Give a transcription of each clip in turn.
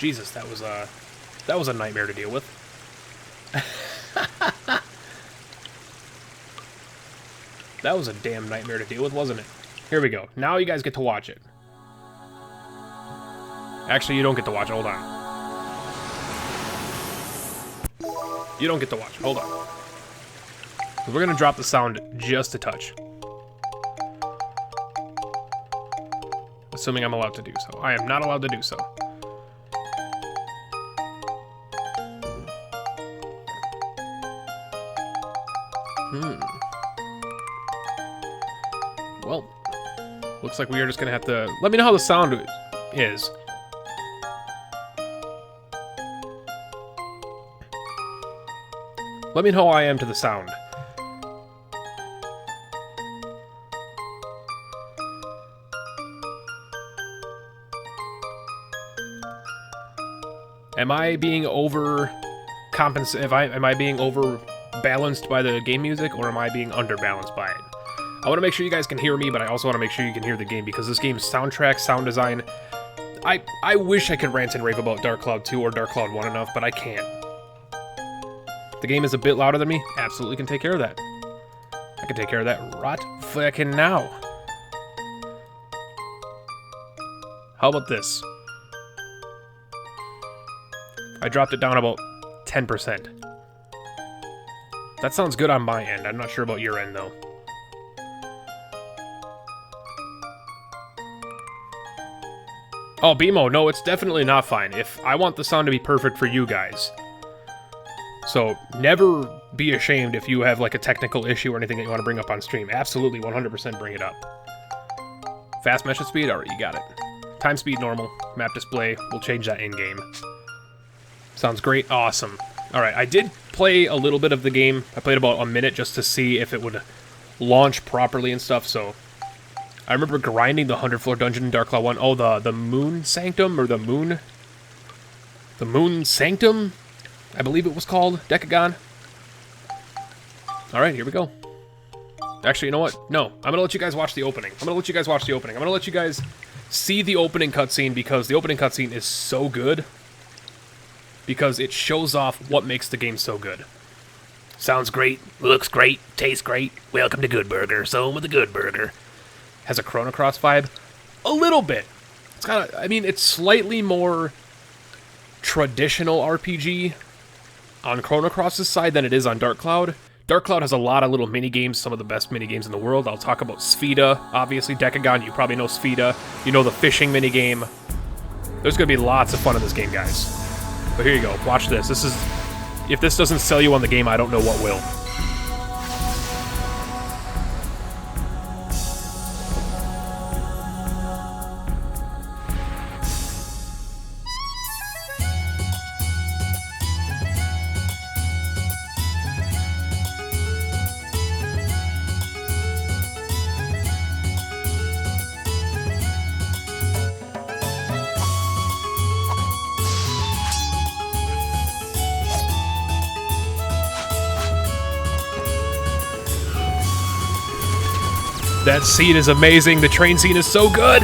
Jesus, that was a nightmare to deal with. That was a damn nightmare to deal with, wasn't it? Here we go. Now you guys get to watch it. Actually, you don't get to watch it. Hold on. You don't get to watch it. Hold on. We're gonna drop the sound just a touch. Assuming I'm allowed to do so. I am not allowed to do so. Well, looks like we are just gonna have to... Let me know how the sound is. Let me know how I am to the sound. Am I being am I being overbalanced by the game music, or am I being underbalanced by it? I want to make sure you guys can hear me, but I also want to make sure you can hear the game, because this game's soundtrack, sound design... I wish I could rant and rave about Dark Cloud 2 or Dark Cloud 1 enough, but I can't. The game is a bit louder than me. Absolutely can take care of that. I can take care of that right fucking now. How about this? I dropped it down about 10%. That sounds good on my end. I'm not sure about your end, though. Oh, BMO, no, it's definitely not fine. If I want the sound to be perfect for you guys. So, never be ashamed if you have, like, a technical issue or anything that you want to bring up on stream. Absolutely, 100% bring it up. Fast message speed? Alright, you got it. Time speed normal. Map display. We'll change that in-game. Sounds great. Awesome. Alright, I did play a little bit of the game. I played about a minute just to see if it would launch properly and stuff, so... I remember grinding the 100th floor dungeon in Dark Cloud 1. Oh, the Moon Sanctum, or the Moon Sanctum? I believe it was called. Decagon. Alright, here we go. Actually, you know what? No, I'm gonna let you guys watch the opening. I'm gonna let you guys see the opening cutscene, because the opening cutscene is so good. Because it shows off what makes the game so good. Sounds great, looks great, tastes great. Welcome to Good Burger, home of the Good Burger. Has a Chrono Cross vibe? A little bit. It's kind of, I mean, it's slightly more traditional RPG on Chrono Cross's side than it is on Dark Cloud. Dark Cloud has a lot of little mini-games, some of the best mini-games in the world. I'll talk about Sphida, obviously. Decagon, you probably know Sphida. You know the fishing mini-game. There's going to be lots of fun in this game, guys. But here you go. Watch this. This is... If this doesn't sell you on the game, I don't know what will. That scene is amazing. The train scene is so good.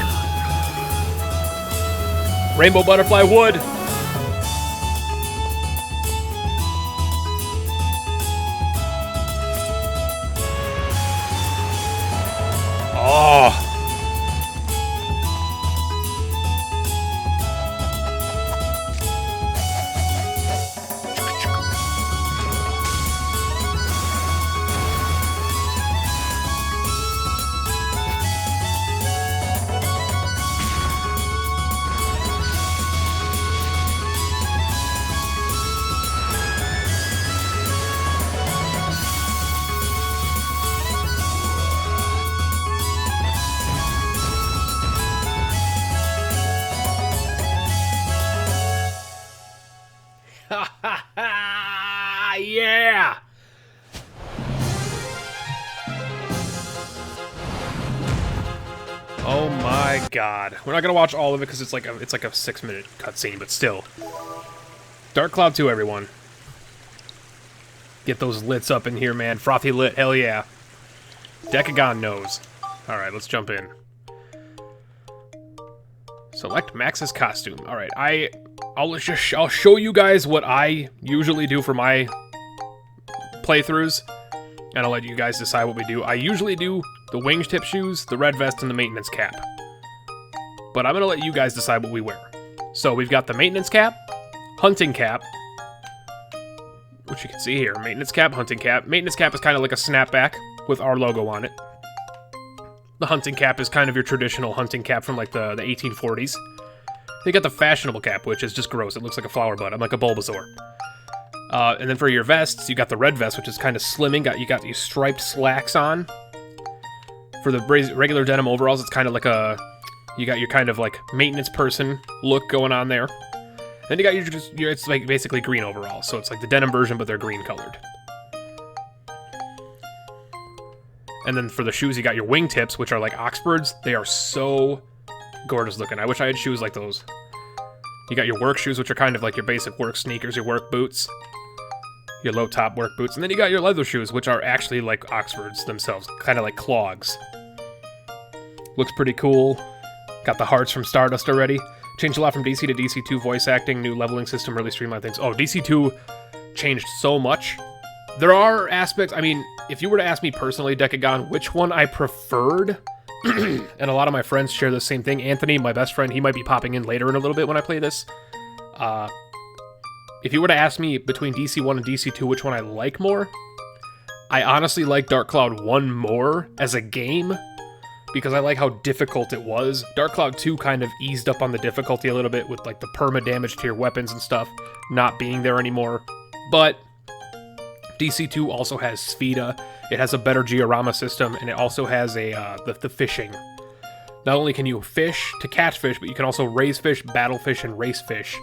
Rainbow Butterfly Wood. Oh. Yeah! Oh my god. We're not gonna watch all of it because it's like a 6-minute cutscene, but still. Dark Cloud 2, everyone. Get those lits up in here, man. Frothy lit, hell yeah. Decagon knows. Alright, let's jump in. Select Max's costume. Alright, I'll show you guys what I usually do for my playthroughs, and I'll let you guys decide what we do. I usually do the wingtip shoes, the red vest, and the maintenance cap. But I'm gonna let you guys decide what we wear. So we've got the maintenance cap, hunting cap, which you can see here. Maintenance cap, hunting cap. Maintenance cap is kind of like a snapback with our logo on it. The hunting cap is kind of your traditional hunting cap from like the 1840s. They got the fashionable cap, which is just gross. It looks like a flower bud. I'm like a Bulbasaur. And then for your vests, you got the red vest, which is kind of slimming. You got these striped slacks on. For the regular denim overalls, it's kind of like you got your kind of like maintenance person look going on there. Then you got it's like basically green overalls. So it's like the denim version, but they're green colored. And then for the shoes, you got your wingtips, which are like Oxfords. They are so gorgeous looking. I wish I had shoes like those. You got your work shoes, which are kind of like your basic work sneakers, your work boots, your low top work boots. And then you got your leather shoes, which are actually like Oxfords themselves, kind of like clogs. Looks pretty cool. Got the hearts from Stardust already. Changed a lot from DC to DC2 voice acting, new leveling system, really streamlined things. Oh, DC2 changed so much. There are aspects, I mean, if you were to ask me personally, Decagon, which one I preferred, and a lot of my friends share the same thing. Anthony, my best friend, he might be popping in later in a little bit when I play this. If you were to ask me between DC1 and DC2 which one I like more, I honestly like Dark Cloud 1 more as a game, because I like how difficult it was. Dark Cloud 2 kind of eased up on the difficulty a little bit with like the perma damage to your weapons and stuff not being there anymore. But DC2 also has Spheda. It has a better Giorama system, and it also has the fishing. Not only can you fish to catch fish, but you can also raise fish, battle fish, and race fish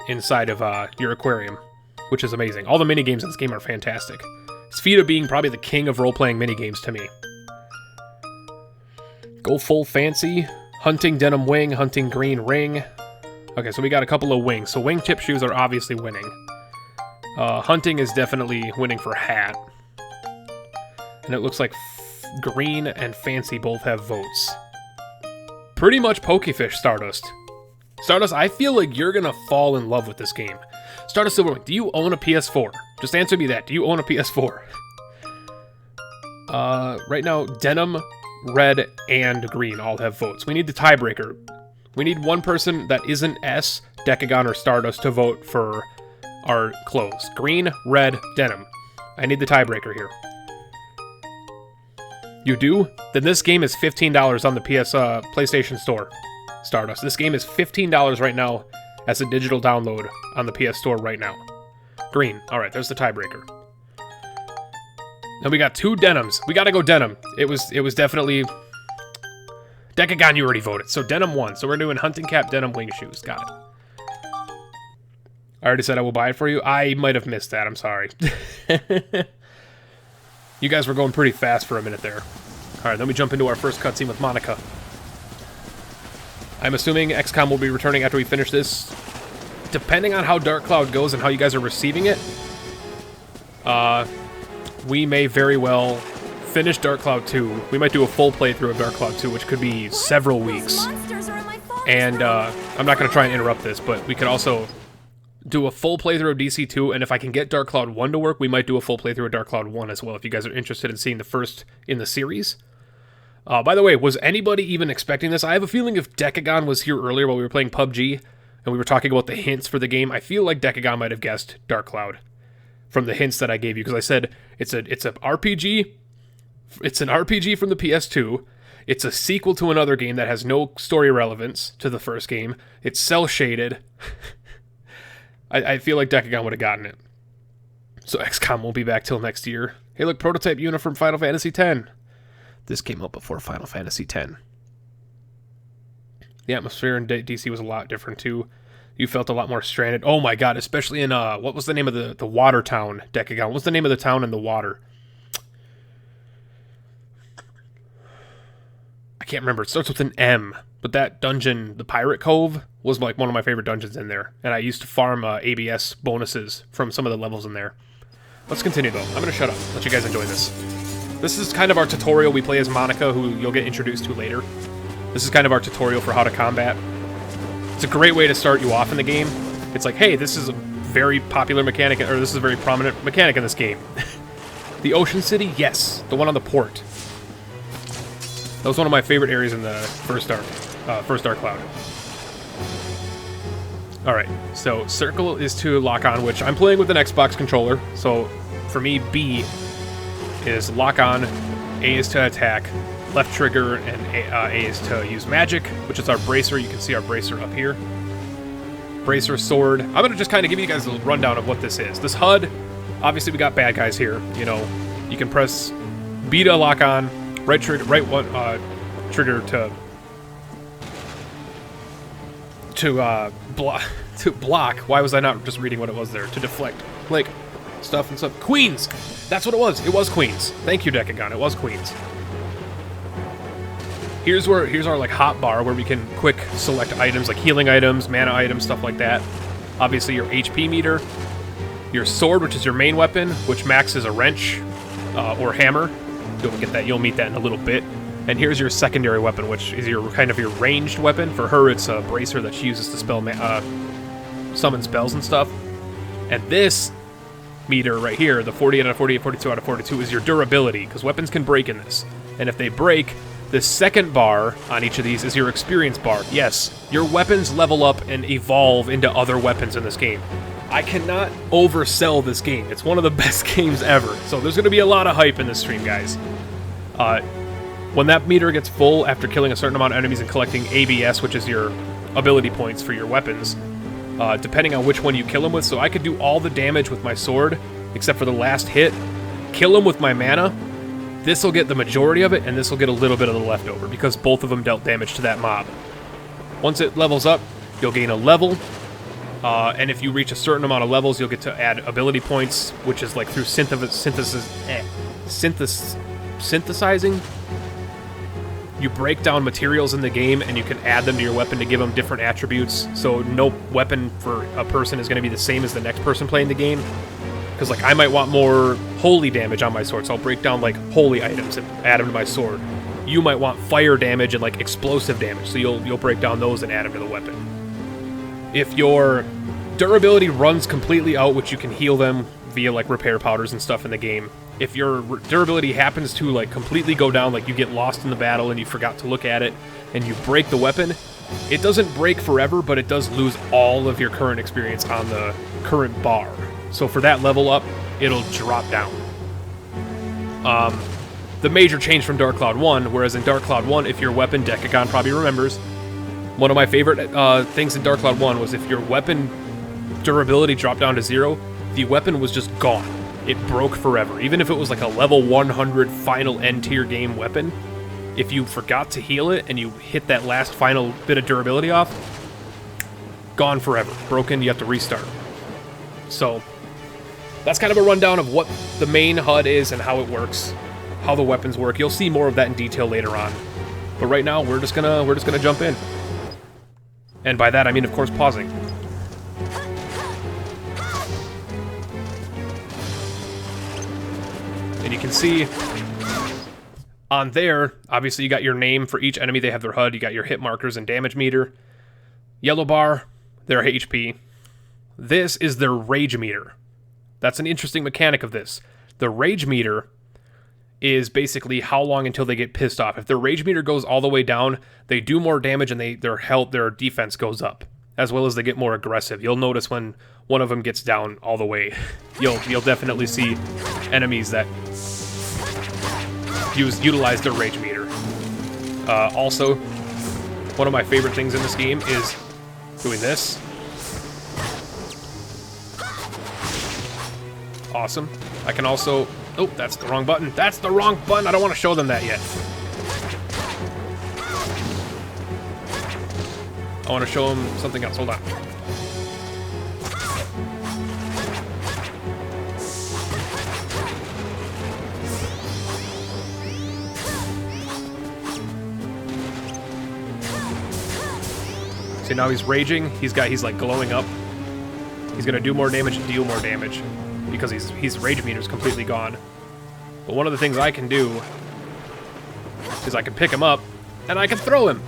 inside of your aquarium, which is amazing. All the minigames in this game are fantastic. Spheda being probably the king of role-playing minigames to me. Go full fancy. Hunting denim wing, hunting green ring. Okay, so we got a couple of wings. So wingtip shoes are obviously winning. Hunting is definitely winning for hat. And it looks like green and fancy both have votes. Pretty much Pokefish, Stardust. Stardust, I feel like you're gonna fall in love with this game. Stardust Silverwing, do you own a PS4? Just answer me that. Do you own a PS4? Right now, denim, red, and green all have votes. We need the tiebreaker. We need one person that isn't S, Decagon, or Stardust to vote for our clothes. Green, red, denim. I need the tiebreaker here. You do? Then this game is $15 on the PlayStation Store, Stardust. This game is $15 right now as a digital download on the PS Store right now. Green. Alright, there's the tiebreaker. Then we got two denims. We gotta go denim. It was definitely... Decagon, you already voted. So denim won. So we're doing hunting cap, denim wing shoes. Got it. I already said I will buy it for you. I might have missed that. I'm sorry. You guys were going pretty fast for a minute there. Alright, then we jump into our first cutscene with Monica. I'm assuming XCOM will be returning after we finish this. Depending on how Dark Cloud goes and how you guys are receiving it, we may very well finish Dark Cloud 2. We might do a full playthrough of Dark Cloud 2, which could be several weeks. And I'm not going to try and interrupt this, but we could also do a full playthrough of DC2, and if I can get Dark Cloud 1 to work, we might do a full playthrough of Dark Cloud 1 as well, if you guys are interested in seeing the first in the series. By the way, was anybody even expecting this? I have a feeling if Decagon was here earlier while we were playing PUBG, and we were talking about the hints for the game, I feel like Decagon might have guessed Dark Cloud from the hints that I gave you, because I said it's an RPG, it's an RPG from the PS2, it's a sequel to another game that has no story relevance to the first game, it's cel-shaded. I feel like Decagon would have gotten it. So XCOM won't be back till next year. Hey look, prototype unit from Final Fantasy X. This came out before Final Fantasy X. The atmosphere in DC was a lot different too. You felt a lot more stranded. Oh my god, especially in, what was the name of the water town, Decagon? What was the name of the town in the water? I can't remember. It starts with an M. But that dungeon, the Pirate Cove, was like one of my favorite dungeons in there. And I used to farm ABS bonuses from some of the levels in there. Let's continue though. I'm going to shut up. Let you guys enjoy this. This is kind of our tutorial. We play as Monica, who you'll get introduced to later. This is kind of our tutorial for how to combat. It's a great way to start you off in the game. It's like, hey, this is a very popular mechanic, or this is a very prominent mechanic in this game. The Ocean City, yes, the one on the port. That was one of my favorite areas in the first Dark Cloud. Alright, so circle is to lock on, which I'm playing with an Xbox controller, so for me, B is lock on, A is to attack, left trigger, and A is to use magic, which is our bracer. You can see our bracer up here. Bracer, sword. I'm going to just kind of give you guys a rundown of what this is. This HUD, obviously we got bad guys here, you know. You can press B to lock on, right trigger, trigger to block. Why was I not just reading what it was there? To deflect, like, stuff and stuff. Queens! That's what it was. It was Queens. Thank you, Decagon. It was Queens. Here's our, like, hot bar where we can quick select items, like healing items, mana items, stuff like that. Obviously, your HP meter. Your sword, which is your main weapon, which maxes a wrench or hammer. You'll get that. You'll meet that in a little bit. And here's your secondary weapon, which is your kind of your ranged weapon. For her, it's a bracer that she uses to spell summon spells and stuff. And this meter right here, the 40 out of 48, 42 out of 42, is your durability, because weapons can break in this. And if they break, the second bar on each of these is your experience bar. Yes, your weapons level up and evolve into other weapons in this game. I cannot oversell this game. It's one of the best games ever. So there's going to be a lot of hype in this stream, guys. When that meter gets full after killing a certain amount of enemies and collecting ABS, which is your ability points for your weapons, depending on which one you kill them with. So I could do all the damage with my sword, except for the last hit, kill them with my mana. This will get the majority of it, and this will get a little bit of the leftover, because both of them dealt damage to that mob. Once it levels up, you'll gain a level, and if you reach a certain amount of levels, you'll get to add ability points, which is like through synthesizing. You break down materials in the game, and you can add them to your weapon to give them different attributes, so no weapon for a person is going to be the same as the next person playing the game. Because, like, I might want more holy damage on my sword, so I'll break down, like, holy items and add them to my sword. You might want fire damage and, like, explosive damage, so you'll break down those and add them to the weapon. If your durability runs completely out, which you can heal them via, like, repair powders and stuff in the game, if your durability happens to, like, completely go down, like, you get lost in the battle and you forgot to look at it, and you break the weapon, it doesn't break forever, but it does lose all of your current experience on the current bar. So for that level up, it'll drop down. The major change from Dark Cloud 1, whereas in Dark Cloud 1, if your weapon, Decagon probably remembers, one of my favorite things in Dark Cloud 1 was if your weapon durability dropped down to 0, the weapon was just gone. It broke forever. Even if it was like a level 100 final end tier game weapon, if you forgot to heal it and you hit that last final bit of durability off, gone forever. Broken, you have to restart. So that's kind of a rundown of what the main HUD is and how it works, how the weapons work. You'll see more of that in detail later on. But right now, we're just gonna jump in. And by that, I mean, of course, pausing. And you can see on there, obviously you got your name for each enemy. They have their HUD. You got your hit markers and damage meter. Yellow bar, their HP. This is their rage meter. That's an interesting mechanic of this. The rage meter is basically how long until they get pissed off. If their rage meter goes all the way down, they do more damage and their defense goes up, as well as they get more aggressive. You'll notice when one of them gets down all the way, you'll definitely see enemies that utilize their rage meter. Also, one of my favorite things in this game is doing this. Awesome. I can also... Oh, that's the wrong button. That's the wrong button. I don't want to show them that yet. I want to show them something else. Hold on. See, now he's raging. He's like glowing up. He's gonna do more damage and deal more damage, because his rage meter's completely gone. But one of the things I can do is I can pick him up and I can throw him.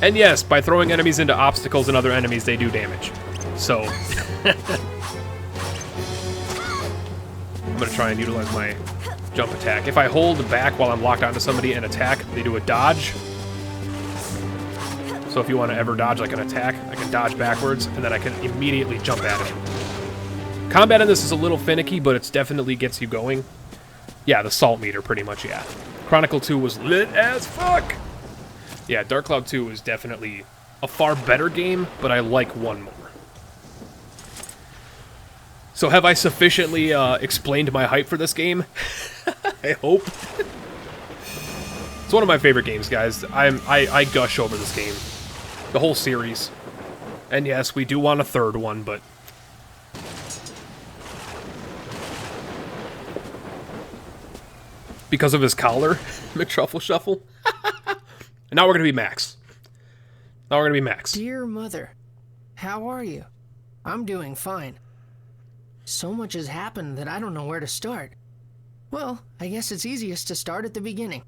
And yes, by throwing enemies into obstacles and other enemies, they do damage. So, I'm gonna try and utilize my jump attack. If I hold back while I'm locked onto somebody and attack, they do a dodge. So if you want to ever dodge like an attack, I can dodge backwards, and then I can immediately jump at him. Combat in this is a little finicky, but it definitely gets you going. Yeah, the salt meter, pretty much, yeah. Chronicle 2 was lit as fuck! Yeah, Dark Cloud 2 is definitely a far better game, but I like 1 more. So have I sufficiently explained my hype for this game? I hope. It's one of my favorite games, guys. I gush over this game. The whole series. And yes, we do want a 3rd one, but... because of his collar, McTruffle Shuffle. And now we're gonna be Max. Now we're gonna be Max. Dear Mother, how are you? I'm doing fine. So much has happened that I don't know where to start. Well, I guess it's easiest to start at the beginning.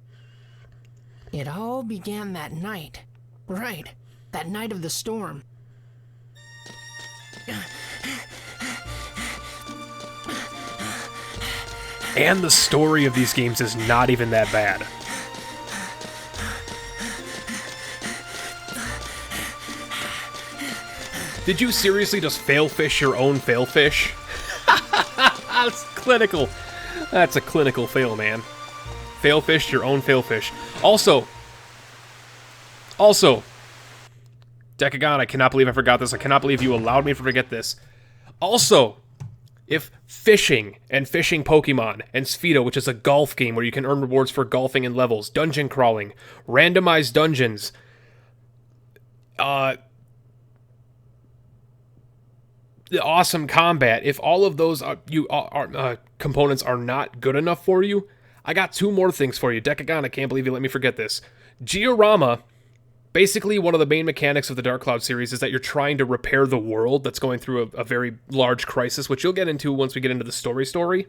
It all began that night. Right, that night of the storm. And the story of these games is not even that bad. Did you seriously just fail-fish your own fail-fish? That's clinical. That's a clinical fail, man. Fail-fish your own fail-fish. Also, Decagon, I cannot believe I forgot this. I cannot believe you allowed me to forget this. Also, if fishing and fishing Pokemon and Sphito, which is a golf game where you can earn rewards for golfing and levels, dungeon crawling, randomized dungeons, the awesome combat, if all of those components are not good enough for you, I got 2 more things for you. Decagon, I can't believe you let me forget this. Georama, basically one of the main mechanics of the Dark Cloud series is that you're trying to repair the world that's going through a very large crisis, which you'll get into once we get into the story.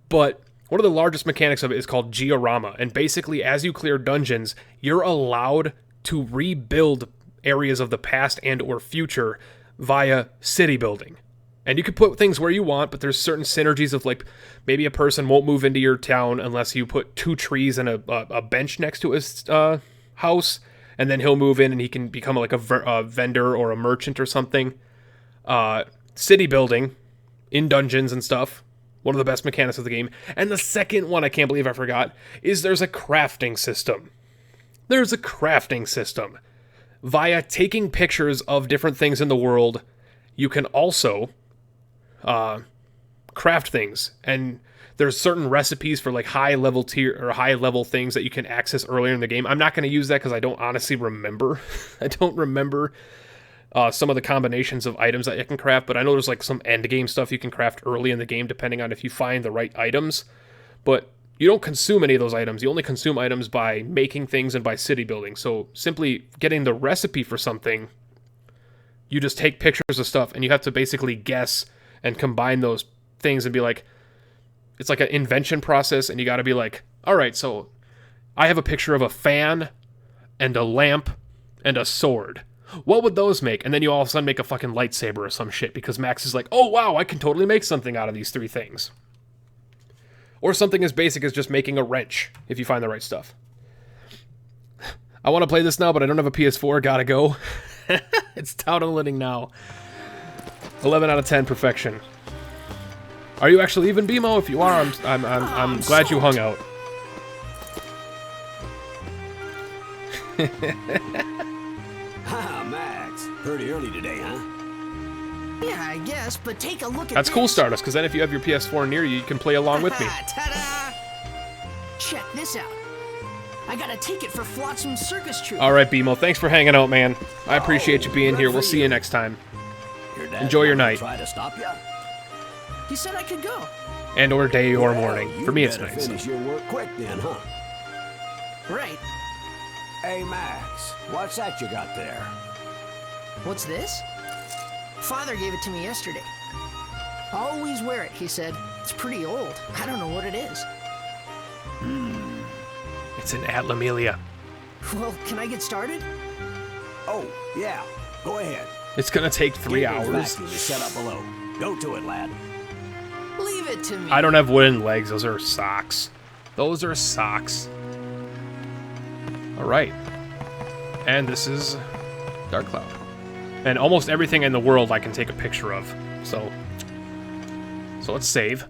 But one of the largest mechanics of it is called Georama, and basically as you clear dungeons, you're allowed to rebuild areas of the past and or future via city building. And you can put things where you want, but there's certain synergies of, like, maybe a person won't move into your town unless you put 2 trees and a bench next to his house, and then he'll move in and he can become like a vendor or a merchant or something. City building in dungeons and stuff. One of the best mechanics of the game. And the second one, I can't believe I forgot, is there's a crafting system. There's a crafting system. Via taking pictures of different things in the world, you can also craft things. And there's certain recipes for like high level tier or high level things that you can access earlier in the game. I'm not going to use that because I don't honestly remember. I don't remember some of the combinations of items that you can craft, but I know there's like some end game stuff you can craft early in the game depending on if you find the right items. But you don't consume any of those items. You only consume items by making things and by city building. So simply getting the recipe for something, you just take pictures of stuff and you have to basically guess and combine those things and be like, it's like an invention process, and you got to be like, all right, so I have a picture of a fan and a lamp and a sword. What would those make? And then you all of a sudden make a fucking lightsaber or some shit because Max is like, oh, wow, I can totally make something out of these 3 things. Or something as basic as just making a wrench, if you find the right stuff. I want to play this now, but I don't have a PS4. Gotta go. It's downloading now. 11 out of 10, perfection. Are you actually even, BMO? If you are, I'm glad you hung out. Ha, Max. Pretty early today, huh? Yeah, I guess, but take a look at That's this. cool, Stardust, because then if you have your PS4 near you, you can play along with me. Ta-da! Check this out. I got a ticket for Flotsam Circus Troupe. All right, BMO, thanks for hanging out, man. I appreciate you being here. We'll see you next time. Enjoy your night. Try to stop you? He said I could go. And or day or Well, morning. you For me, it's better night. Finish your work quick then, huh? Right. Hey, Max. What's that you got there? What's this? Father gave it to me yesterday. Always wear it, he said. It's pretty old. I don't know what it is. It's an Atlamelia. Well, can I get started? Oh, yeah. Go ahead. It's gonna take 3 Gabriel's hours. vacuum is set up below. Go to it, lad. Leave it to me. I don't have wooden legs. Those are socks. Those are socks. All right. And this is Dark Cloud. And almost everything in the world I can take a picture of. So let's save.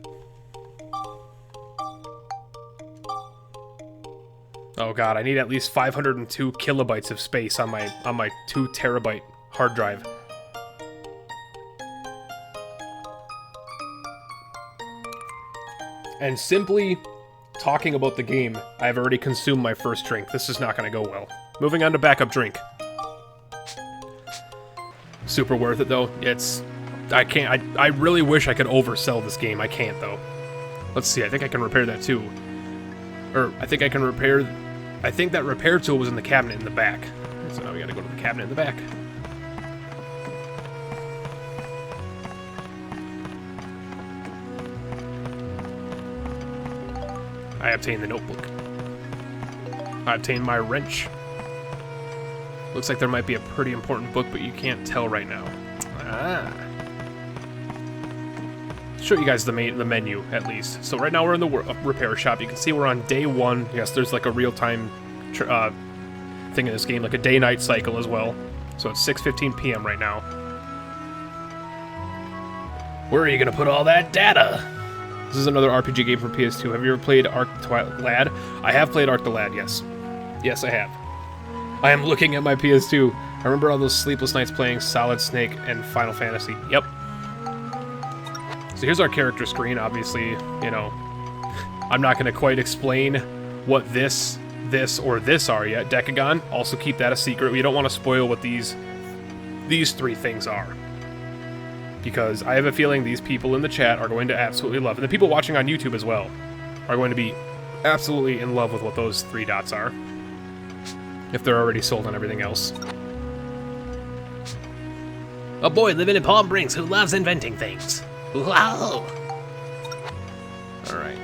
Oh god, I need at least 502 kilobytes of space on my 2 terabyte hard drive. And simply talking about the game, I've already consumed my first drink. This is not going to go well. Moving on to backup drink. Super worth it though. I can't. I really wish I could oversell this game. I can't though. Let's see. I think I can repair that too. Or I think I can repair. I think that repair tool was in the cabinet in the back. So now we got to go to the cabinet in the back. I obtained the notebook. I obtained my wrench. Looks like there might be a pretty important book, but you can't tell right now. Ah. Show you guys the menu, at least. So right now we're in the repair shop. You can see we're on day 1. Yes, there's like a real-time thing in this game, like a day-night cycle as well. So it's 6:15 p.m. right now. Where are you gonna put all that data? This is another RPG game from PS2. Have you ever played Ark the Lad? I have played Ark the Lad, yes. Yes, I have. I am looking at my PS2. I remember all those sleepless nights playing Solid Snake and Final Fantasy. Yep. So here's our character screen. Obviously, you know, I'm not going to quite explain what this, or this are yet. Decagon, also keep that a secret. We don't want to spoil what these 3 things are. Because I have a feeling these people in the chat are going to absolutely love, and the people watching on YouTube as well, are going to be absolutely in love with what those 3 dots are. If they're already sold on everything else. A boy living in Palm Springs who loves inventing things. Wow! Alright.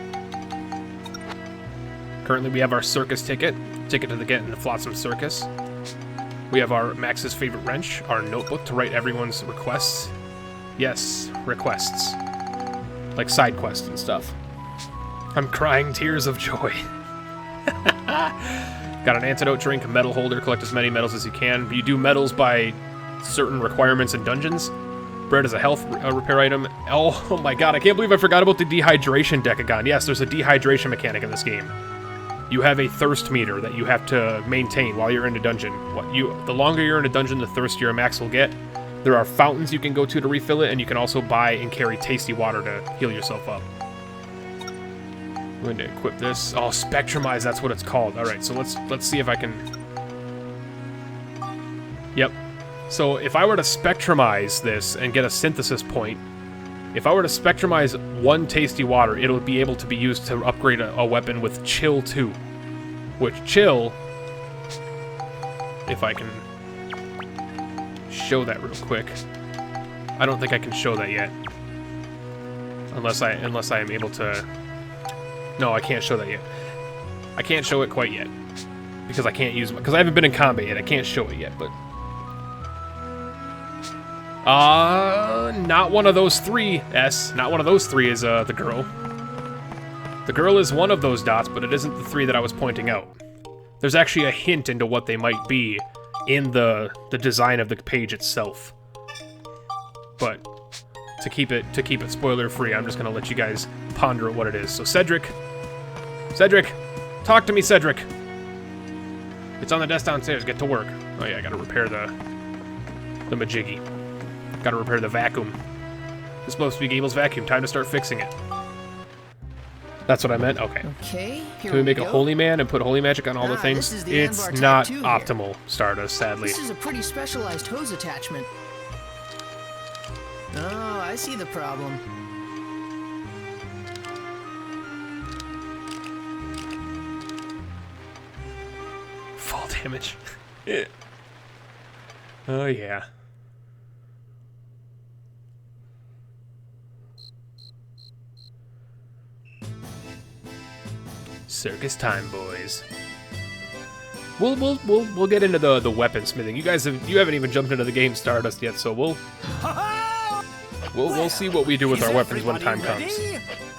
Currently we have our circus ticket to the Get in the Flotsam Circus. We have our Max's favorite wrench, our notebook to write everyone's requests. Yes, requests. Like side quests and stuff. I'm crying tears of joy. Got an antidote drink, a medal holder, collect as many medals as you can. You do medals by certain requirements in dungeons. Bread is a health repair item. Oh my god, I can't believe I forgot about the dehydration Decagon. Yes, there's a dehydration mechanic in this game. You have a thirst meter that you have to maintain while you're in a dungeon. The longer you're in a dungeon, the thirstier Max will get. There are fountains you can go to refill it, and you can also buy and carry tasty water to heal yourself up. I'm going to equip this. Oh, Spectrumize, that's what it's called. Alright, so let's see if I can... Yep. So if I were to Spectrumize this and get a synthesis point, if I were to Spectrumize 1 tasty water, it'll be able to be used to upgrade a weapon with Chill 2. Which Chill... If I can... show that real quick. I don't think I can show that yet. Unless I am able to... No, I can't show that yet. I can't show it quite yet. Because I can't use... Because I haven't been in combat yet. I can't show it yet, but... Not one of those 3, S. Not one of those 3 is, the girl. The girl is one of those dots, but it isn't the 3 that I was pointing out. There's actually a hint into what they might be in the design of the page itself. But to keep it spoiler free, I'm just gonna let you guys ponder what it is. So Cedric, talk to me, Cedric. It's on the desk downstairs. Get to work. Oh yeah, I gotta repair the majiggy. Gotta repair the vacuum. It's supposed to be Gable's vacuum. Time to start fixing it. That's what I meant? Okay. Okay, here Can we make go. a holy man and put holy magic on all the Ah, things? this is the It's Anbar not tattoo here. optimal, Stardust, sadly. This is a pretty specialized hose attachment. Oh, I see the problem. Full damage. Oh, yeah. Circus time, boys. We'll get into the weaponsmithing. You haven't even jumped into the game Stardust yet, so we'll see what we do with our weapons when time comes.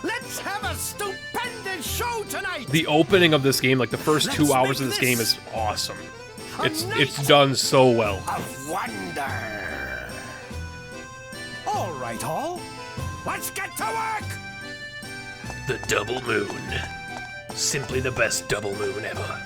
Let's have a stupendous show tonight. The opening of this game, like the first 2 hours of this game, is awesome. It's done so well. Of wonder. All right, all. Let's get to work. The double moon. Simply the best double moon ever.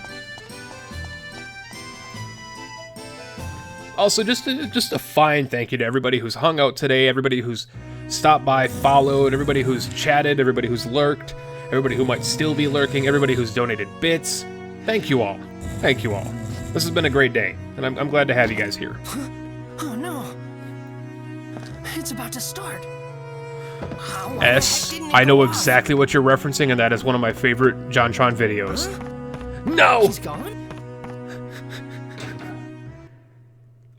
Also, just a fine thank you to everybody who's hung out today, everybody who's stopped by, followed, everybody who's chatted, everybody who's lurked, everybody who might still be lurking, everybody who's donated bits. Thank you all. Thank you all. This has been a great day, and I'm glad to have you guys here. Oh no. It's about to start. I know exactly what you're referencing, and that is one of my favorite JonTron videos. No! He's gone?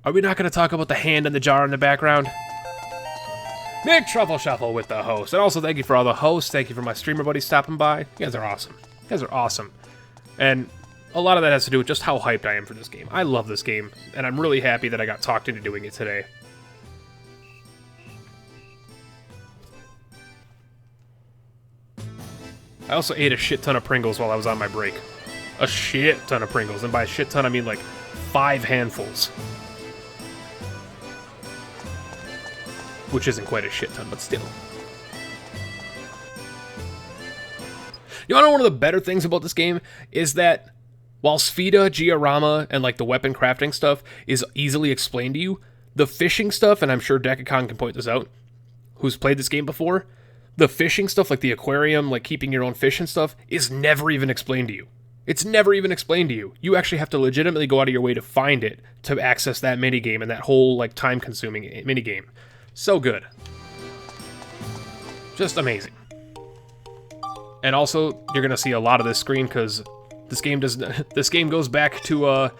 Are we not going to talk about the hand in the jar in the background? Nick Truffle Shuffle with the host. And also thank you for all the hosts. Thank you for my streamer buddies stopping by. You guys are awesome. You guys are awesome. And a lot of that has to do with just how hyped I am for this game. I love this game, and I'm really happy that I got talked into doing it today. I also ate a shit ton of Pringles while I was on my break. A shit ton of Pringles. And by a shit ton, I mean like 5 handfuls. Which isn't quite a shit ton, but still. You wanna know one of the better things about this game? Is that while Sfida, Giorama, and like the weapon crafting stuff is easily explained to you, the fishing stuff, and I'm sure Dekacon can point this out, who's played this game before, the fishing stuff, like the aquarium, like keeping your own fish and stuff, is never even explained to you. It's never even explained to you. You actually have to legitimately go out of your way to find it to access that minigame and that whole like time-consuming minigame. So good. Just amazing. And also, you're gonna see a lot of this screen because this game goes back to a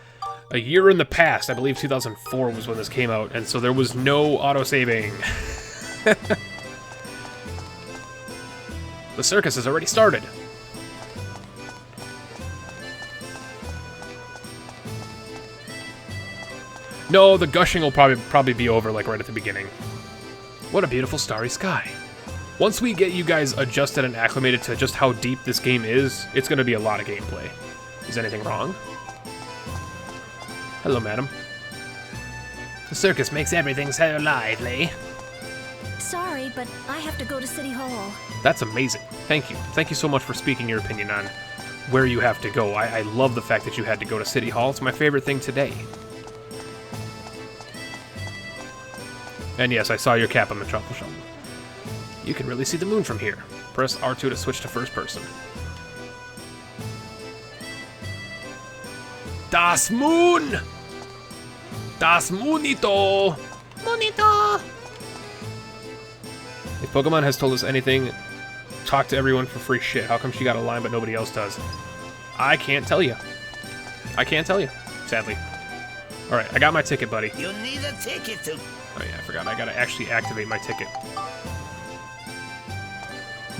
year in the past. I believe 2004 was when this came out, and so there was no auto-saving. The circus has already started. No, the gushing will probably be over like right at the beginning. What a beautiful starry sky. Once we get you guys adjusted and acclimated to just how deep this game is, it's going to be a lot of gameplay. Is anything wrong? Hello, madam. The circus makes everything so lively. Sorry, but I have to go to City Hall. That's amazing. Thank you. Thank you so much for speaking your opinion on where you have to go. I love the fact that you had to go to City Hall. It's my favorite thing today. And yes, I saw your cap on the truffle shuffle. You can really see the moon from here. Press R2 to switch to first person. Das Moon! Das Moonito! Moonito! If Pokemon has told us anything, talk to everyone for free shit. How come she got a line but nobody else does? I can't tell you. I can't tell you, sadly. Alright, I got my ticket, buddy. You need a ticket to... Oh yeah, I forgot. I gotta actually activate my ticket.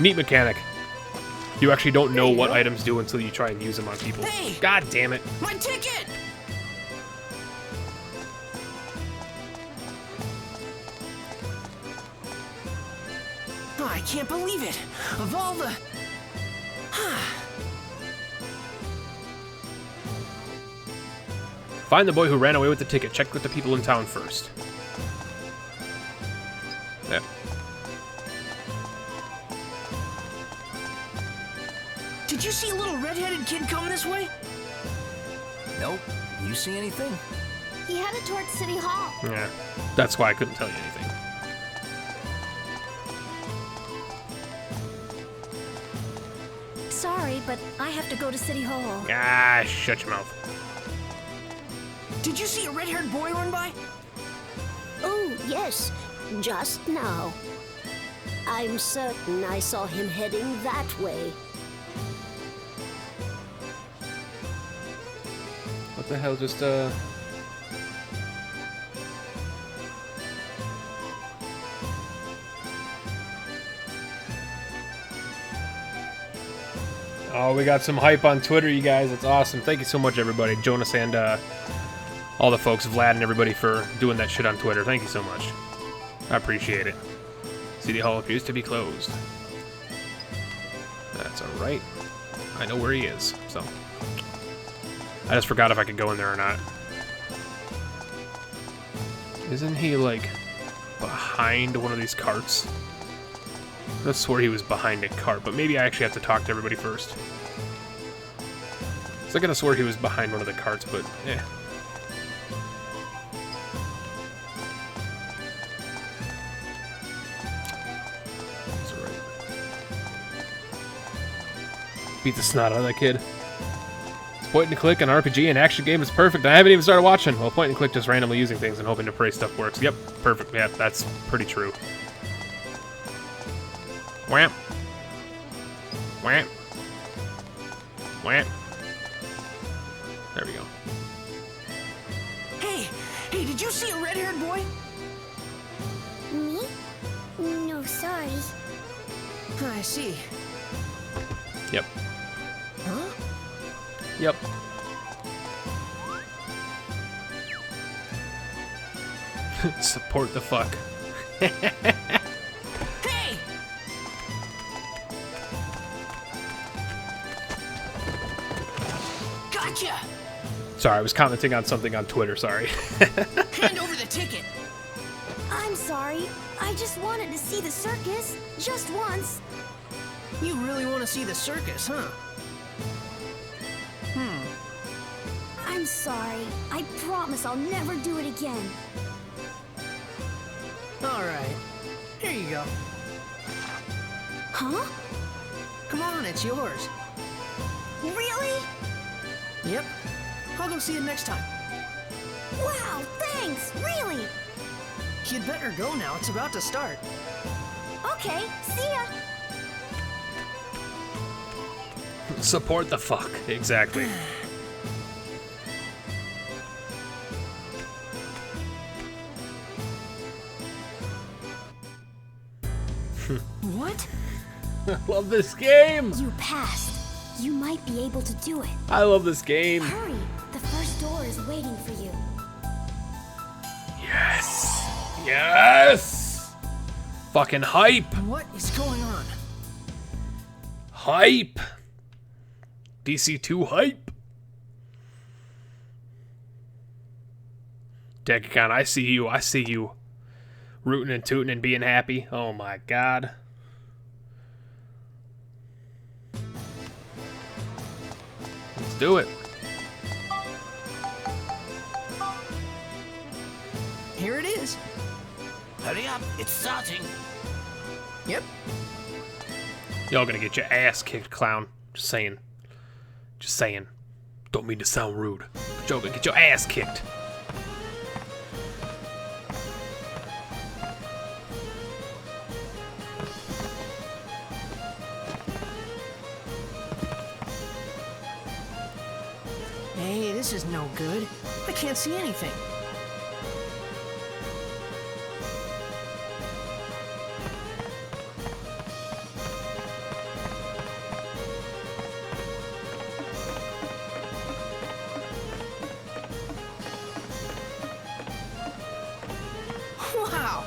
Neat mechanic. You actually don't know what items do until you try and use them on people. Hey! God damn it. My ticket! Oh, I can't believe it. Of all the... Find the boy who ran away with the ticket. Check with the people in town first. Yeah. Did you see a little red-headed kid coming this way? Nope. You see anything? He headed towards City Hall. Yeah. That's why I couldn't tell you anything. Sorry, but I have to go to City Hall. Ah, shut your mouth. Did you see a red-haired boy run by? Oh, yes, just now. I'm certain I saw him heading that way. What the hell just, Oh, we got some hype on Twitter, you guys. That's awesome. Thank you so much, everybody. Jonas and all the folks, Vlad and everybody, for doing that shit on Twitter. Thank you so much. I appreciate it. City Hall appears to be closed. That's alright. I know where he is, so. I just forgot if I could go in there or not. Isn't he, like, behind one of these carts? I swore he was behind a cart, but maybe I actually have to talk to everybody first. So I could have swore he was behind one of the carts, but eh. That's alright. Beat the snot out of that kid. It's point and click, an RPG, and action game is perfect. I haven't even started watching. Well, point and click, just randomly using things and hoping to pray stuff works. Yep, perfect. Yeah, that's pretty true. Wham. Wham. Wham. There we go. Hey, did you see a red-haired boy? Me? No, sorry. I see. Yep. Huh? Yep. Support the fuck. Hey! Gotcha! Sorry, I was commenting on something on Twitter, sorry. Hand over the ticket. I'm sorry. I just wanted to see the circus. Just once. You really want to see the circus, huh? I'm sorry. I promise I'll never do it again. All right. Here you go. Huh? Come on, it's yours. Really? Yep. I'll go see it next time. Wow, thanks. Really? You'd better go now. It's about to start. Okay, see ya. Support the fuck. Exactly. What? I love this game. You passed. You might be able to do it. I love this game. Hurry. The first door is waiting for you. Yes. Yes. Fucking hype. What is going on? Hype. DC2 hype. Decagon, I see you. I see you. Rooting and tooting and being happy. Oh my god. Let's do it. Here it is. Hurry up, it's starting. Yep. Y'all gonna get your ass kicked, clown. Just saying. Just saying. Don't mean to sound rude. But y'all gonna get your ass kicked. Hey, this is no good. I can't see anything. Wow.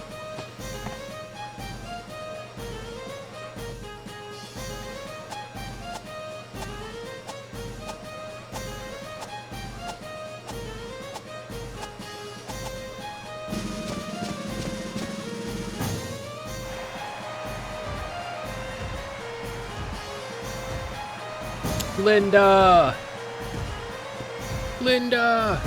Linda! Linda!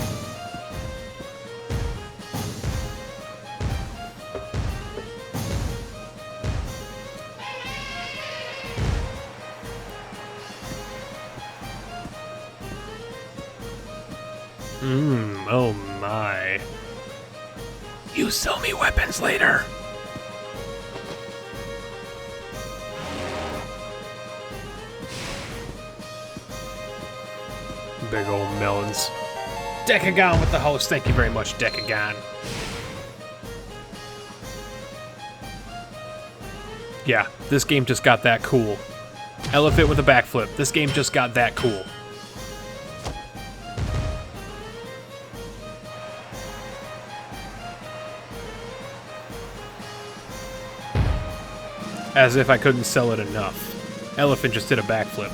Oh my. You sell me weapons later. Big old melons. Decagon with the host. Thank you very much, Decagon. Yeah, this game just got that cool. Elephant with a backflip. This game just got that cool. As if I couldn't sell it enough. Elephant just did a backflip.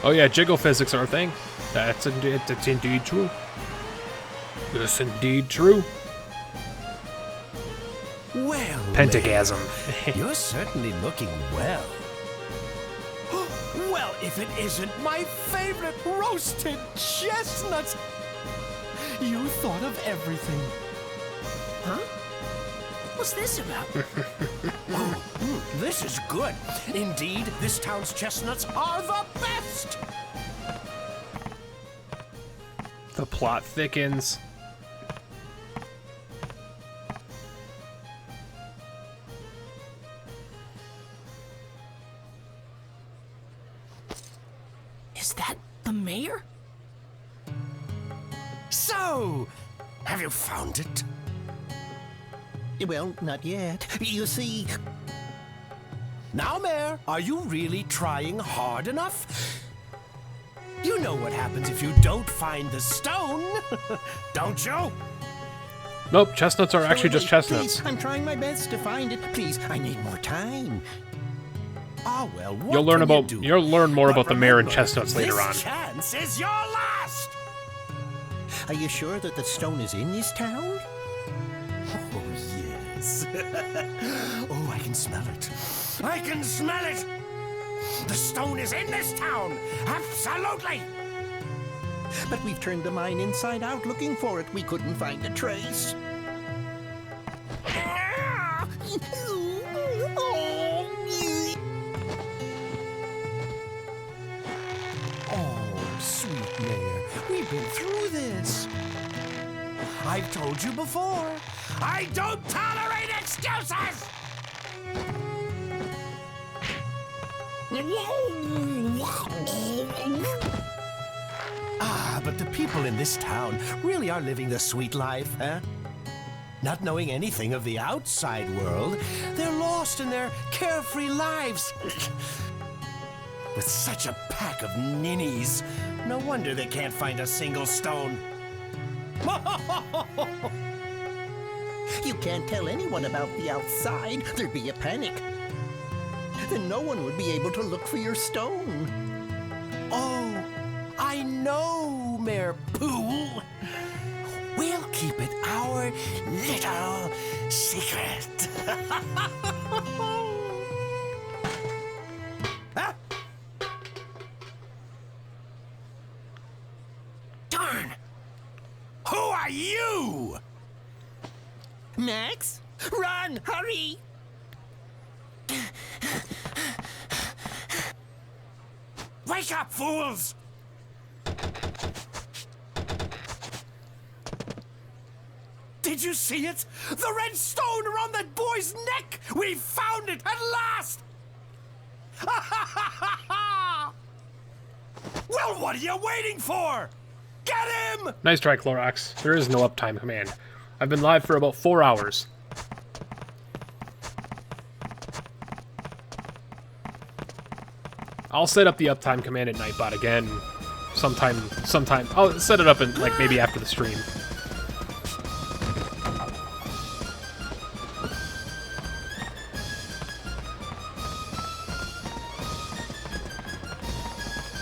Oh yeah, jiggle physics are a thing. That's indeed true. That's indeed true. Well, Pentagasm. you're certainly looking well. Well, if it isn't my favorite roasted chestnuts. You thought of everything. Huh? What's this about? This is good. Indeed, this town's chestnuts are the best. The plot thickens. Is that the mayor? So, have you found it? Well, not yet. You see... Now, Mayor, are you really trying hard enough? You know what happens if you don't find the stone, don't you? Nope, chestnuts are actually just chestnuts. Please, I'm trying my best to find it. Please, I need more time. Oh, well, what You'll learn can about you do? you'll learn more But about the mayor and remember, chestnuts later on. This chance is your last! Are you sure that the stone is in this town? Oh, yes. Oh, I can smell it. I can smell it! The stone is in this town! Absolutely! But we've turned the mine inside out looking for it. We couldn't find a trace. Oh, sweet Mayor, we've been through this. I've told you before, I don't tolerate excuses! Ah, but the people in this town really are living the sweet life, huh? Not knowing anything of the outside world, they're lost in their carefree lives. With such a pack of ninnies, no wonder they can't find a single stone. You can't tell anyone about the outside. There'd be a panic. Then no one would be able to look for your stone. Oh, I know, Mayor Pooh. We'll keep it our little secret. Huh? Darn! Who are you? Max? Run! Hurry! Wake up, fools! Did you see it? The red stone around that boy's neck! We found it at last! Well, what are you waiting for? Get him! Nice try, Clorox. There is no uptime command. I've been live for about 4 hours. I'll set up the uptime command at Nightbot again sometime. I'll set it up in, like, maybe after the stream.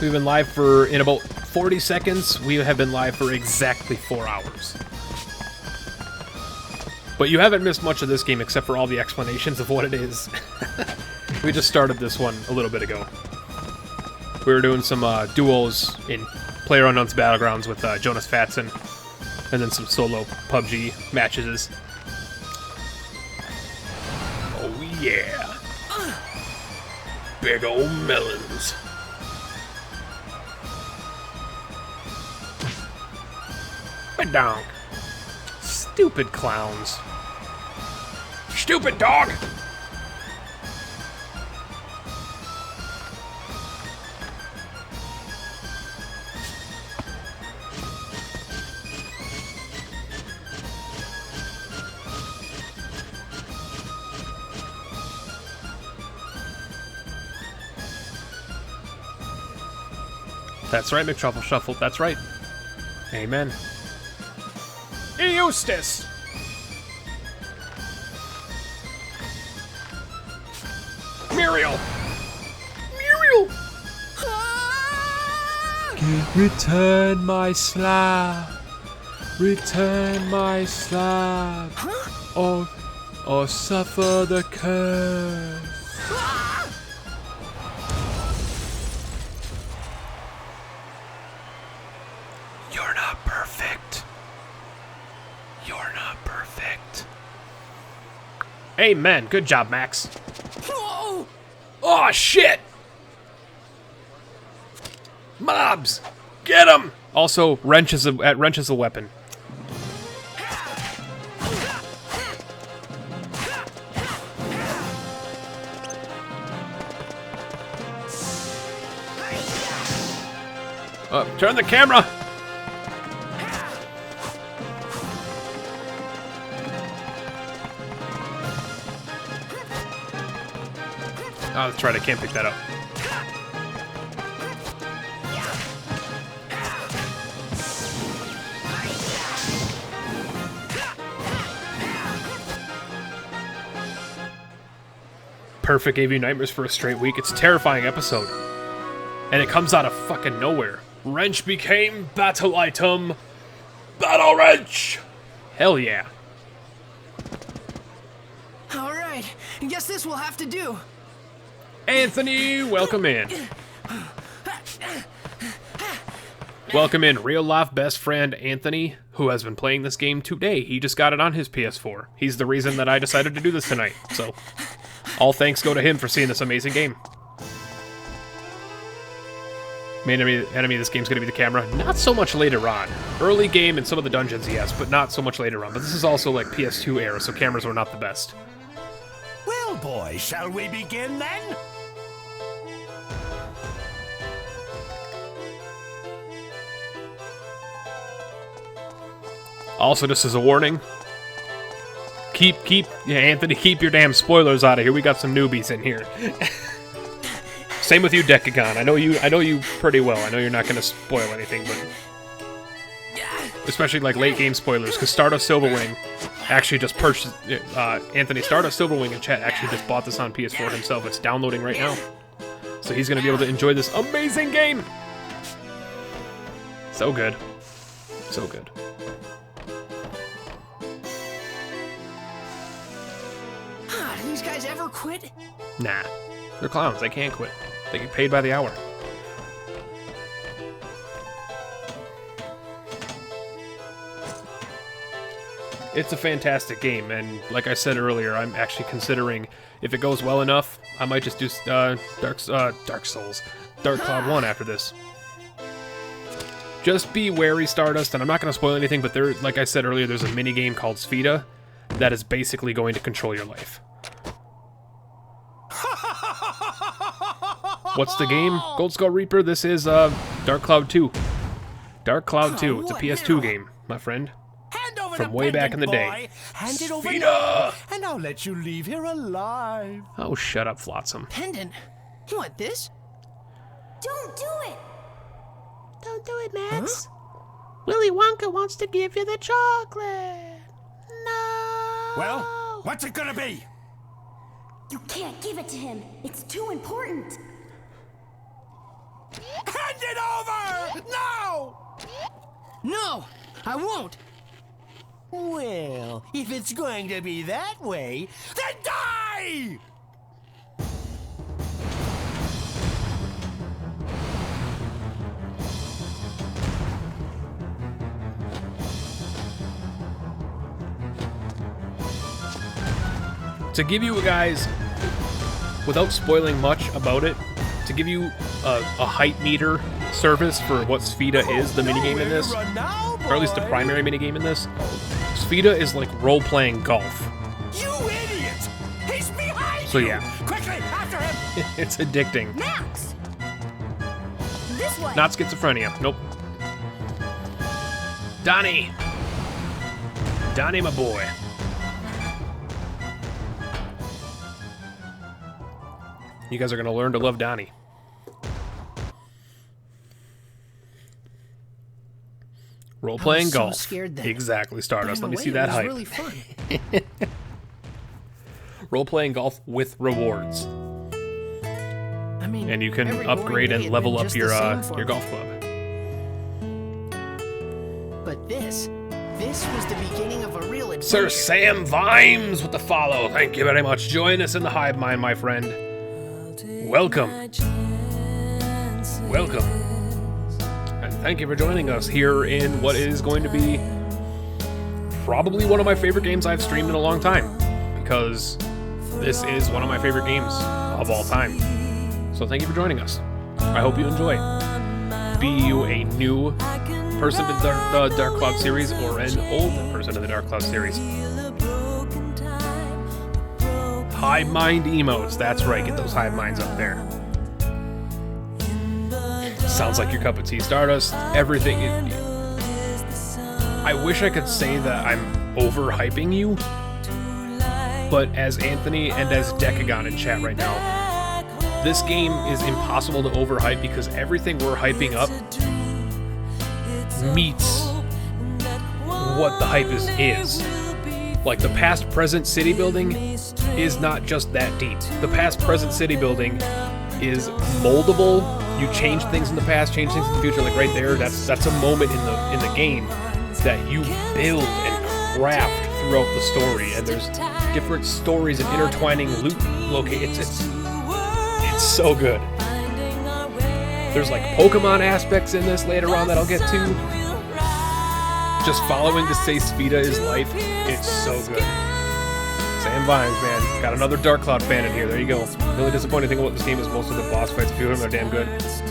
We've been live for, in about 40 seconds, we have been live for exactly 4 hours. But you haven't missed much of this game except for all the explanations of what it is. We just started this one a little bit ago. We were doing some duos in PlayerUnknown's Battlegrounds with Jonas Fatson, and then some solo PUBG matches. Oh yeah! Big old melons. Badonk. Stupid clowns. Stupid dog! That's right, McTruffle Shuffle. That's right. Amen. Eustace! Muriel! Muriel! Return my slab. Return my slab. Or suffer the curse. You're not perfect. You're not perfect. Amen. Good job, Max. Oh, shit! Mobs! Get him! Also, wrench is a weapon. Turn the camera! Oh, that's right, I can't pick that up. Perfect gave you nightmares for a straight week. It's a terrifying episode. And it comes out of fucking nowhere. Wrench became battle item. Battle wrench! Hell yeah. Alright, I guess this will have to do. Anthony, welcome in. Welcome in, real life best friend Anthony, who has been playing this game today. He just got it on his PS4. He's the reason that I decided to do this tonight. So, all thanks go to him for seeing this amazing game. Main enemy of this game's gonna be the camera. Not so much later on. Early game and some of the dungeons, yes, but not so much later on. But this is also like PS2 era, so cameras were not the best. Well, boys, shall we begin then? Also, just as a warning, Anthony, keep your damn spoilers out of here. We got some newbies in here. Same with you, Decagon. I know you pretty well. I know you're not going to spoil anything, but especially like late game spoilers. Because Stardust Silverwing actually just purchased. Anthony, Stardust Silverwing in chat actually just bought this on PS4 himself. It's downloading right now, so he's going to be able to enjoy this amazing game. So good, so good. Do these guys ever quit? Nah, they're clowns. They can't quit. They get paid by the hour. It's a fantastic game, and like I said earlier, I'm actually considering, if it goes well enough, I might just do Dark Cloud 1 after this. Just be wary, Stardust, and I'm not going to spoil anything, but there, like I said earlier, there's a mini game called Spheda that is basically going to control your life. What's the game? Gold Skull Reaper, this is Dark Cloud 2. Dark Cloud 2, it's a PS2 game, my friend. From way back in the day. Hand it over now, and I'll let you leave here alive. Oh, shut up, Flotsam. Pendant? You want this? Don't do it! Don't do it, Max. Willy Wonka wants to give you the chocolate. No! Well, what's it gonna be? You can't give it to him. It's too important. Hand it over! No! No! I won't! Well, if it's going to be that way, then die! To give you guys, without spoiling much about it, to give you a height meter service for what Spheda is, the minigame in this, or at least the primary minigame in this, Spheda is like role-playing golf. You idiot! He's behind So you! yeah. Quickly, after him! It's addicting. Max! This way! Not schizophrenia, nope. Donnie! Donnie, my boy. You guys are gonna learn to love Donnie. Role-playing so golf. scared then. Exactly, Stardust. But in Let me a see way, that it was hype. really fun. Role-playing golf with rewards. I mean, And you can every upgrade boring day and had level been up just the same for your me. golf club. But this was the beginning of a real adventure. Sir Sam Vimes with the follow. Thank you very much. Join us in the hive mind, my friend. Welcome. Welcome. And thank you for joining us here in what is going to be probably one of my favorite games I've streamed in a long time. Because this is one of my favorite games of all time. So thank you for joining us. I hope you enjoy. Be you a new person to the Dark Cloud series or an old person to the Dark Cloud series. Hive mind emotes. That's right. Get those hive minds up there. Sounds like your cup of tea, Stardust. Everything. I wish I could say that I'm overhyping you, but as Anthony and as Decagon in chat right now, this game is impossible to overhype because everything we're hyping up meets what the hype is. Like, the past present city building is not just that deep. The past present city building is moldable. You change things in the past, change things in the future. Like right there, that's a moment in the game that you build and craft throughout the story. And there's different stories and intertwining loot locations. It's so good. There's like Pokemon aspects in this later on that I'll get to. Just following to say Sphida is life. It's so good. Sam Vimes, man. Got another Dark Cloud fan in here. There you go. Really disappointing thing about this game is most of the boss fights, a few of them are damn good.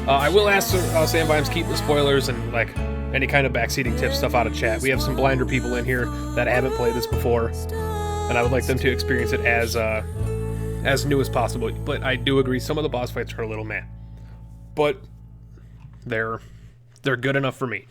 I will ask Sam Vimes, keep the spoilers and like any kind of backseating tips stuff out of chat. We have some blinder people in here that haven't played this before, and I would like them to experience it as new as possible. But I do agree, some of the boss fights are a little meh. But they're good enough for me.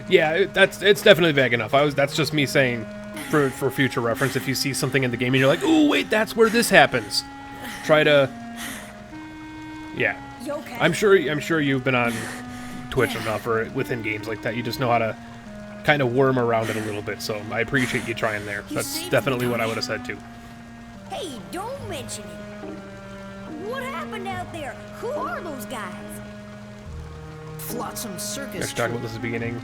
Yeah, it's definitely vague enough. That's just me saying for future reference. If you see something in the game and you're like, "Ooh, wait, that's where this happens," try to. Yeah, I'm sure you've been on Twitch enough or within games like that. You just know how to kind of worm around it a little bit. So I appreciate you trying there. That's definitely what I would have said too. Hey, don't mention it. What happened out there? Who are those guys? Flotsam Circus. Let's talk about this at the beginning.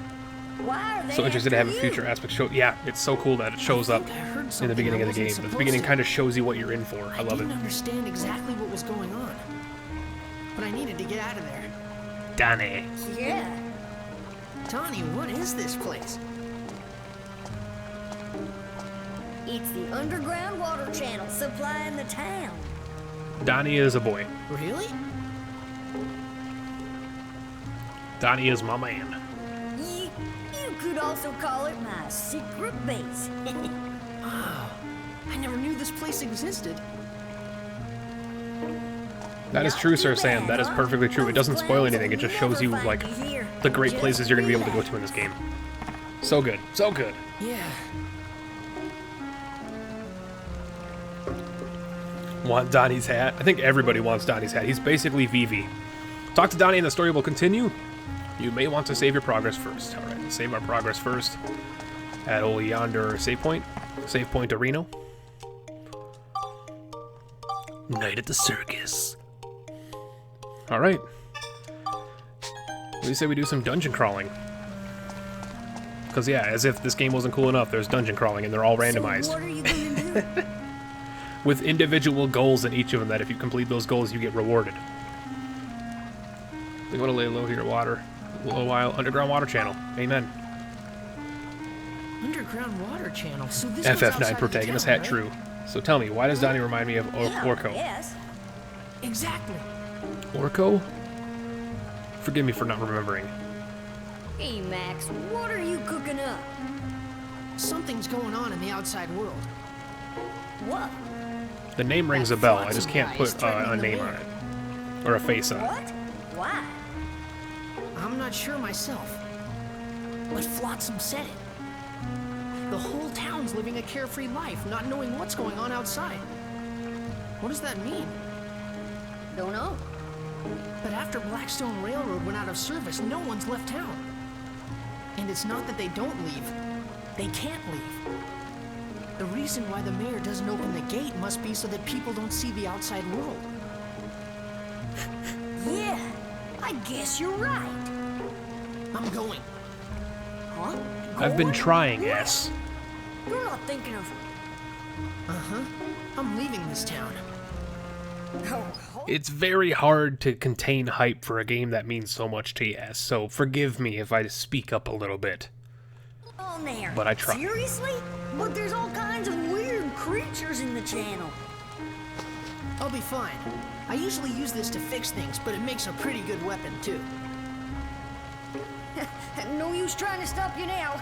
Why are they So interested to have a after you? future aspect show. Yeah, it's so cool that it shows up in the beginning of the game. At the beginning kind of shows you what you're in for. I love it. didn't understand exactly what was going on, but I needed to get out of there. Danny. Yeah. Tawny, what is this place? It's the underground water channel supplying the town. Donnie is a boy. Really? Donnie is my man. You could also call it my secret base. Wow. I never knew this place existed. That is true, Sir Sam. That is perfectly true. It doesn't spoil anything. It just shows you, like, the great places you're going to be able to go to in this game. So good. So good. Yeah. Want Donnie's hat? I think everybody wants Donnie's hat. He's basically Vivi. Talk to Donnie and the story will continue. You may want to save your progress first. Alright, let's save our progress first. At old yonder save point. Save point to Reno. Night at the circus. Alright. What do you say we do some dungeon crawling? Because, yeah, as if this game wasn't cool enough, there's dungeon crawling and they're all randomized. So what are you gonna do? With individual goals in each of them that if you complete those goals, you get rewarded. We want to lay low here, water. A little while. Underground water channel. Amen. Underground water channel. So this goes outside FF9 of protagonist the town, hat right? true. So tell me, why does Donnie remind me of Orko? Yes. Exactly. Orko? Forgive me for not remembering. Hey, Max, what are you cooking up? Something's going on in the outside world. What? The name rings a bell. I just can't put a name on it. Or a face on it. What? Why? I'm not sure myself. But Flotsam said it. The whole town's living a carefree life, not knowing what's going on outside. What does that mean? Don't know. But after Blackstone Railroad went out of service, no one's left town. And it's not that they don't leave. They can't leave. The reason why the mayor doesn't open the gate must be so that people don't see the outside world. Yeah, I guess you're right. I'm going. Huh? I've been Going? trying, What? yes. You're not thinking of... Uh-huh. I'm leaving this town. Oh, It's very hard to contain hype for a game that means so much to yes, so forgive me if I speak up a little bit. on there. But I try. Seriously? But there's all kinds of weird creatures in the channel. I'll be fine. I usually use this to fix things, but it makes a pretty good weapon, too. No use trying to stop you now.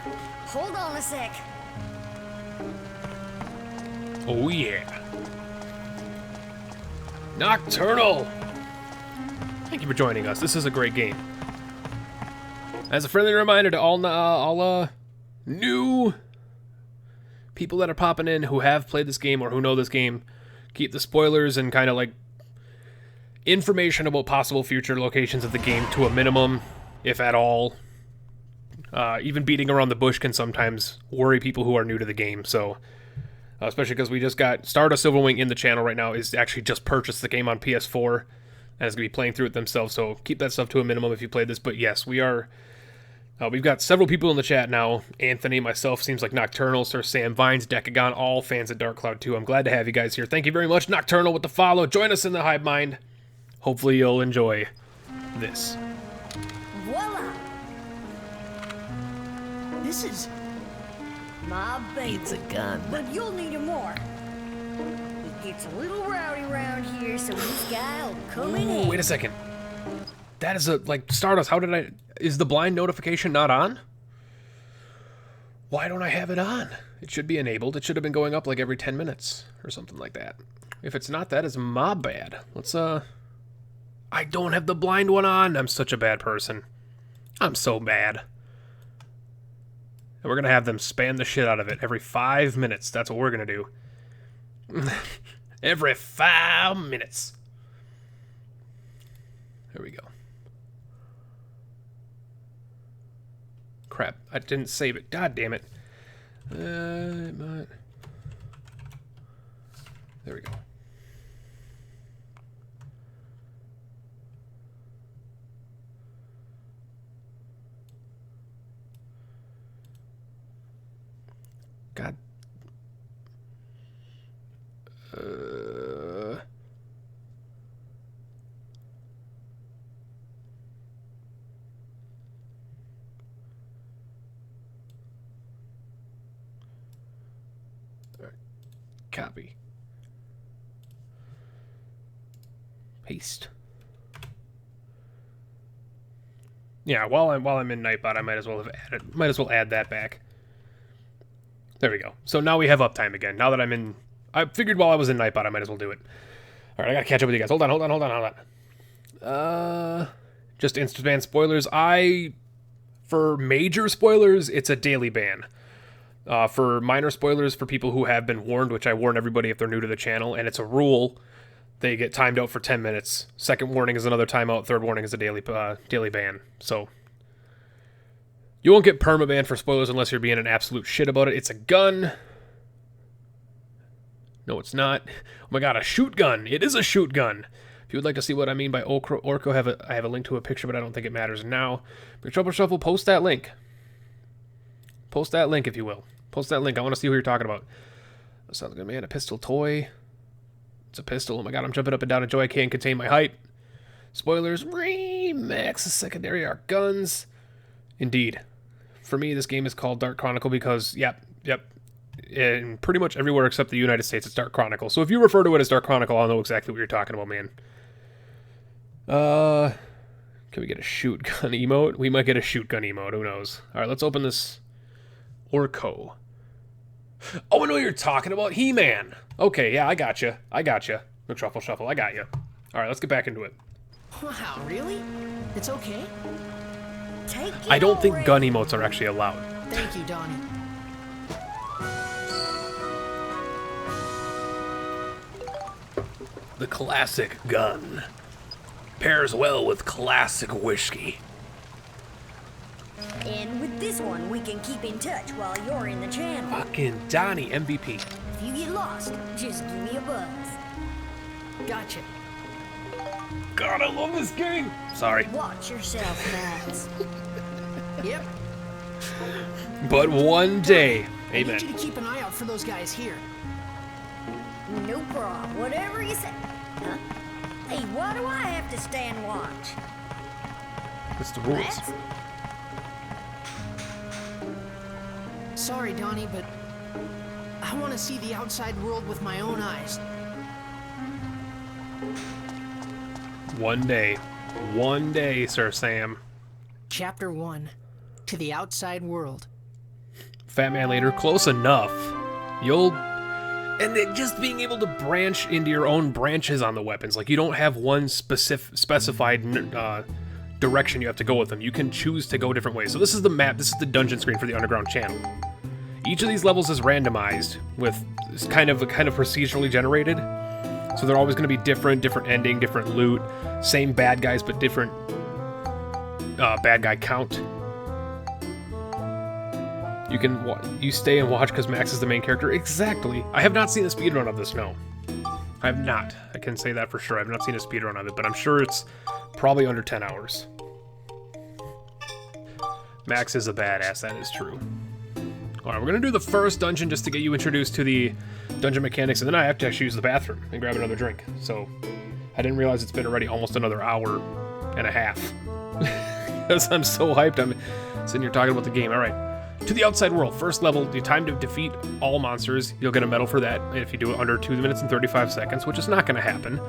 Hold on a sec. Oh yeah. Nocturnal! Thank you for joining us. This is a great game. As a friendly reminder to all new people that are popping in who have played this game or who know this game, keep the spoilers and kind of like information about possible future locations of the game to a minimum, if at all. Even beating around the bush can sometimes worry people who are new to the game, so... especially because we just got Stardust Silverwing in the channel right now is actually just purchased the game on PS4 and is going to be playing through it themselves, so keep that stuff to a minimum if you played this. But yes, we are... we've got several people in the chat now. Anthony, myself, seems like Nocturnal, Sir Sam, Vines, Decagon, all fans of Dark Cloud 2. I'm glad to have you guys here. Thank you very much, Nocturnal, with the follow. Join us in the hive mind. Hopefully you'll enjoy this. Voila! This is... My baby. It's a gun. But you'll need it more. It gets a little rowdy around here, so this guy will come in Ooh, handy. wait a second. That is a, like, Stardust, how did I... Is the blind notification not on? Why don't I have it on? It should be enabled. It should have been going up like every 10 minutes or something like that. If it's not, that is my bad. Let's, I don't have the blind one on. I'm such a bad person. I'm so bad. And we're going to have them spam the shit out of it every 5 minutes. That's what we're going to do. Every 5 minutes. There we go. Crap, I didn't save it. God damn it. There we go. God. All right. Copy. Paste. Yeah, while I'm in Nightbot, I might as well add that back. There we go. So now we have uptime again. Now that I'm in... I figured while I was in Nightbot, I might as well do it. Alright, I gotta catch up with you guys. Hold on. Just instant ban spoilers. For major spoilers, it's a daily ban. For minor spoilers, for people who have been warned, which I warn everybody if they're new to the channel, and it's a rule, they get timed out for 10 minutes. Second warning is another timeout. Third warning is a daily ban. So... you won't get permaban for spoilers unless you're being an absolute shit about it. It's a gun. No, it's not. Oh my god, a shoot gun. It is a shoot gun. If you would like to see what I mean by Orko, I have a link to a picture, but I don't think it matters now. Big Trouble Shuffle, post that link. Post that link, if you will. Post that link. I want to see who you're talking about. That sounds good, man. A pistol toy. It's a pistol. Oh my god, I'm jumping up and down in joy. I can't contain my height. Spoilers. Remix. Secondary are guns. Indeed. For me, this game is called Dark Chronicle because, yep, in pretty much everywhere except the United States, it's Dark Chronicle. So if you refer to it as Dark Chronicle, I'll know exactly what you're talking about, man. Can we get a shoot gun emote? We might get a shoot gun emote, who knows. Alright, let's open this Orko. Oh, I know what you're talking about. He-Man. Okay, yeah, I gotcha. The Truffle Shuffle, I got you. Alright, let's get back into it. Wow, really? It's okay? Take it I don't think already. gun emotes are actually allowed. Thank you, Donnie. The classic gun. Pairs well with classic whiskey. And with this one, we can keep in touch while you're in the channel. Fucking Donnie, MVP. If you get lost, just give me a buzz. Gotcha. God, I love this game. Sorry. Watch yourself, Max. Yep. But one day. I need Amen. you to keep an eye out for those guys here. No problem. Whatever you say. Huh? Hey, why do I have to stand watch? It's the rules. Max? Sorry, Donnie, but I want to see the outside world with my own eyes. One day. One day, Sir Sam. Chapter 1. To the outside world. Fat Man Later, close enough. You'll... And then just being able to branch into your own branches on the weapons. Like, you don't have one specified direction you have to go with them. You can choose to go different ways. So this is the map. This is the dungeon screen for the Underground channel. Each of these levels is randomized with kind of procedurally generated. So they're always going to be different ending, different loot, same bad guys, but different bad guy count. You stay and watch because Max is the main character. Exactly. I have not seen a speedrun of this, no. I have not. I can say that for sure. I have not seen a speedrun of it, but I'm sure it's probably under 10 hours. Max is a badass, that is true. Alright, we're going to do the first dungeon just to get you introduced to the dungeon mechanics, and then I have to actually use the bathroom and grab another drink. So, I didn't realize it's been already almost another hour and a half. Because I'm so hyped, I'm sitting here talking about the game. Alright, to the outside world. First level, the time to defeat all monsters. You'll get a medal for that if you do it under 2 minutes and 35 seconds, which is not going to happen.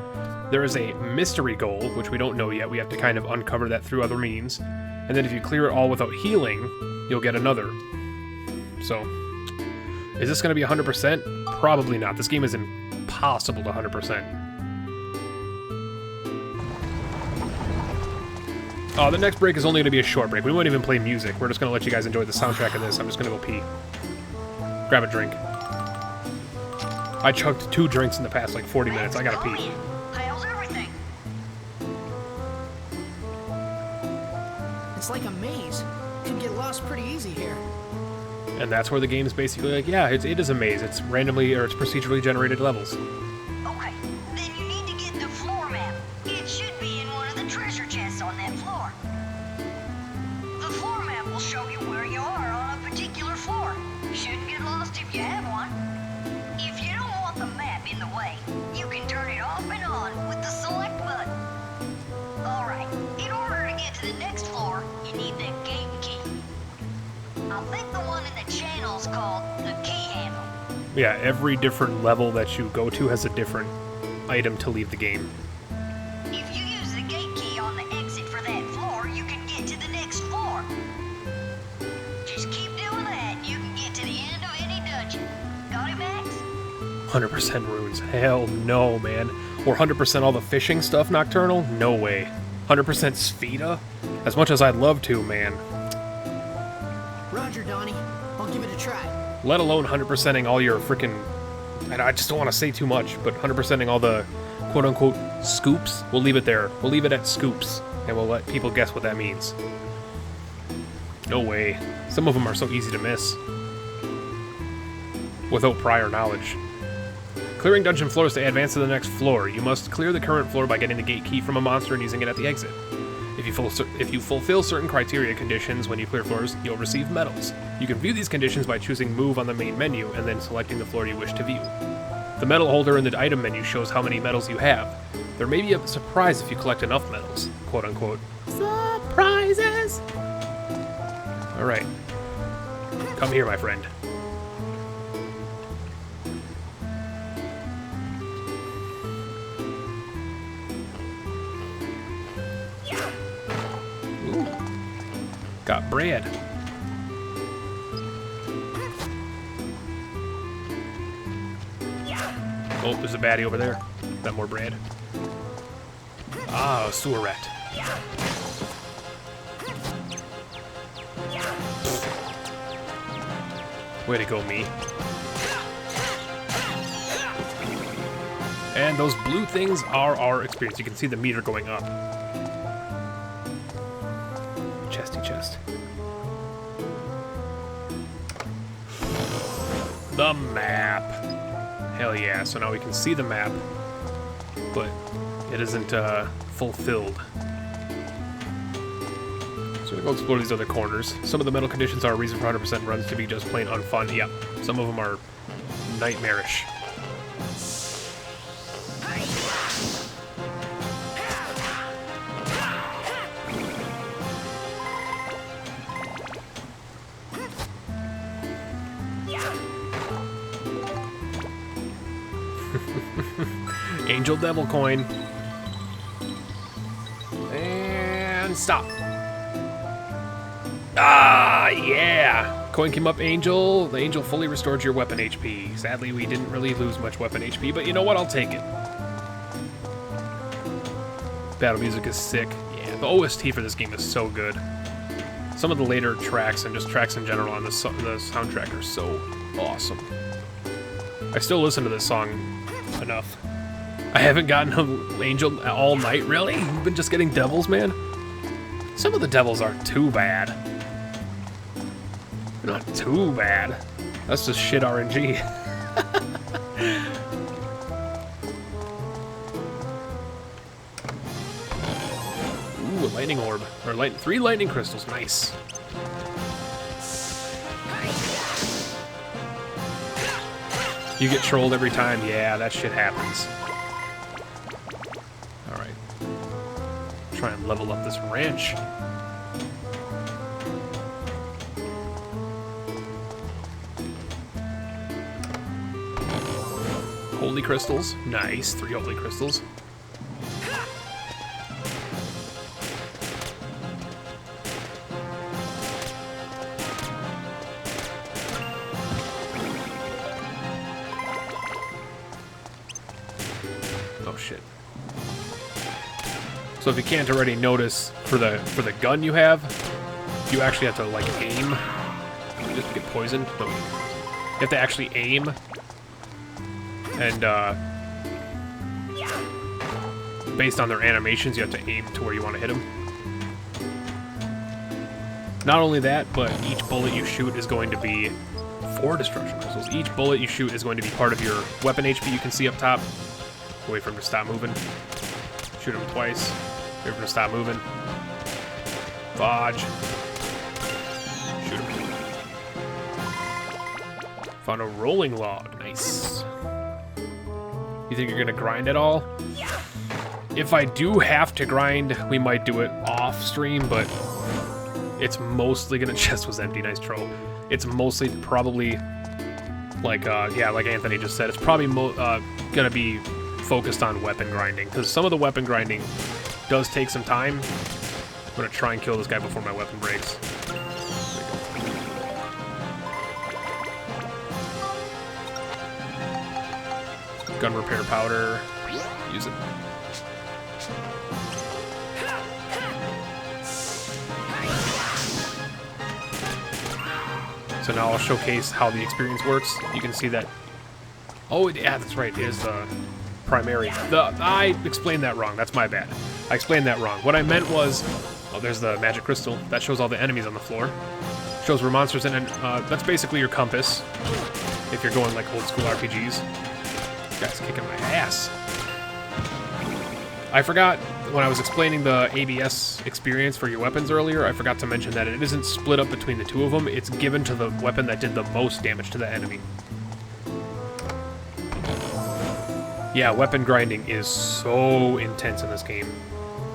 There is a mystery goal, which we don't know yet. We have to kind of uncover that through other means. And then if you clear it all without healing, you'll get another. So, is this going to be 100%? Probably not. This game is impossible to 100%. Oh, the next break is only going to be a short break. We won't even play music. We're just going to let you guys enjoy the soundtrack of this. I'm just going to go pee. Grab a drink. I chugged 2 drinks in the past, like, 40 minutes. I gotta pee. How's everything? It's like a maze. Could get lost pretty easy here. And that's where the game is basically like, yeah, it is a maze. It's randomly, or it's procedurally generated levels. Okay, then you need to get the floor map. It should be in one of the treasure chests on that floor. The floor map will show you where you are on a particular floor. Shouldn't get lost if you have one. If you don't want the map in the way, you can turn it off and on with the select button. Alright, in order to get to the next floor, you need the gate key. I think the one in the channel is called the key handle. Yeah, every different level that you go to has a different item to leave the game. If you use the gate key on the exit for that floor, you can get to the next floor. Just keep doing that, and you can get to the end of any dungeon. Got it, Max? 100% runes. Hell no, man. Or 100% all the fishing stuff, Nocturnal? No way. 100% Spheda? As much as I'd love to, man. Roger, Donnie. I'll give it a try. Let alone 100%ing all your freaking... I just don't want to say too much, but 100%ing all the quote-unquote scoops. We'll leave it there. We'll leave it at scoops, and we'll let people guess what that means. No way. Some of them are so easy to miss. Without prior knowledge. Clearing dungeon floors to advance to the next floor. You must clear the current floor by getting the gate key from a monster and using it at the exit. If you fulfill certain criteria conditions when you clear floors, you'll receive medals. You can view these conditions by choosing Move on the main menu and then selecting the floor you wish to view. The medal holder in the item menu shows how many medals you have. There may be a surprise if you collect enough medals. Quote unquote. Surprises! Alright. Come here, my friend. Ooh. Got bread. Oh, there's a baddie over there. Got more bread. Ah, sewer rat. Way to go, me. And those blue things are our experience. You can see the meter going up. chest. The map. Hell yeah, so now we can see the map, but it isn't fulfilled. So we go explore these other corners. Some of the metal conditions are a reason for 100% runs to be just plain unfun. Yep, some of them are nightmarish. Angel Devil Coin. And stop. Ah, yeah. Coin came up, Angel. The Angel fully restored your weapon HP. Sadly, we didn't really lose much weapon HP, but you know what? I'll take it. Battle music is sick. Yeah, the OST for this game is so good. Some of the later tracks and just tracks in general on the soundtrack are so awesome. I still listen to this song enough. I haven't gotten an Angel all night, really? You've been just getting devils, man? Some of the devils aren't too bad. They're not too bad. That's just shit RNG. Ooh, a lightning orb. Or 3 lightning crystals. Nice. You get trolled every time? Yeah, that shit happens. Alright. Try and level up this ranch. Holy crystals. Nice. 3 holy crystals. Oh shit. So if you can't already notice, for the gun you have, you actually have to like aim. Just get poisoned. No, you have to actually aim. And based on their animations, you have to aim to where you want to hit them. Not only that, but each bullet you shoot is going to be 4 destruction crystals. Each bullet you shoot is going to be part of your weapon HP you can see up top. Wait for him to stop moving. Shoot him twice. Wait for him to stop moving. Dodge. Shoot him. Found a rolling log. Nice. You think you're gonna grind at all? If I do have to grind, we might do it off stream, but it's mostly gonna... Chest was empty, nice troll. It's mostly probably like, yeah, like Anthony just said, it's probably gonna be focused on weapon grinding, because some of the weapon grinding does take some time. I'm gonna try and kill this guy before my weapon breaks. Gun repair powder. Use it. So now I'll showcase how the experience works. You can see that. Oh, yeah, that's right. It is the primary. I explained that wrong. That's my bad. I explained that wrong. What I meant was, oh, there's the magic crystal. That shows all the enemies on the floor. Shows where monsters and that's basically your compass. If you're going like old school RPGs. This guy's kicking my ass. I forgot when I was explaining the ABS experience for your weapons earlier, I forgot to mention that it isn't split up between the 2 of them. It's given to the weapon that did the most damage to the enemy. Yeah, weapon grinding is so intense in this game.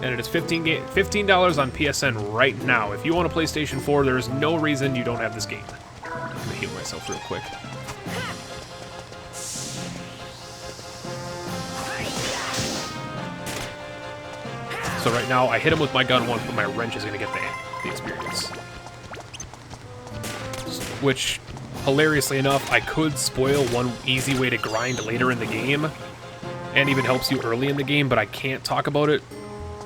And it is $15 on PSN right now. If you own a PlayStation 4, there is no reason you don't have this game. I'm gonna heal myself real quick. So right now, I hit him with my gun once, but my wrench is going to get the experience. Which, hilariously enough, I could spoil one easy way to grind later in the game, and even helps you early in the game, but I can't talk about it.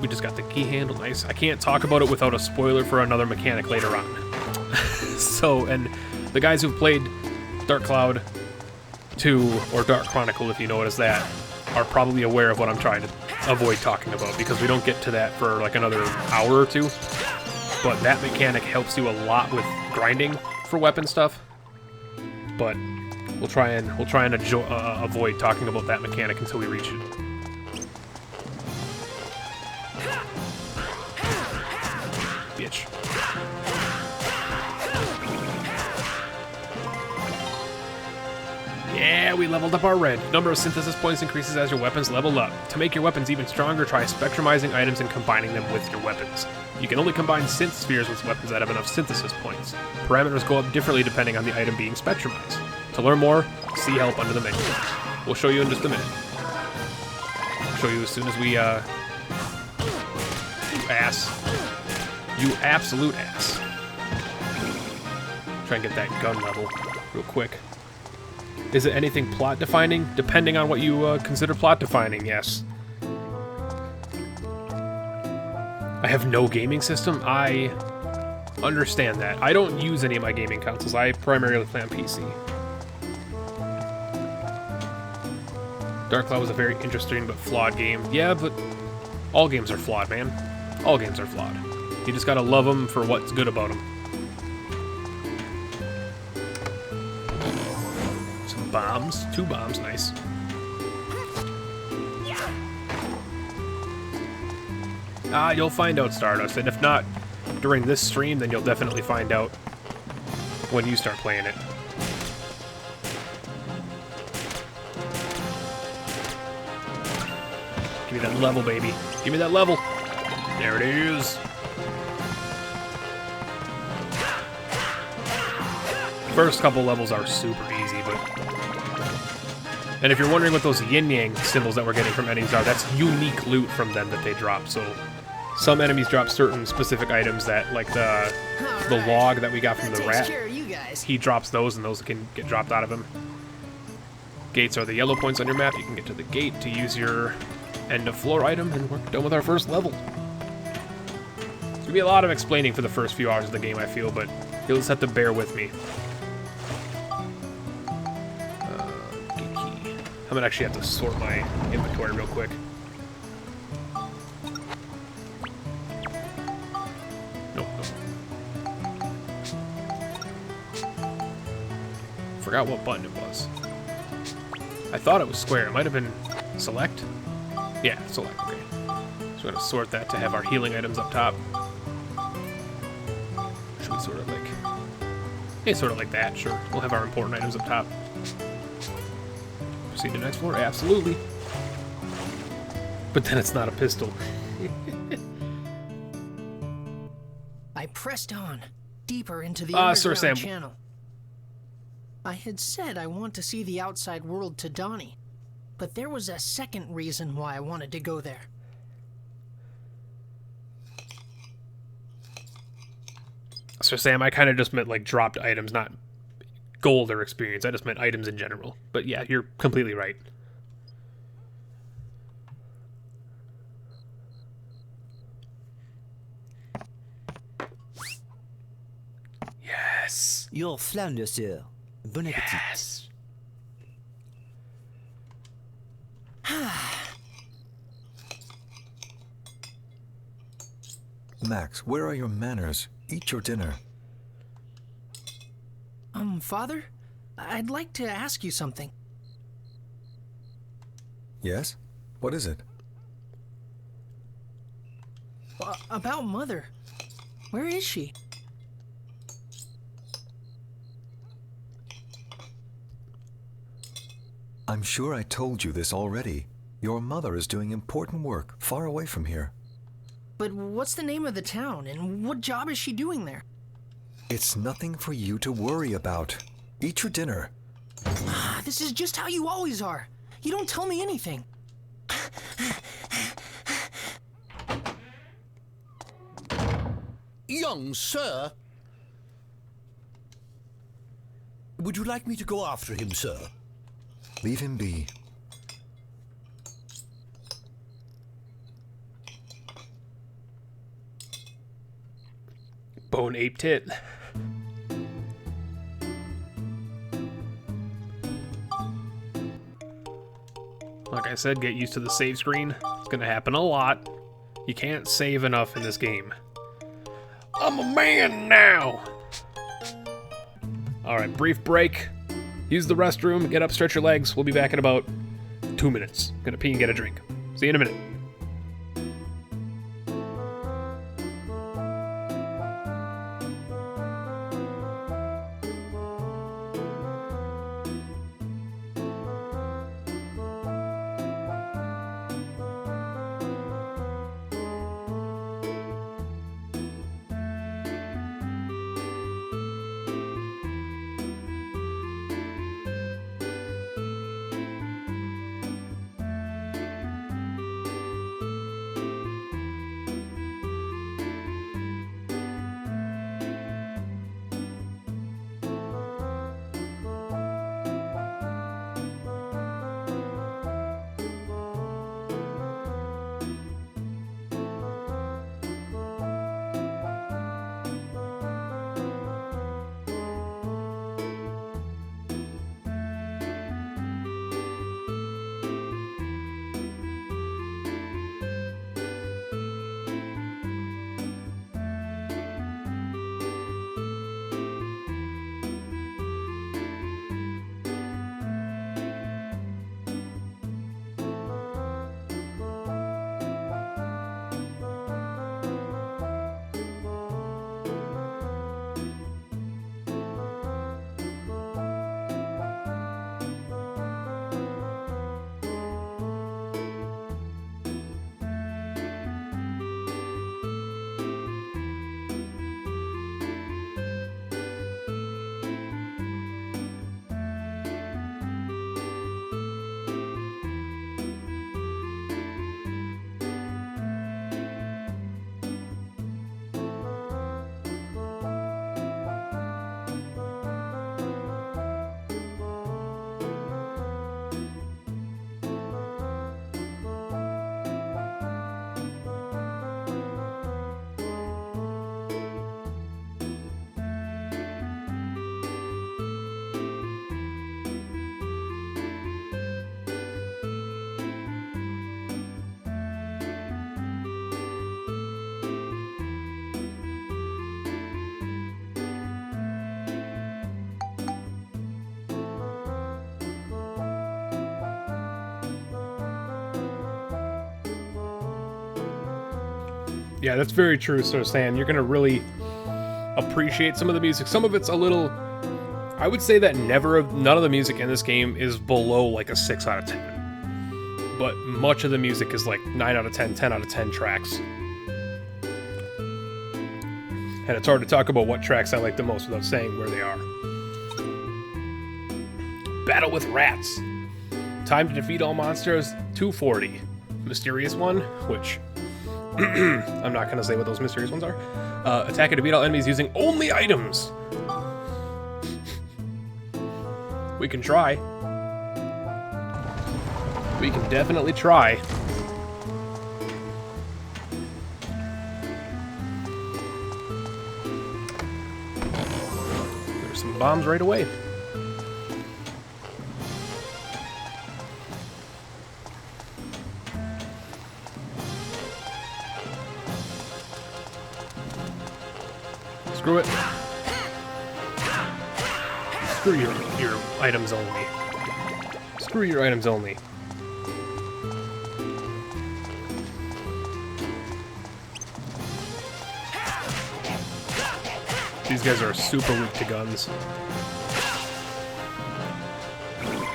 We just got the key handle, nice. I can't talk about it without a spoiler for another mechanic later on. So, and the guys who've played Dark Cloud 2, or Dark Chronicle, if you know it as that, are probably aware of what I'm trying to avoid talking about, because we don't get to that for like another hour or 2. but that mechanic helps you a lot with grinding for weapon stuff. But we'll try and avoid talking about that mechanic until we reach it. Bitch. Yeah, we leveled up our red. Number of synthesis points increases as your weapons level up. To make your weapons even stronger, try spectrumizing items and combining them with your weapons. You can only combine synth spheres with weapons that have enough synthesis points. Parameters go up differently depending on the item being spectrumized. To learn more, see help under the menu. We'll show you in just a minute. I'll show you as soon as we, You ass. You absolute ass. Try and get that gun level real quick. Is it anything plot defining? Depending on what you consider plot defining, yes. I have no gaming system. I understand that. I don't use any of my gaming consoles. I primarily play on PC. Dark Cloud was a very interesting but flawed game. Yeah, but all games are flawed, man. All games are flawed. You just gotta love them for what's good about them. Some bombs. 2 bombs, nice. You'll find out, Stardust, and if not during this stream, then you'll definitely find out when you start playing it. Give me that level, baby. Give me that level. There it is. First couple levels are super easy, but... And if you're wondering what those yin-yang symbols that we're getting from enemies are, that's unique loot from them that they drop, so... Some enemies drop certain specific items that, like the log that we got from the rat. He drops those, and those can get dropped out of him. Gates are the yellow points on your map. You can get to the gate to use your end-of-floor item, and we're done with our first level. There's gonna be a lot of explaining for the first few hours of the game, I feel, but you'll just have to bear with me. Gate key. I'm gonna actually have to sort my inventory real quick. Forgot what button it was. I thought it was square. It might have been select. Yeah, select. Okay. So we're gonna sort that to have our healing items up top. Should we sort it like? Yeah, sort of like that. Sure. We'll have our important items up top. Proceed to the next floor. Absolutely. But then it's not a pistol. I pressed on, deeper into the underground Sir Sam. channel. I had said I want to see the outside world to Donnie, but there was a second reason why I wanted to go there. So Sam, I kind of just meant like dropped items, not gold or experience. I just meant items in general. But yeah, you're completely right. Yes. Your flounder, sir. Bon appetit. Yes. Max, where are your manners? Eat your dinner. Father? I'd like to ask you something. Yes? What is it? About Mother. Where is she? I'm sure I told you this already. Your mother is doing important work far away from here. But what's the name of the town, and what job is she doing there? It's nothing for you to worry about. Eat your dinner. This is just how you always are. You don't tell me anything. Young sir. Would you like me to go after him, sir? Leave him be. Bone ape tit. Like I said, get used to the save screen. It's gonna happen a lot. You can't save enough in this game. A I'm a man now. All right, brief break. Use the restroom, get up, stretch your legs. We'll be back in about 2 minutes. Gonna pee and get a drink. See you in a minute. Yeah, that's very true, so Stan. You're going to really appreciate some of the music. Some of it's a little... I would say that none of the music in this game is below like a 6 out of 10. But much of the music is like 9 out of 10, 10 out of 10 tracks. And it's hard to talk about what tracks I like the most without saying where they are. Battle with Rats. Time to defeat all monsters, 240. Mysterious one, which... I'm not going to say what those mysterious ones are. Attack and defeat all enemies using only items. We can try. We can definitely try. There's some bombs right away. Screw it. Screw your items only. Screw your items only. These guys are super weak to guns.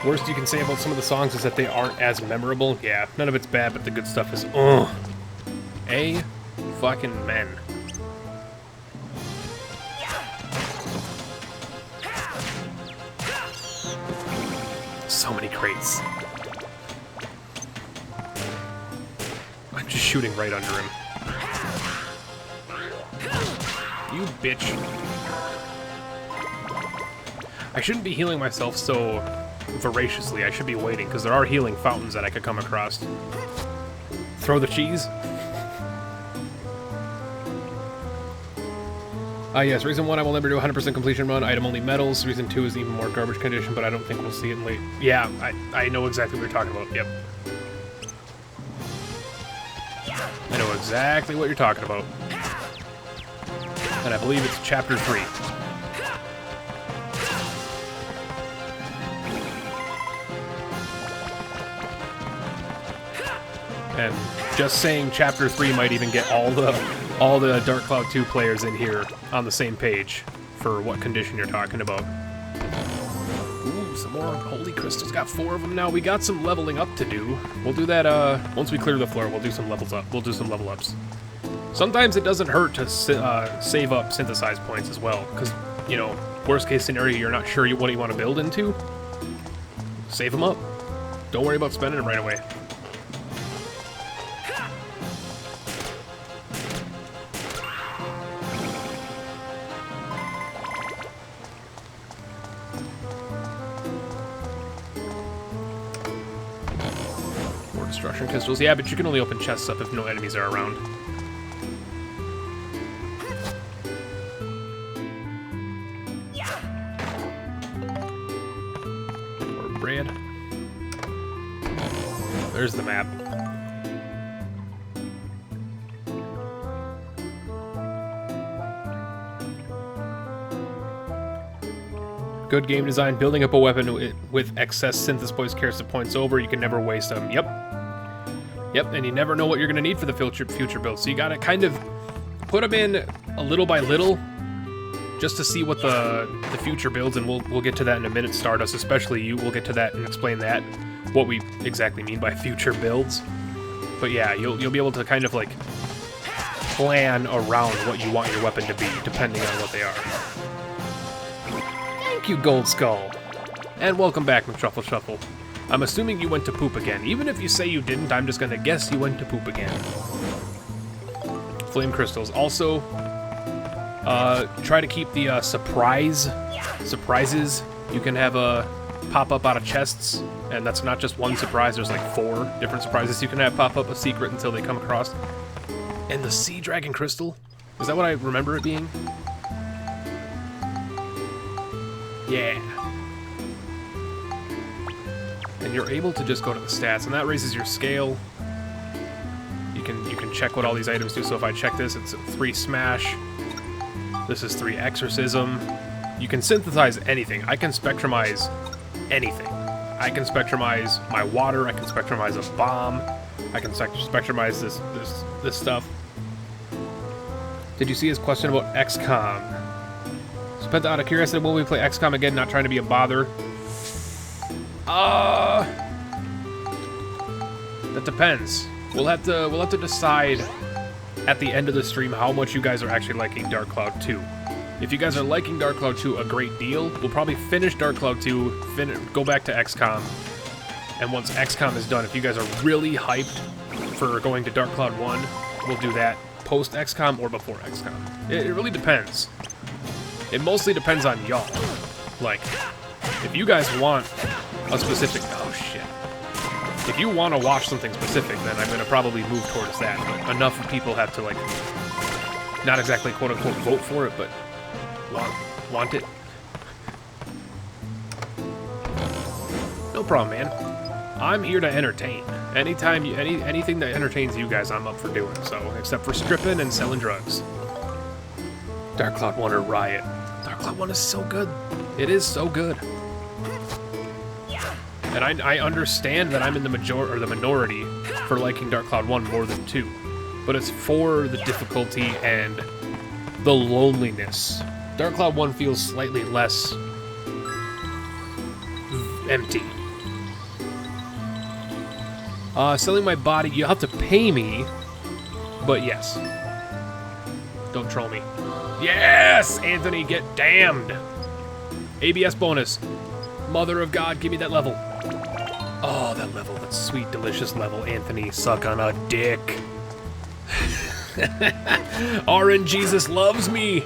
Worst you can say about some of the songs is that they aren't as memorable. Yeah, none of it's bad, but the good stuff is, A fucking men. So many crates. I'm just shooting right under him. You bitch. I shouldn't be healing myself so voraciously. I should be waiting, because there are healing fountains that I could come across. Throw the cheese. Yes, reason 1, I will never do 100% completion run, item only medals. Reason 2 is even more garbage condition, but I don't think we'll see it in late. Yeah, I know exactly what you're talking about, yep. I know exactly what you're talking about. and I believe it's Chapter 3. And just saying Chapter 3 might even get all the Dark Cloud 2 players in here on the same page for what condition you're talking about. Ooh, some more holy crystals. Got 4 of them now. We got some leveling up to do. We'll do that once we clear the floor. We'll do some levels up. We'll do some level ups. Sometimes it doesn't hurt to save up synthesize points as well, because, you know, worst case scenario, you're not sure what you want to build into. Save them up. Don't worry about spending them right away. More destruction crystals. Yeah, but you can only open chests up if no enemies are around. Bread. There's the map. Good game design. Building up a weapon with excess synthesis points over. You can never waste them. Yep. Yep, and you never know what you're going to need for the future build. So you got to kind of put them in a little by little, just to see what the future builds, and we'll get to that in a minute, Stardust, especially you. We'll get to that and explain that, what we exactly mean by future builds. But yeah, you'll be able to kind of like plan around what you want your weapon to be, depending on what they are. Thank you, Gold Skull. And welcome back, McTruffle Shuffle. I'm assuming you went to poop again. Even if you say you didn't, I'm just gonna guess you went to poop again. Flame crystals. Also, try to keep the surprises you can have pop up out of chests, and that's not just one surprise. There's like 4 different surprises you can have pop up a secret until they come across. And the Sea Dragon Crystal, is that what I remember it being? Yeah. And you're able to just go to the stats, and that raises your scale. You can check what all these items do. So if I check this, it's 3 smash. This is 3 exorcism. You can synthesize anything. I can spectrumize anything. I can spectrumize my water. I can spectrumize a bomb. I can spectrumize this stuff. Did you see his question about XCOM? So Penta, out of curiosity, will we play XCOM again? Not trying to be a bother. That depends. We'll have to decide at the end of the stream how much you guys are actually liking Dark Cloud 2. If you guys are liking Dark Cloud 2 a great deal, we'll probably finish Dark Cloud 2, go back to XCOM, and once XCOM is done, if you guys are really hyped for going to Dark Cloud 1, we'll do that post XCOM or before XCOM. It really depends. It mostly depends on y'all. Like, if you guys want a specific... Oh, shit. If you want to watch something specific, then I'm going to probably move towards that. But enough people have to, like, not exactly quote-unquote vote for it, but want it. No problem, man. I'm here to entertain. Anytime, anything that entertains you guys, I'm up for doing. So, except for stripping and selling drugs. Dark Cloud 1 or Riot. Dark Cloud 1 is so good. It is so good. And I understand that I'm in the minority for liking Dark Cloud 1 more than 2. But it's for the difficulty and the loneliness. Dark Cloud 1 feels slightly less empty. Selling my body, you have to pay me, but yes. Don't troll me. Yes! Anthony, get damned! ABS bonus. Mother of God, give me that level. Oh, that level, that sweet, delicious level. Anthony, suck on a dick. RN Jesus loves me.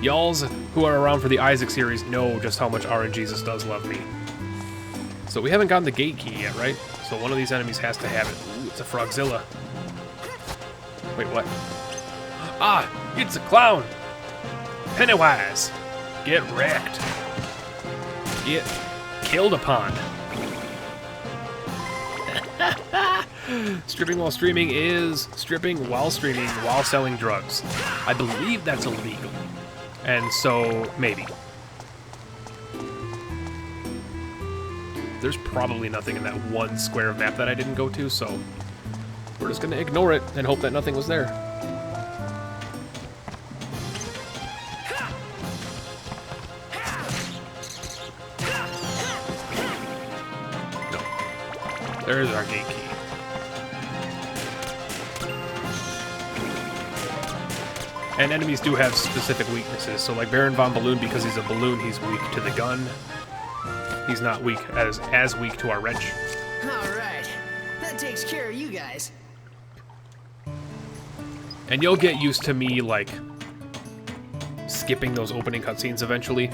Y'alls who are around for the Isaac series know just how much RN Jesus does love me. So we haven't gotten the gate key yet, right? So one of these enemies has to have it. Ooh, it's a Frogzilla. Wait, what? Ah, it's a clown. Pennywise. Get wrecked. Get killed upon. Stripping while streaming is stripping while streaming while selling drugs. I believe that's illegal. And so, maybe. There's probably nothing in that one square of map that I didn't go to, so we're just gonna ignore it and hope that nothing was there. No. There's our gate key. And enemies do have specific weaknesses, so like Baron Von Balloon, because he's a balloon, he's weak to the gun. He's not weak as weak to our wrench. Alright, that takes care of you guys. And you'll get used to me, like, skipping those opening cutscenes eventually.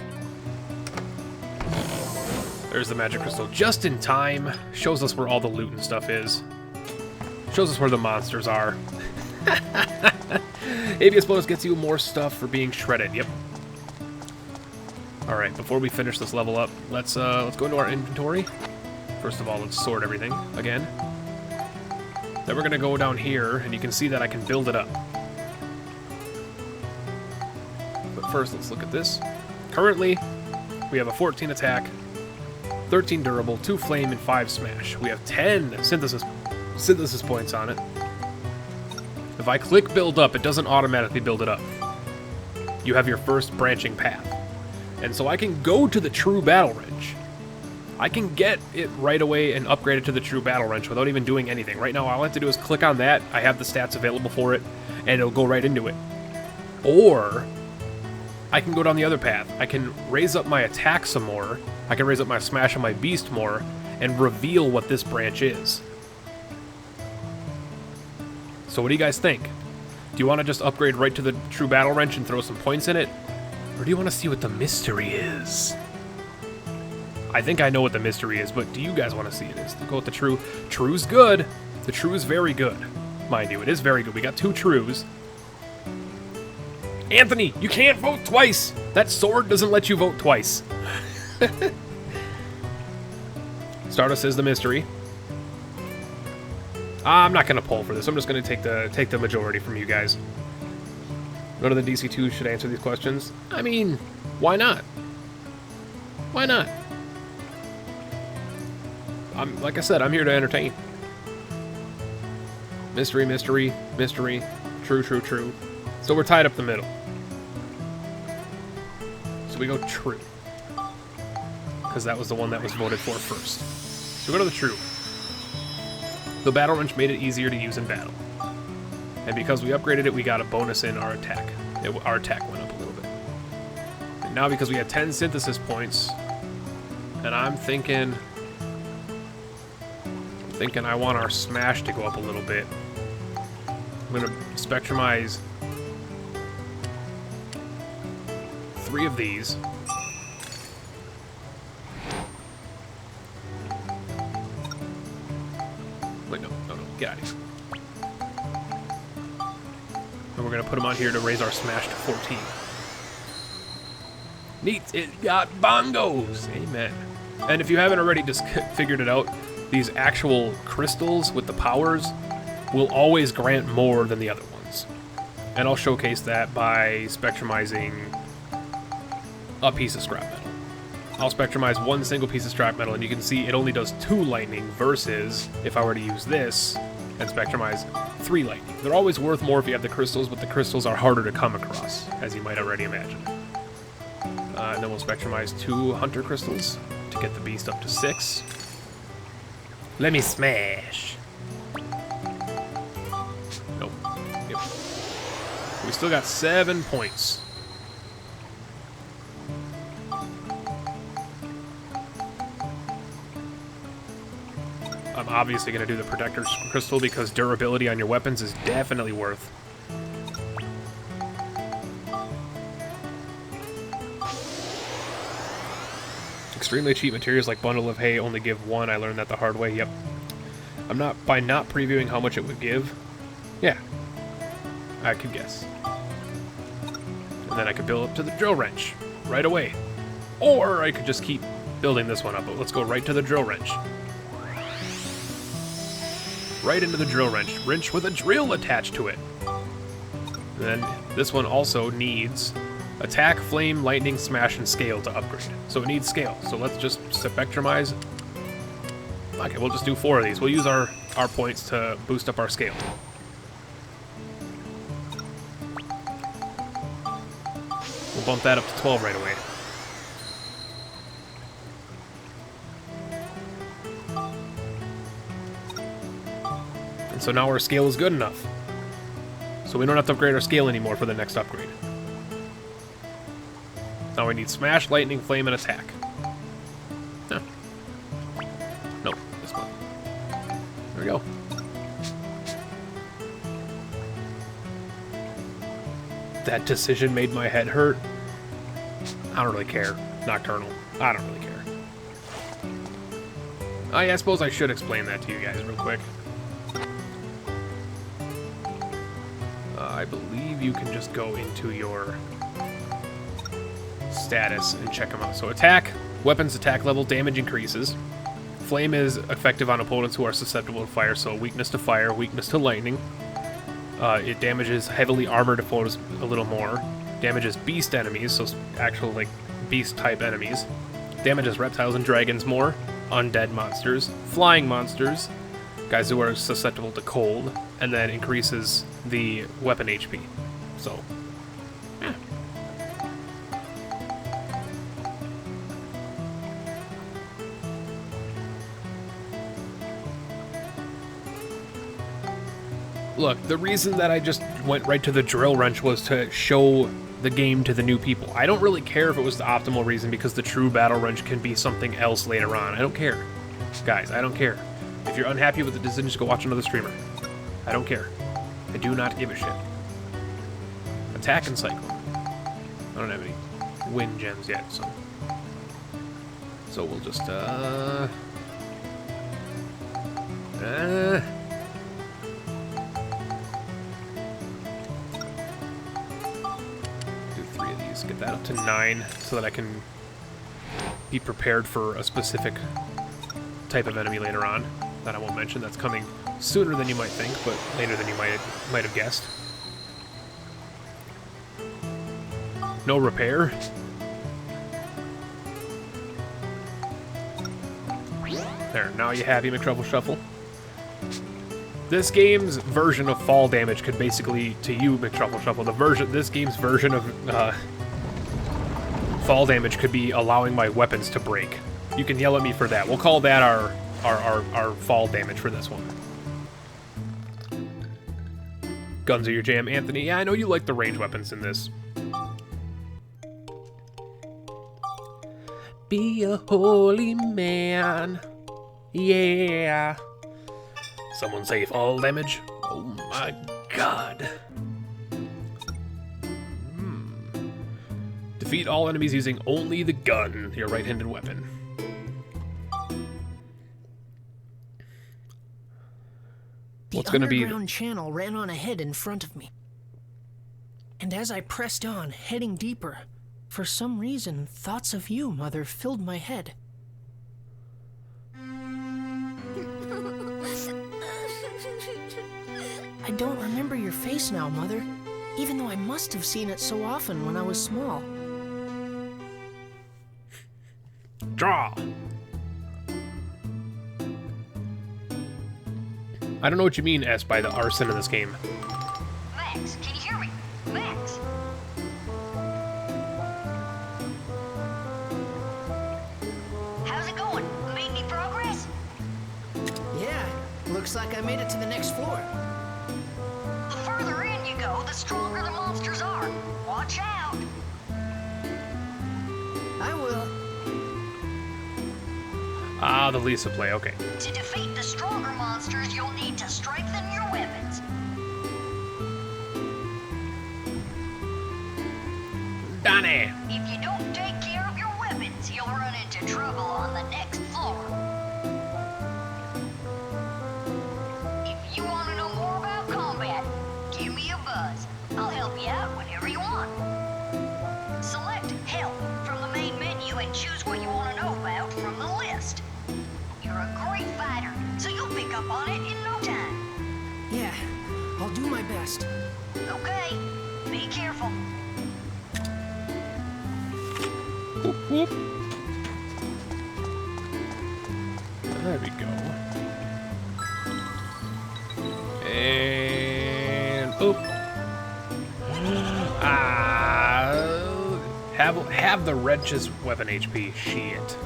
There's the magic crystal just in time. Shows us where all the loot and stuff is. Shows us where the monsters are. ABS bonus gets you more stuff for being shredded. Yep. Alright, before we finish this level up, let's go into our inventory. First of all, let's sort everything again. Then we're gonna go down here, and you can see that I can build it up. But first, let's look at this. Currently, we have a 14 attack, 13 durable, 2 flame, and 5 smash. We have 10 synthesis points on it. If I click build up, it doesn't automatically build it up. You have your first branching path. And so I can go to the true battle wrench. I can get it right away and upgrade it to the true battle wrench without even doing anything. Right now, all I have to do is click on that. I have the stats available for it, and it'll go right into it. Or I can go down the other path. I can raise up my attack some more. I can raise up my smash and my beast more, and reveal what this branch is. So what do you guys think? Do you want to just upgrade right to the true battle wrench and throw some points in it? Or do you want to see what the mystery is? I think I know what the mystery is, but do you guys want to see it? Is to go with the true. True's good. The true is very good. Mind you, it is very good. We got 2 trues. Anthony, you can't vote twice! That sword doesn't let you vote twice. Stardust is the mystery. I'm not going to poll for this. I'm just going to take the majority from you guys. None of the DC2s should answer these questions. I mean, why not? Why not? Like I said, I'm here to entertain. Mystery, mystery, mystery. True, true, true. So we're tied up the middle. So we go true. Because that was the one that was voted for first. So we go to the true. The battle wrench made it easier to use in battle. And because we upgraded it, we got a bonus in our attack. Our attack went up a little bit. And now because we had 10 synthesis points, and I'm thinking I want our smash to go up a little bit. I'm gonna spectrumize 3 of these. Wait, no, get out of here. And we're gonna put them on here to raise our smash to 14. Neat, it got bongos! Amen. And if you haven't already just figured it out, these actual crystals with the powers will always grant more than the other ones. And I'll showcase that by spectrumizing a piece of scrap metal. I'll spectrumize 1 single piece of scrap metal, and you can see it only does 2 lightning, versus if I were to use this and spectrumize 3 lightning. They're always worth more if you have the crystals, but the crystals are harder to come across, as you might already imagine. And then we'll spectrumize 2 hunter crystals to get the beast up to 6. Let me smash. Nope. Yep. We still got 7 points. I'm obviously going to do the protector crystal because durability on your weapons is definitely worth. Extremely cheap materials like bundle of hay only give 1. I learned that the hard way. Yep. By not previewing how much it would give. Yeah. I could guess. And then I could build up to the drill wrench right away. Or I could just keep building this one up, but let's go right to the drill wrench. right into the drill wrench. Wrench with a drill attached to it. Then this one also needs attack, flame, lightning, smash, and scale to upgrade. So it needs scale. So let's just spectrumize. Okay, we'll just do 4 of these. We'll use our points to boost up our scale. We'll bump that up to 12 right away. And so now our scale is good enough. So we don't have to upgrade our scale anymore for the next upgrade. Now we need smash, lightning, flame, and attack. Huh. Nope, this one. There we go. That decision made my head hurt. I don't really care. Nocturnal. I don't really care. Oh yeah, I suppose I should explain that to you guys real quick. I believe you can just go into your status and check them out. So attack, weapons attack level, damage increases. Flame is effective on opponents who are susceptible to fire, so weakness to fire, weakness to lightning. It damages heavily armored opponents a little more. Damages beast enemies, so actual like beast type enemies. Damages reptiles and dragons more. Undead monsters, flying monsters, guys who are susceptible to cold, and then increases the weapon HP. So, yeah. Look, the reason that I just went right to the drill wrench was to show the game to the new people. I don't really care if it was the optimal reason, because the true battle wrench can be something else later on. I don't care. Guys, I don't care. If you're unhappy with the decision, just go watch another streamer. I don't care. I do not give a shit. Attack and cycle. I don't have any win gems yet, so we'll just get that up to 9 so that I can be prepared for a specific type of enemy later on that I won't mention. That's coming sooner than you might think, but later than you might have guessed. No repair. There, now you happy, McTruffle Shuffle? This game's version of fall damage could basically, to you, McTruffle Shuffle, this game's version of fall damage could be allowing my weapons to break. You can yell at me for that. We'll call that our fall damage for this one. Guns are your jam, Anthony. Yeah, I know you like the range weapons in this. Be a holy man. Yeah. Someone say fall damage? Oh my god. Defeat all enemies using only the gun, your right-handed weapon. What's gonna be? The underground channel ran on ahead in front of me. And as I pressed on, heading deeper, for some reason, thoughts of you, Mother, filled my head. I don't remember your face now, Mother, even though I must have seen it so often when I was small. Draw! I don't know what you mean, S, by the arson in this game. Max, can you hear me? Max! How's it going? Made any progress? Yeah, looks like I made it to the next floor. The further in you go, the stronger the monsters are. Watch out! I will. Ah, the Lisa play, okay. To defeat the stronger monsters, you'll need to strengthen your weapons. Donnie! If you don't take care of your weapons, you'll run into trouble on the next floor. If you want to know more about combat, give me a buzz. I'll help you out whenever you want. Select Help from the main menu and choose what you want to know about from the list. You're a great fighter, so you'll pick up on it in no time. do my best. Okay, be careful. Whoop, whoop. There we go. And oop. Have the wrench's weapon HP. Shit.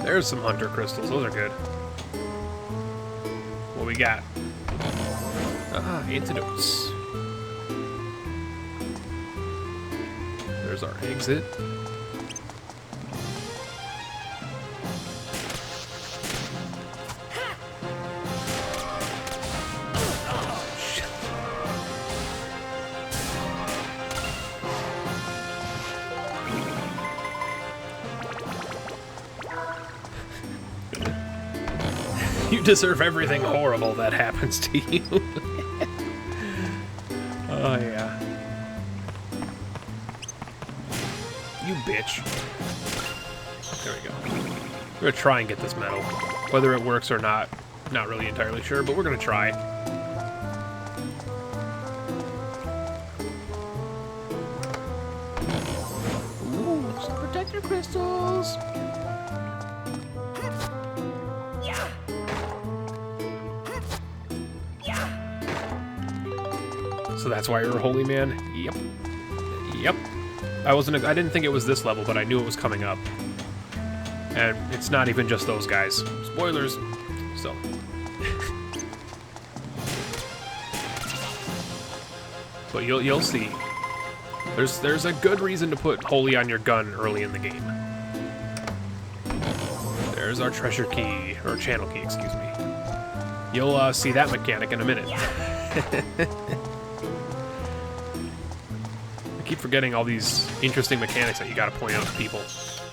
There's some hunter crystals. Those are good. What we got? Antidotes. There's our exit. You deserve everything horrible that happens to you. Oh, yeah. You bitch. There we go. We're gonna try and get this medal. Whether it works or not, not really entirely sure, but we're gonna try. Ooh, some protector crystals. So that's why you're a holy man? Yep. Yep. I didn't think it was this level, but I knew it was coming up. And it's not even just those guys. Spoilers. So. But you'll see. There's a good reason to put holy on your gun early in the game. There's our treasure key, or channel key, excuse me. You'll see that mechanic in a minute. I keep forgetting all these interesting mechanics that you gotta point out to people.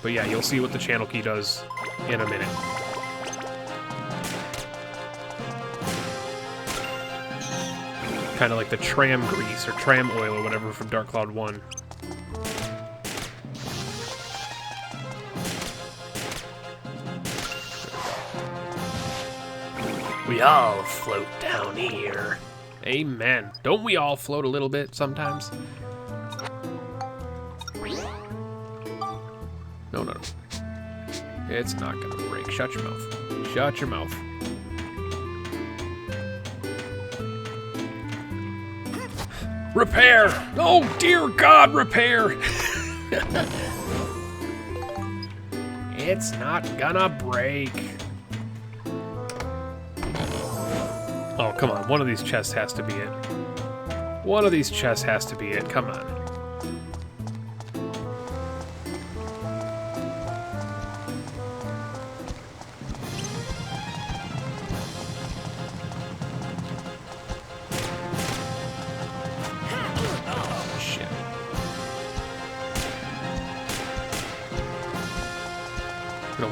But yeah, you'll see what the channel key does in a minute. Kind of like the tram grease or tram oil or whatever from Dark Cloud 1. We all float down here. Amen. Don't we all float a little bit sometimes? No, no, no. It's not gonna break. Shut your mouth. Shut your mouth. Repair! Oh, dear God, repair! It's not gonna break. Oh, come on. One of these chests has to be it. One of these chests has to be it. Come on.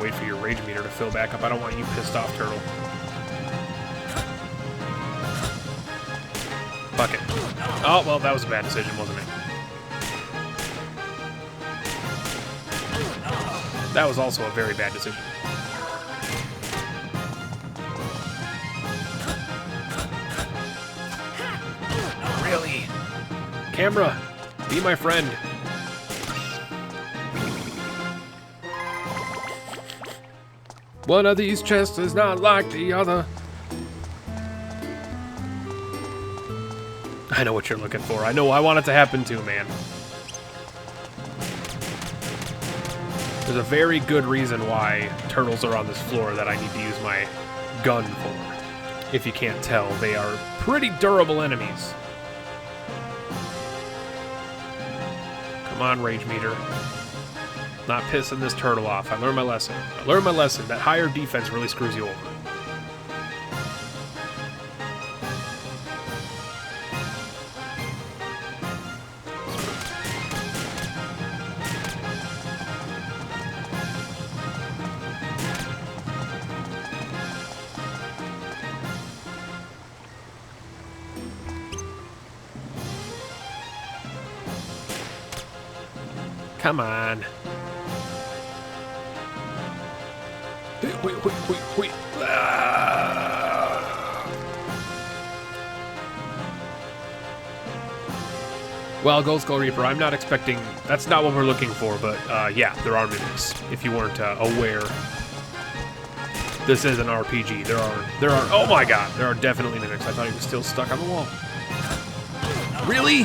Wait for your rage meter to fill back up. I don't want you pissed off, turtle. Fuck it. Oh, well, that was a bad decision, wasn't it? That was also a very bad decision. Really? Camera, be my friend. One of these chests is not like the other. I know what you're looking for. I know I want it to happen too, man. There's a very good reason why turtles are on this floor that I need to use my gun for. If you can't tell, they are pretty durable enemies. Come on, rage meter. Not pissing this turtle off. I learned my lesson. I learned my lesson that higher defense really screws you over. Come on. Wait. Well, Gold Skull Reaper, I'm not expecting... That's not what we're looking for, but yeah, there are mimics. If you weren't aware. This is an RPG. There are... Oh my god, there are definitely mimics. I thought he was still stuck on the wall. Really?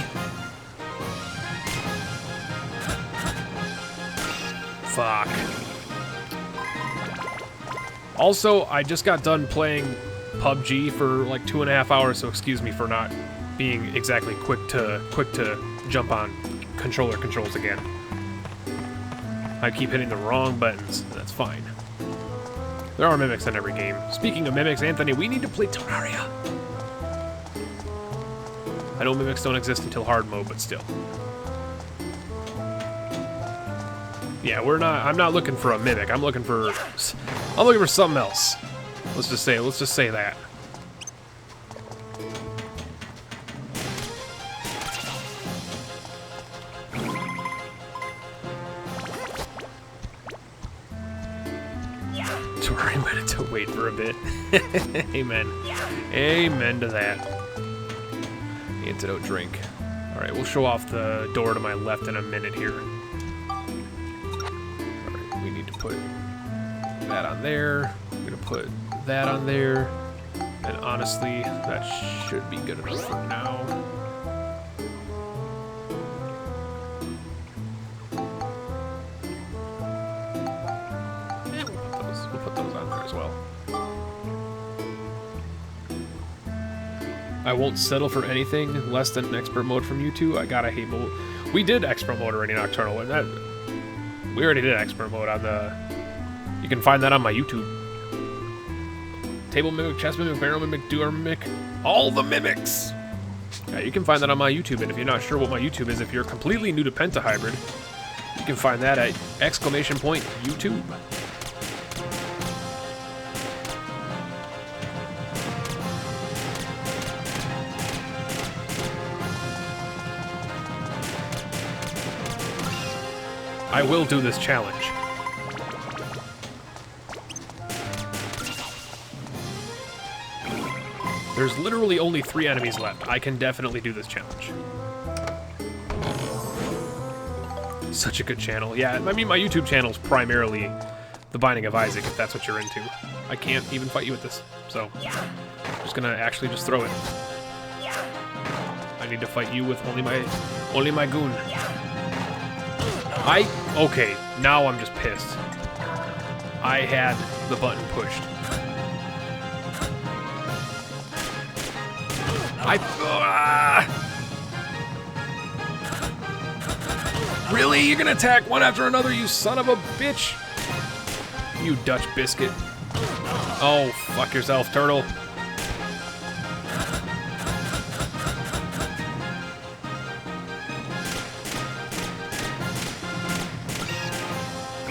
Fuck. Also, I just got done playing PUBG for like 2.5 hours, so excuse me for not being exactly quick to jump on controller controls again. I keep hitting the wrong buttons. That's fine. There are mimics in every game. Speaking of mimics, Anthony, we need to play Terraria. I know mimics don't exist until hard mode, but still. Yeah, I'm not looking for a mimic. I'm looking for something else. Let's just say that. Terraria wanted to wait for a bit. Amen. Amen to that. Antidote drink. Alright, we'll show off the door to my left in a minute here. Alright, we need to put that on there. I'm gonna put that on there. And honestly, that should be good enough for now. We'll put those on there as well. I won't settle for anything less than an expert mode from you two. I gotta hate mode. We did expert mode already, Nocturnal. And that, we already did expert mode on the... You can find that on my YouTube. Table Mimic, Chess Mimic, Barrel Mimic, Doer Mimic. All the mimics! Yeah, you can find that on my YouTube. And if you're not sure what my YouTube is, if you're completely new to PentaHybrid, you can find that at !YouTube. I will do this challenge. There's literally only 3 enemies left. I can definitely do this challenge. Such a good channel. Yeah, I mean, my YouTube channel is primarily The Binding of Isaac, if that's what you're into. I can't even fight you with this, so I'm just gonna actually just throw it. I need to fight you with only my goon. Okay, now I'm just pissed. I had the button pushed. Really? You're gonna attack one after another, you son of a bitch? You Dutch biscuit. Oh, fuck yourself, turtle.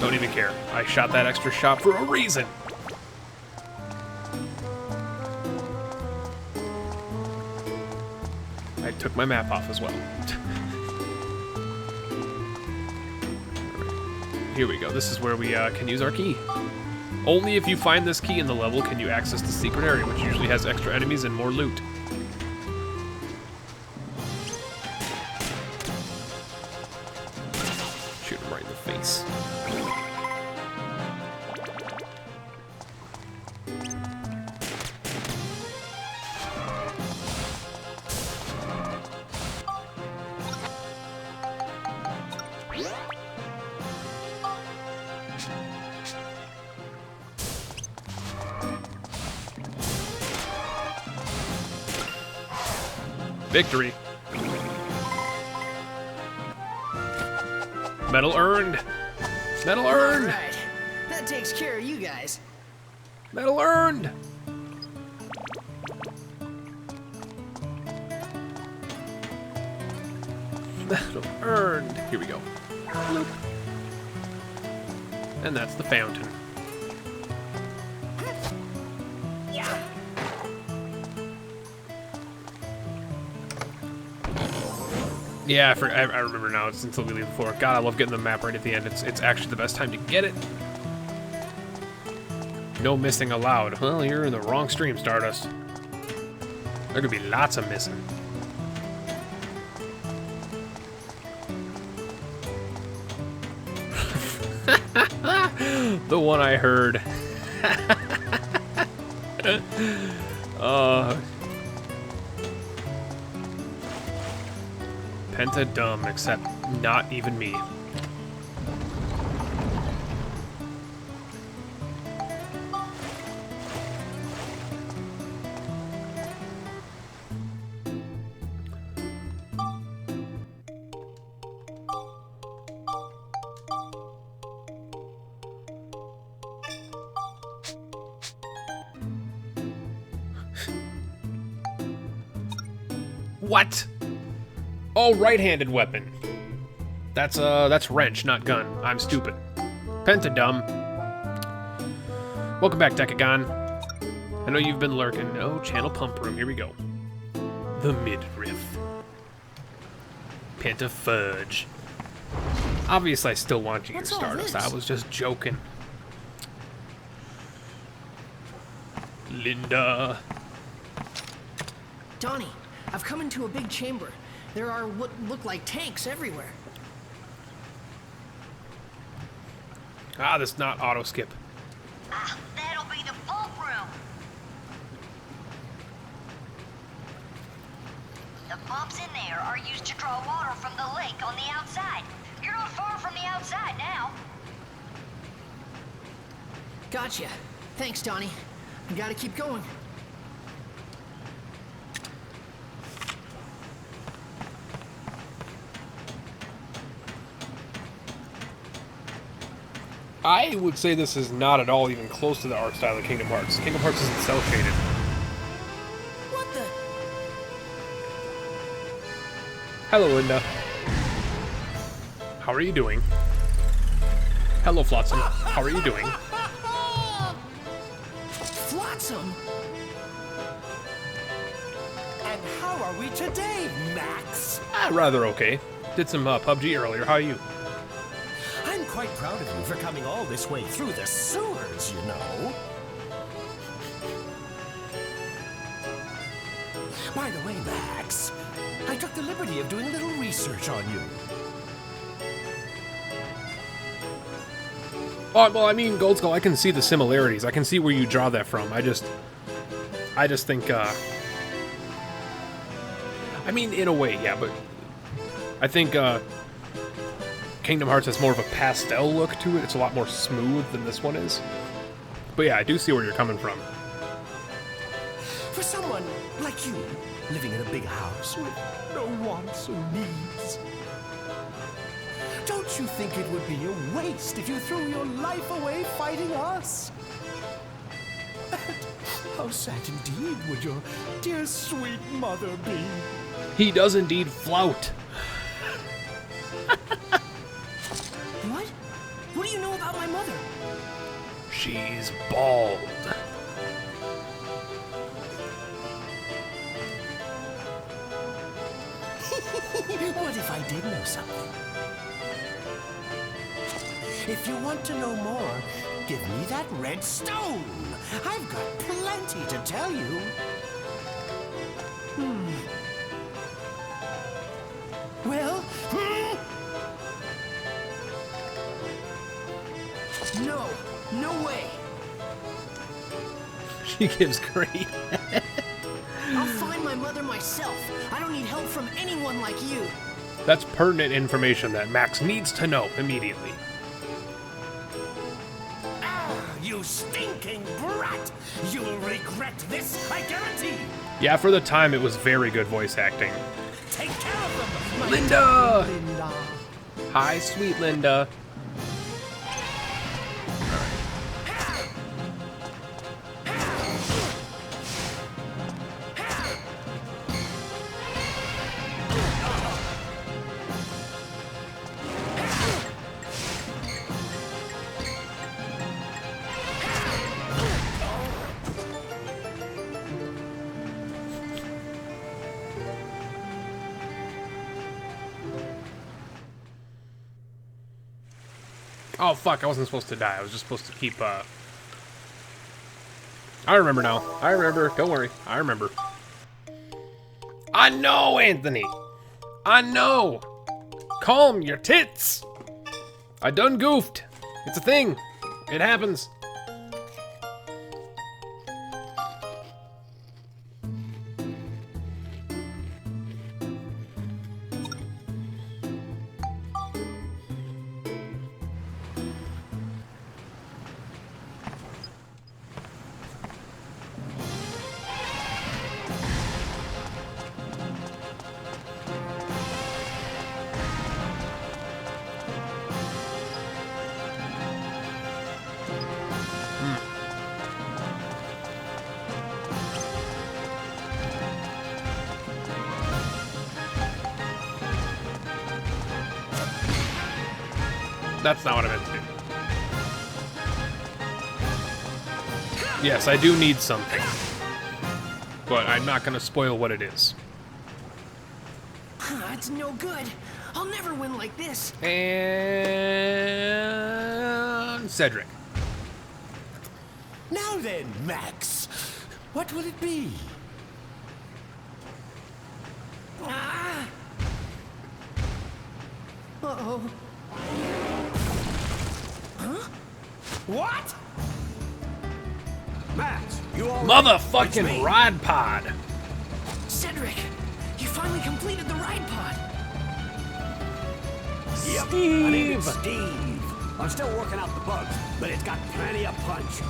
Don't even care. I shot that extra shot for a reason. I took my map off as well. Here we go. This is where we can use our key. Only if you find this key in the level can you access the secret area, which usually has extra enemies and more loot. Shoot him right in the face. Victory. Medal earned. Medal earned. All right. That takes care of you guys. Medal earned. Medal earned. Here we go. Bloop. And that's the fountain. Yeah, I remember now. It's until we leave the floor. God, I love getting the map right at the end. It's actually the best time to get it. No missing allowed. Well, you're in the wrong stream, Stardust. There could be lots of missing. The one I heard. Penta dumb, except not even me. What? Oh, right-handed weapon. That's wrench, not gun. I'm stupid. Pentadum. Welcome back, Decagon. I know you've been lurking. Oh, channel pump room. Here we go. The midriff. Penta fudge. Obviously, I still want you, What's your all Stardust. this? I was just joking. Linda. Donnie, I've come into a big chamber. There are what look like tanks everywhere. Ah, that's not auto skip. Ah, that'll be the pump room. The pumps in there are used to draw water from the lake on the outside. You're not far from the outside now. Gotcha. Thanks, Donnie. We gotta keep going. I would say this is not at all even close to the art style of Kingdom Hearts. Kingdom Hearts isn't cel-shaded. What the? Hello, Linda. How are you doing? Hello, Flotsam. How are you doing? Flotsam? And how are we today, Max? Rather okay. Did some PUBG earlier. How are you? I'm quite proud of you for coming all this way through the sewers, you know. By the way, Max, I took the liberty of doing a little research on you. Oh, well, I mean, Gold Skull, I can see the similarities. I can see where you draw that from. I just think, I mean, in a way, yeah, but I think, Kingdom Hearts has more of a pastel look to it. It's a lot more smooth than this one is. But yeah, I do see where you're coming from. For someone like you, living in a big house with no wants or needs, don't you think it would be a waste if you threw your life away fighting us? And how sad indeed would your dear sweet mother be? He does indeed flout. What? What do you know about my mother? She's bald. What if I did know something? If you want to know more, give me that red stone. I've got plenty to tell you. Well, No, no way. She gives grief. I'll find my mother myself. I don't need help from anyone like you. That's pertinent information that Max needs to know immediately. you stinking brat! You'll regret this, I guarantee! Yeah, for the time, it was very good voice acting. Take care of them, my Linda! Linda. Hi, sweet Linda. Oh, fuck, I wasn't supposed to die. I was just supposed to keep, I remember now. I remember. Don't worry. I remember. I know, Anthony! I know! Calm your tits! I done goofed. It's a thing. It happens. That's not what I meant to do. Yes, I do need something. But I'm not going to spoil what it is. It's no good. I'll never win like this. And Cedric. Now then, Max, what will it be? Ah! Uh-oh. Huh? What? Max, you all Motherfucking ride pod. Cedric, you finally completed the ride pod. Yep, I named it Steve. I'm still working out the bugs, but it's got plenty of punch.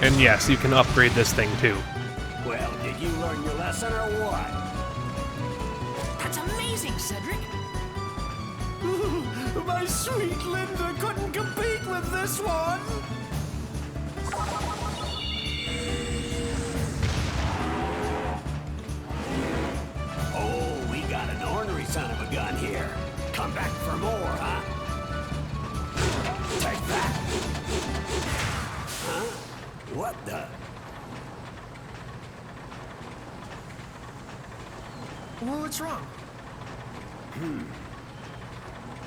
And yes, you can upgrade this thing too. Well, did you learn your lesson or what? That's amazing, Cedric. My sweet Linda couldn't compete with this one. Oh, we got an ornery son of a gun here. Come back for more, huh? Take that. Huh? What the? Well, what's wrong?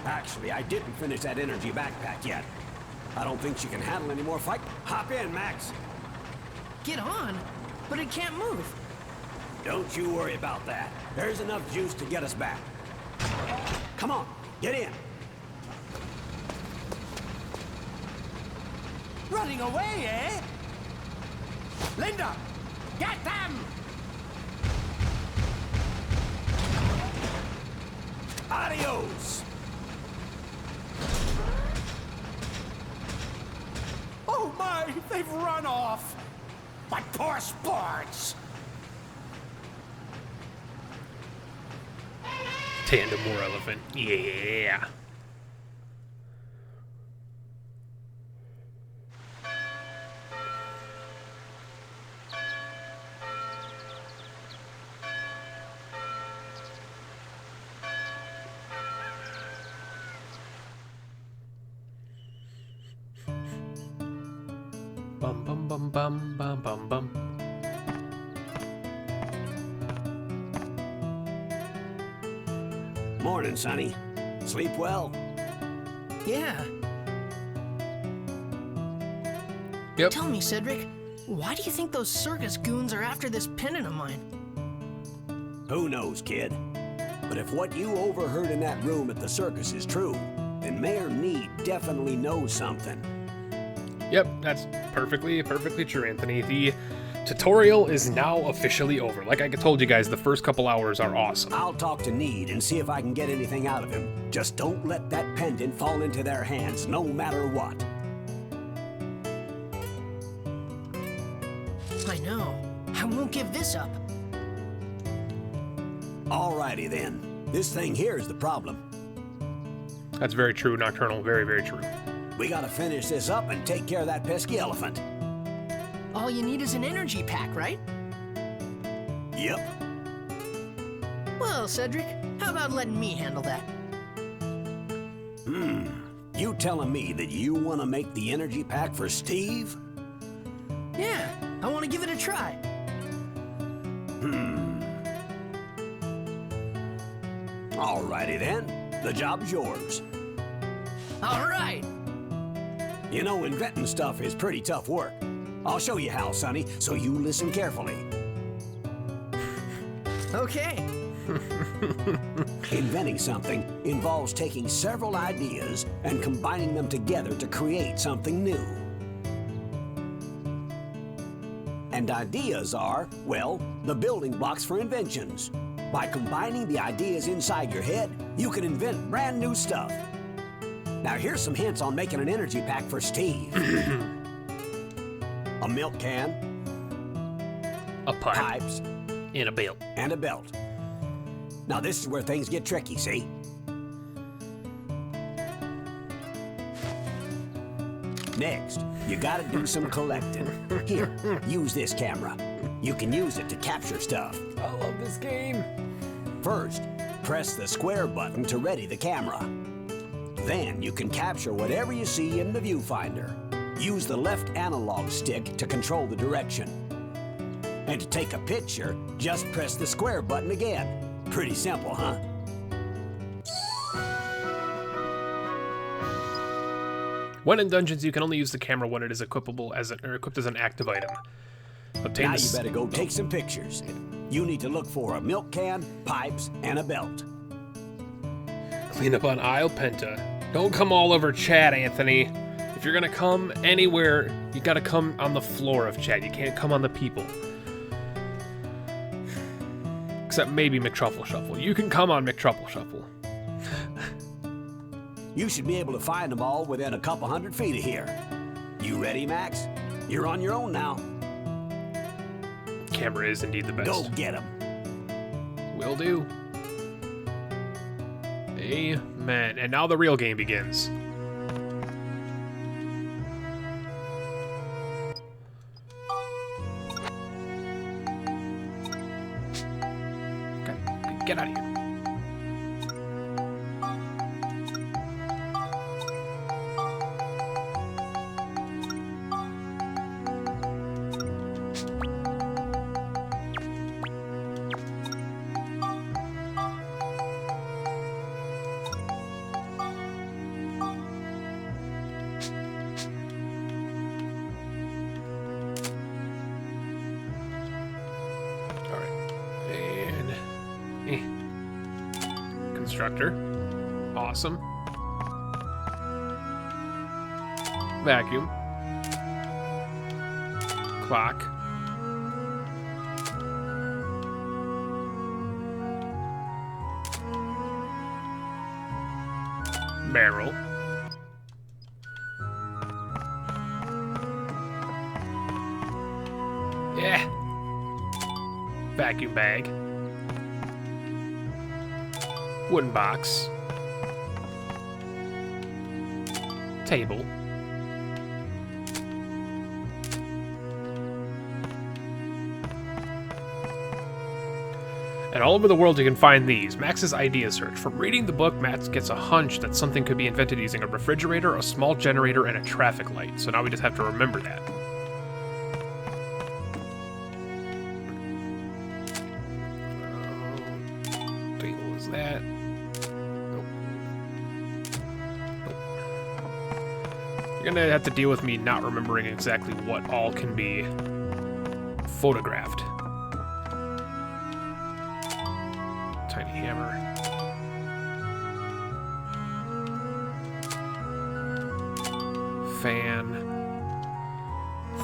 Actually, I didn't finish that energy backpack yet. I don't think she can handle any more fight. Hop in, Max. Get on, but it can't move. Don't you worry about that. There's enough juice to get us back. Come on, get in. Running away, eh? Linda, get them! Adios. Oh my, they've run off. My poor sports. Tandem war elephant. Yeah. Bum bum bum bum bum bum bum. Morning, Sonny. Sleep well? Yeah. Yep. Tell me, Cedric, why do you think those circus goons are after this pendant of mine? Who knows, kid? But if what you overheard in that room at the circus is true, then Mayor Need definitely knows something. Yep, that's perfectly true, Anthony. The tutorial is now officially over. Like I told you guys, the first couple hours are awesome. I'll talk to Need and see if I can get anything out of him. Just don't let that pendant fall into their hands, no matter what. I know. I won't give this up. Alrighty then. This thing here is the problem. That's very true, Nocturnal. Very, very true. We gotta finish this up and take care of that pesky elephant. All you need is an energy pack, right? Yep. Well, Cedric, how about letting me handle that? You telling me that you want to make the energy pack for Steve? Yeah, I want to give it a try. Alrighty then. The job's yours. All right. You know, inventing stuff is pretty tough work. I'll show you how, Sonny, so you listen carefully. Okay. Inventing something involves taking several ideas and combining them together to create something new. And ideas are, well, the building blocks for inventions. By combining the ideas inside your head, you can invent brand new stuff. Now here's some hints on making an energy pack for Steve. A milk can, A pipe. pipes, And a belt. and a belt. Now this is where things get tricky, see? Next, you gotta do some collecting. Here, use this camera. You can use it to capture stuff. I love this game. First, press the square button to ready the camera. Then you can capture whatever you see in the viewfinder. Use the left analog stick to control the direction. And to take a picture, just press the square button again. Pretty simple, huh? When in dungeons, you can only use the camera when it is equippable as equipped as an active item. Obtain Now the you better go take some pictures. You need to look for a milk can, pipes, and a belt. Clean up on aisle, Penta. Don't come all over Chad, Anthony. If you're gonna come anywhere, you gotta come on the floor of Chad. You can't come on the people. Except maybe McTruffle Shuffle. You can come on McTruffle Shuffle. You should be able to find them all within a couple 100 feet of here. You ready, Max? You're on your own now. Camera is indeed the best. Go get them. Will do. Amen. And now the real game begins. Okay, get out of here. Constructor. Awesome. Vacuum. Clock. Barrel. Yeah. Vacuum bag. Wooden box. Table. And all over the world you can find these. Max's idea search. From reading the book, Max gets a hunch that something could be invented using a refrigerator, a small generator, and a traffic light. So now we just have to remember that. Table is that. You're gonna have to deal with me not remembering exactly what all can be photographed. Tiny hammer. Fan.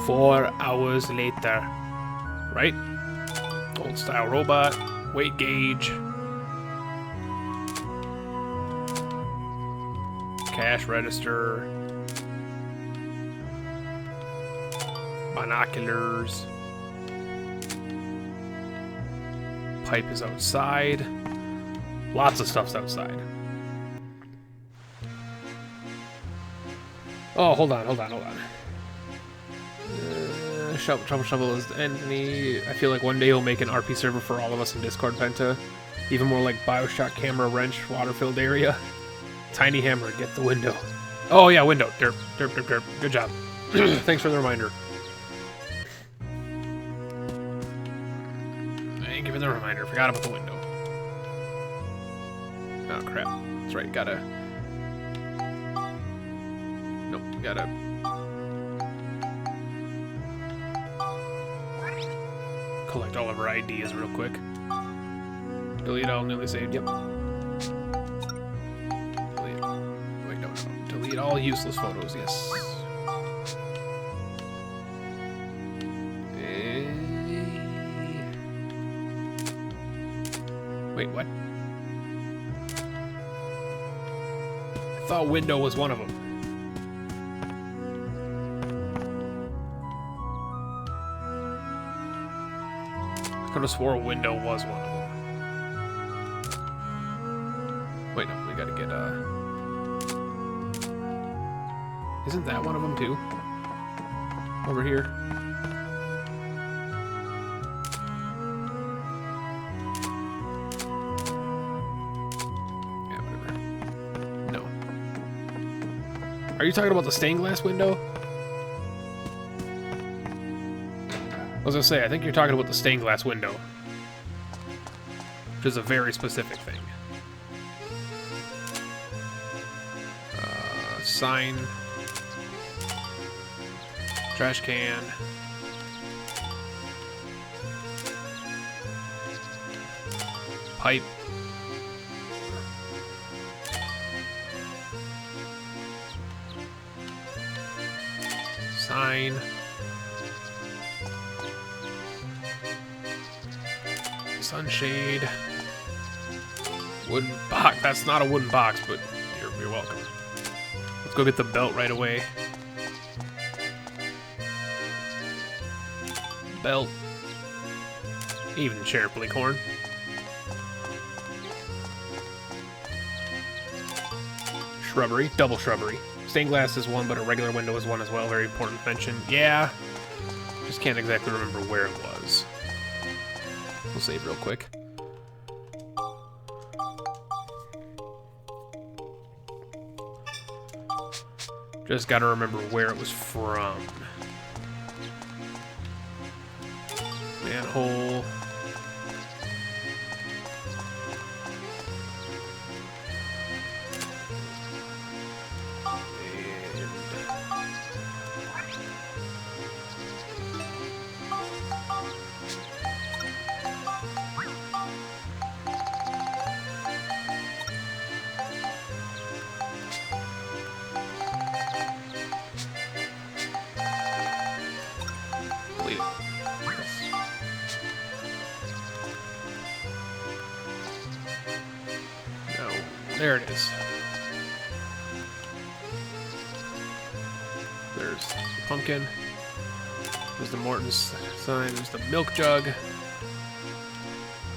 4 hours later. Right? Old style robot. Weight gauge. Cash register. Binoculars. Pipe is outside. Lots of stuff's outside. Oh, hold on. Shovel is Anthony. I feel like one day he'll make an RP server for all of us in Discord, Penta. Even more like Bioshock camera wrench, water-filled area. Tiny hammer, get the window. Oh yeah, window. Derp. Good job. Thanks for the reminder. Give me the reminder. Forgot about the window. Oh crap. That's right. Gotta. Nope. Gotta. Collect all of our IDs real quick. Delete all newly saved. Yep. Delete all useless photos, yes. Wait, what? I thought window was one of them. I could have swore window was one of them. Wait, no, we gotta get, Isn't that one of them, too? Over here? Yeah, whatever. No. Are you talking about the stained glass window? I was gonna say, I think you're talking about the stained glass window. Which is a very specific thing. Sign. Trash can. Pipe. Sign. Sunshade. Wooden box. That's not a wooden box, but you're welcome. Let's go get the belt right away. Belt. Even cherry corn. Shrubbery. Double shrubbery. Stained glass is one, but a regular window is one as well. Very important to mention. Yeah. Just can't exactly remember where it was. We'll save real quick. Just gotta remember where it was from. Manhole. There it is. There's the pumpkin. There's the Morton's sign. There's the milk jug.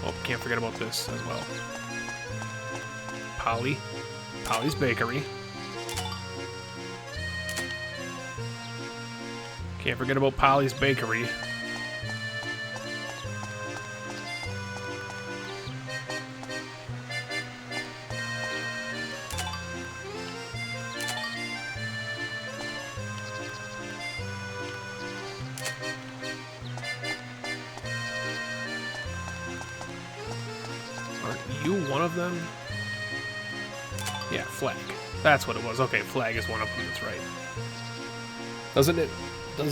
Oh, can't forget about this as well. Polly's Bakery. Can't forget about Polly's Bakery. You one of them? Yeah, flag. That's what it was. Okay, flag is one of them. That's right. Doesn't it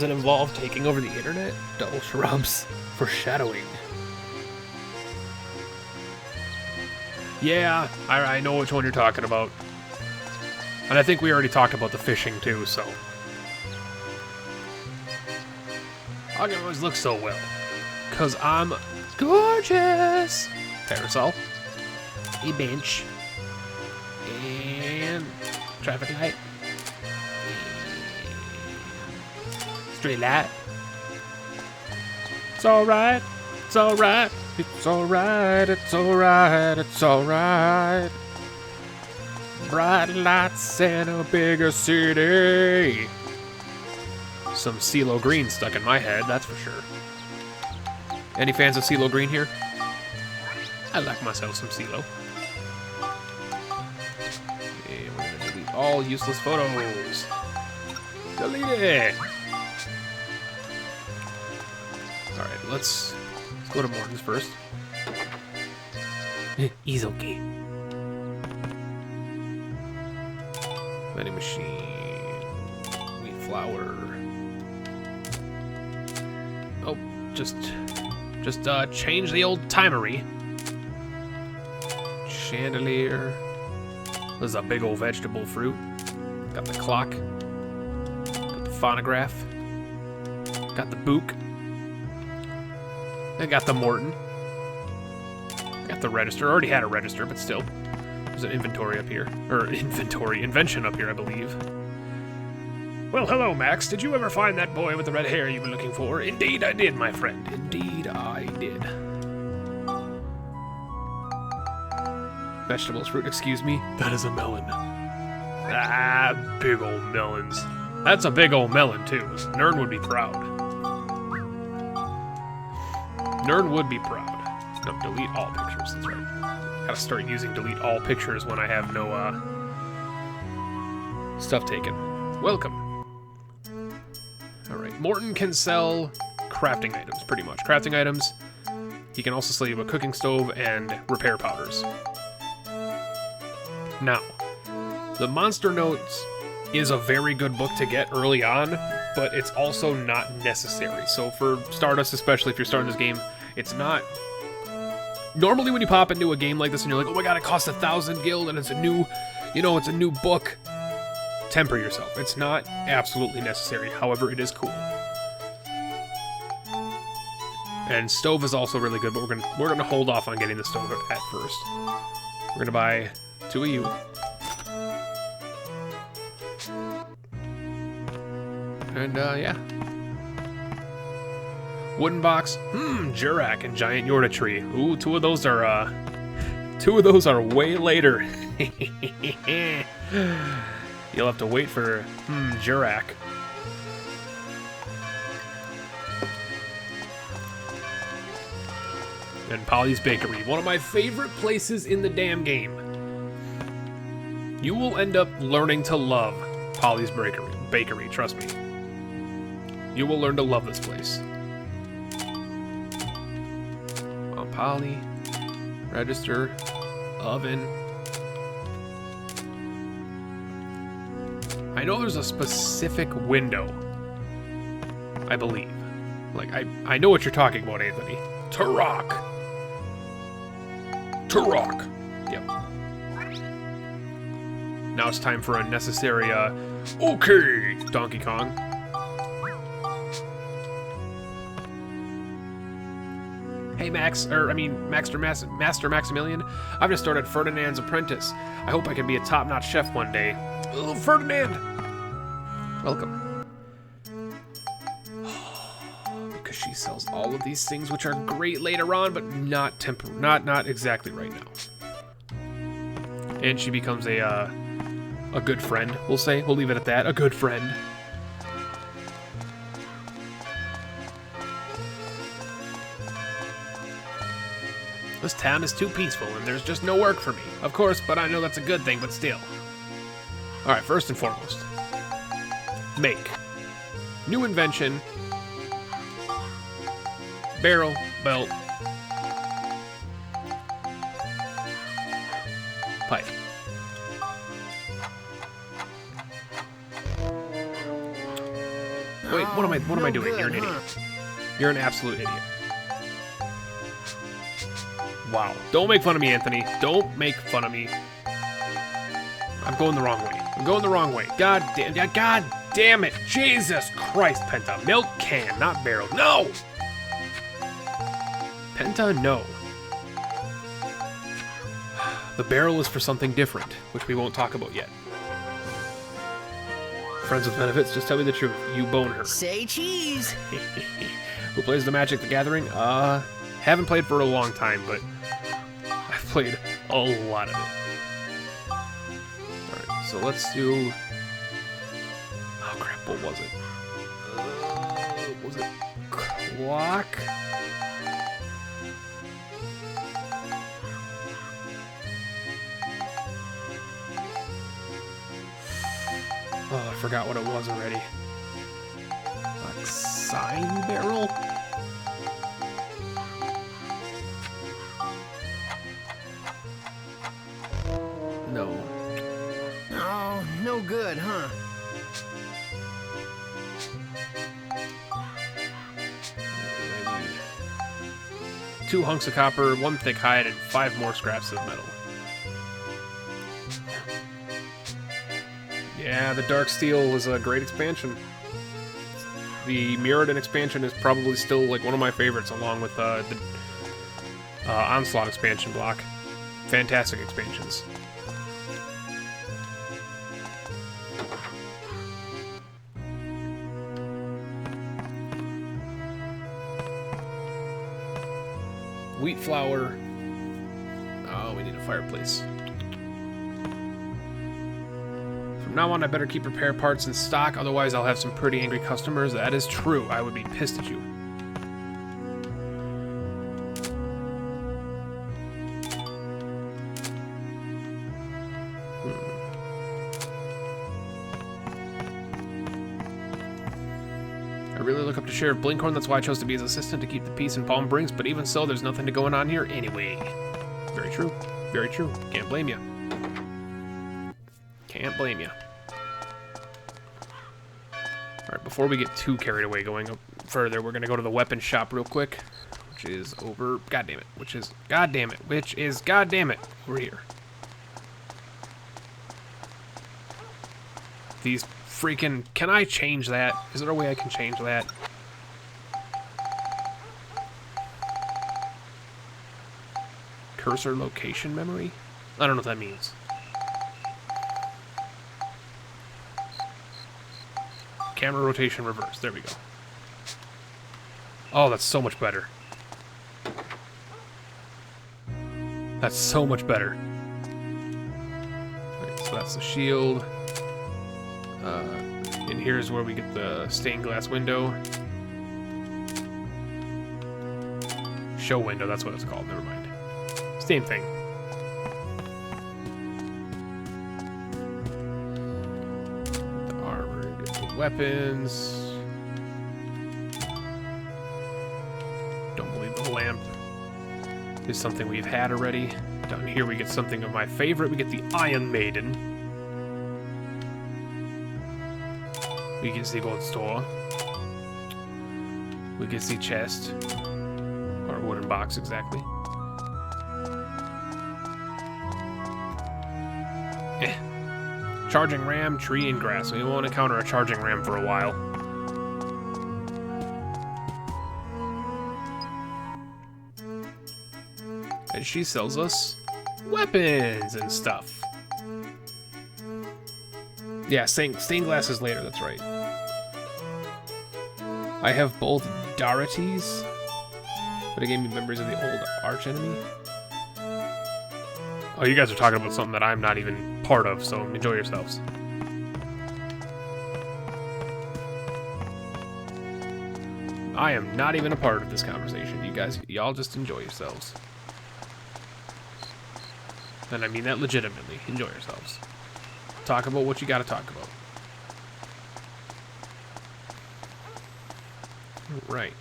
involve taking over the internet? Double shrubs. Foreshadowing. Yeah, I know which one you're talking about. And I think we already talked about the fishing too, so. I can always look so well. 'Cause I'm gorgeous. Parasol. A bench. And traffic light. And street light. It's alright. It's alright. It's alright. It's alright. It's alright. Bright lights in a bigger city. Some CeeLo Green stuck in my head, that's for sure. Any fans of CeeLo Green here? I like myself some CeeLo. And we're gonna delete all useless photos. Delete it! Alright, let's go to Morton's first. He's okay. Vending machine. Wheat flour. Oh, just change the old timery. Chandelier. This is a big old vegetable fruit. Got the clock. Got the phonograph. Got the Book. I got the Morton. Got the register. Already had a register, but still. There's an inventory up here. Or invention up here, I believe. Well, hello, Max. Did you ever find that boy with the red hair you were looking for? Indeed I did, my friend. Indeed I did. Vegetables, fruit, excuse me. That is a melon. Ah, big old melons. That's a big old melon, too. Nern would be proud. Nern would be proud. No, delete all pictures, that's right. Gotta start using delete all pictures when I have no, stuff taken. Welcome. Alright, Morton can sell crafting items, pretty much. Crafting items. He can also sell you a cooking stove and repair powders. Now, the Monster Notes is a very good book to get early on, but it's also not necessary. So for Stardust, especially if you're starting this game, it's not... Normally when you pop into a game like this and you're like, oh my god, it costs 1,000 gil and it's a new, you know, it's a new book. Temper yourself. It's not absolutely necessary. However, it is cool. And stove is also really good, but we're gonna hold off on getting the stove at first. We're gonna buy 2 of you. And yeah. Wooden box. Jurak and giant Yorta tree. Ooh, two of those are way later. You'll have to wait for Jurak. And Polly's Bakery, one of my favorite places in the damn game. You will end up learning to love Polly's Bakery, trust me. You will learn to love this place. Polly, register, oven. I know there's a specific window, I believe. Like, I know what you're talking about, Anthony. Turok. Yep. Now it's time for a necessary, okay, Donkey Kong. Hey Master Maximilian, I've just started Ferdinand's Apprentice. I hope I can be a top-notch chef one day. Oh, Ferdinand! Welcome. Because she sells all of these things, which are great later on, but not exactly right now. And she becomes a good friend, we'll say. We'll leave it at that. A good friend. This town is too peaceful, and there's just no work for me. Of course, but I know that's a good thing, but still. Alright, first and foremost. Make. New invention. Barrel, belt. Pipe. Wait, what am I doing? You're an idiot. You're an absolute idiot. Wow. Don't make fun of me, Anthony. Don't make fun of me. I'm going the wrong way. God damn it. Jesus Christ, Penta. Milk can, not barrel. No! Penta, no. The barrel is for something different, which we won't talk about yet. Friends with benefits, just tell me the truth. You bone her. Say cheese! Who plays the Magic the Gathering? Haven't played for a long time, but I've played a lot of it. Alright, so let's do... Oh crap, what was it? Was it clock? Oh, I forgot what it was already. Like sign barrel? No. Oh, no good, huh? I need 2 hunks of copper, 1 thick hide, and 5 more scraps of metal. Yeah, the Dark Steel was a great expansion. The Mirrodin expansion is probably still like one of my favorites, along with the Onslaught expansion block. Fantastic expansions. Wheat flour. Oh, we need a fireplace. From now on, I better keep repair parts in stock, otherwise I'll have some pretty angry customers. That is true. I would be pissed at you. I really look up to Sheriff Blinkhorn, that's why I chose to be his assistant to keep the peace in Palm Springs, but even so, there's nothing going on here anyway. Very true. Very true. Can't blame you. Can't blame you. Alright, before we get too carried away going up further, we're gonna go to the weapon shop real quick, which is over... God damn it. Which is... God damn it. Which is... God damn it. We're here. These freaking... Can I change that? Is there a way I can change that? Cursor location memory? I don't know what that means. Camera rotation reverse. There we go. Oh, that's so much better. That's so much better. Right, so that's the shield. And here's where we get the stained glass window. Show window, that's what it's called. Never mind. Same thing. The armor, get the weapons. Don't believe the lamp is something we've had already. Down here we get something of my favorite. We get the Iron Maiden. We get the gold store. We get the chest. Or wooden box, exactly. Charging ram, tree, and grass. We won't encounter a charging ram for a while. And she sells us weapons and stuff. Yeah, stained glass is later, that's right. I have both Darities, but it gave me memories of the old archenemy. Oh, you guys are talking about something that I'm not even part of, so enjoy yourselves. I am not even a part of this conversation. You guys, y'all just enjoy yourselves. And I mean that legitimately. Enjoy yourselves. Talk about what you gotta talk about. Right.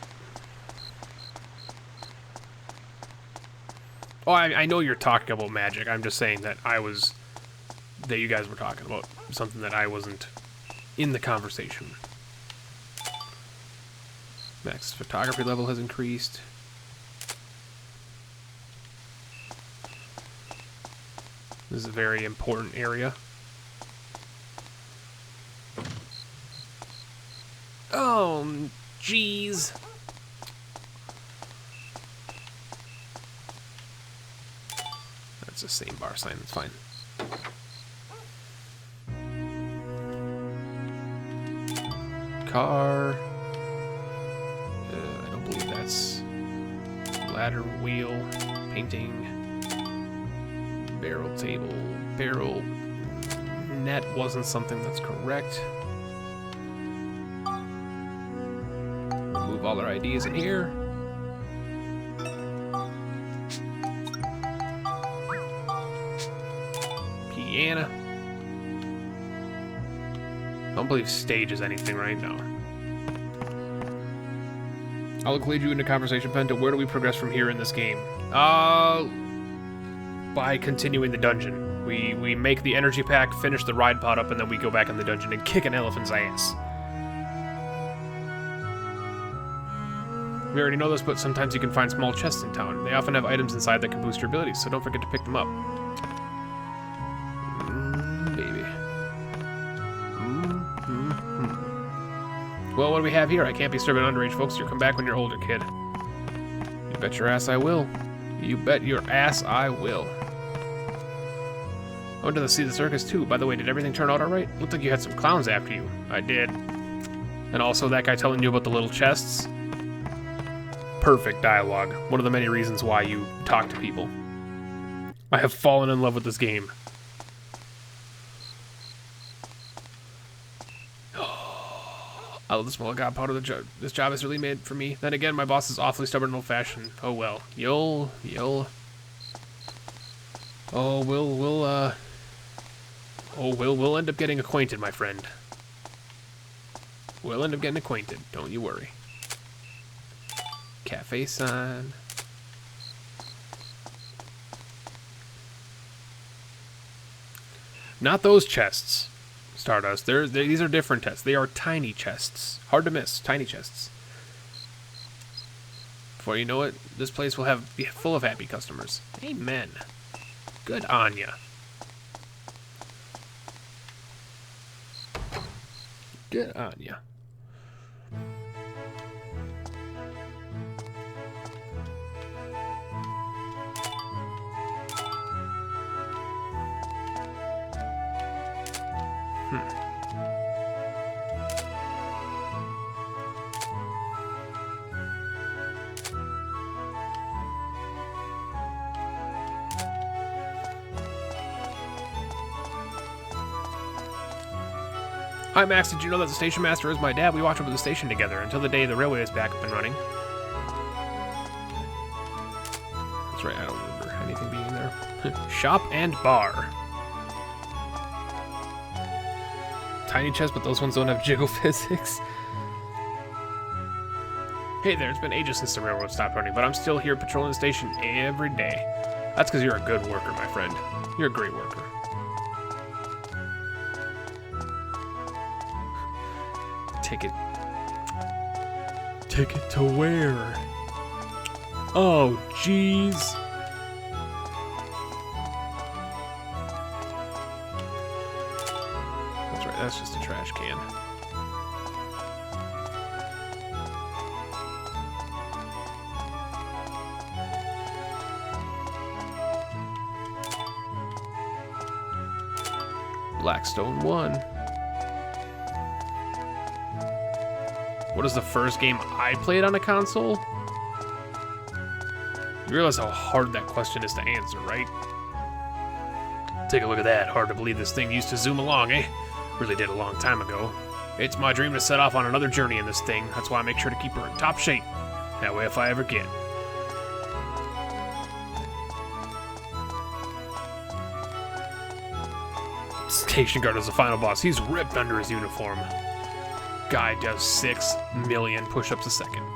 Oh, I know you're talking about magic. I'm just saying that that you guys were talking about something that I wasn't in the conversation. Max photography level has increased. This is a very important area. Oh, jeez. That's the same bar sign, that's fine. Car. I don't believe that's ladder, wheel, painting, barrel table, barrel net wasn't something that's correct. Move all our IDs in here. Piano. I don't believe stage is anything right now. I'll include you in the conversation, Penta. Where do we progress from here in this game? By continuing the dungeon. We make the energy pack, finish the ride pod up, and then we go back in the dungeon and kick an elephant's ass. We already know this, but sometimes you can find small chests in town. They often have items inside that can boost your abilities, so don't forget to pick them up. Baby. Well, what do we have here? I can't be serving underage folks. You'll come back when you're older, kid. You bet your ass I will. You bet your ass I will. I went to see the circus too. By the way, did everything turn out alright? Looked like you had some clowns after you. I did. And also that guy telling you about the little chests. Perfect dialogue. One of the many reasons why you talk to people. I have fallen in love with this game. I love the smell of God powder. This job is really made for me. Then again, my boss is awfully stubborn and old-fashioned. Oh well. We'll end up getting acquainted, my friend. We'll end up getting acquainted. Don't you worry. Cafe sign. Not those chests, Stardust. These are different chests. They are tiny chests. Hard to miss. Tiny chests. Before you know it, this place will be full of happy customers. Amen. Good on ya. Good on ya. Hi Max, did you know that the station master is my dad? We watch over the station together until the day the railway is back up and running. That's right, I don't remember anything being in there. Shop and bar. Tiny chest, but those ones don't have jiggle physics. Hey there, it's been ages since the railroad stopped running, but I'm still here patrolling the station every day. That's because you're a good worker, my friend. You're a great worker. Ticket to where? Oh, jeez. That's right, that's just a trash can. Blackstone 1. What is the first game I played on a console? You realize how hard that question is to answer, right? Take a look at that. Hard to believe this thing used to zoom along, eh? Really did a long time ago. It's my dream to set off on another journey in this thing. That's why I make sure to keep her in top shape. That way if I ever get. Station guard is the final boss. He's ripped under his uniform. Guy does 6 million push-ups a second.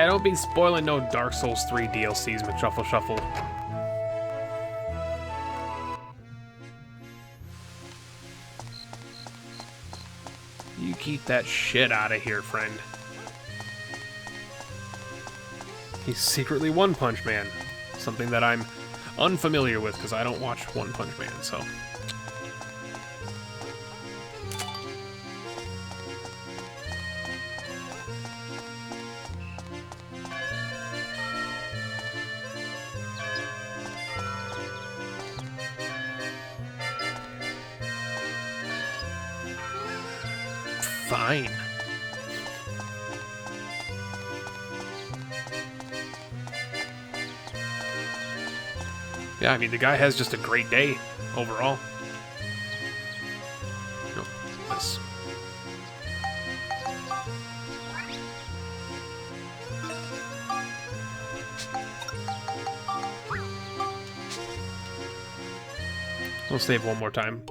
Don't be spoiling no Dark Souls 3 DLCs, McShuffle Shuffle. You keep that shit out of here, friend. He's secretly One Punch Man. Something that I'm unfamiliar with because I don't watch One Punch Man, so. Fine. Yeah, I mean, the guy has just a great day overall. No, this. We'll save one more time.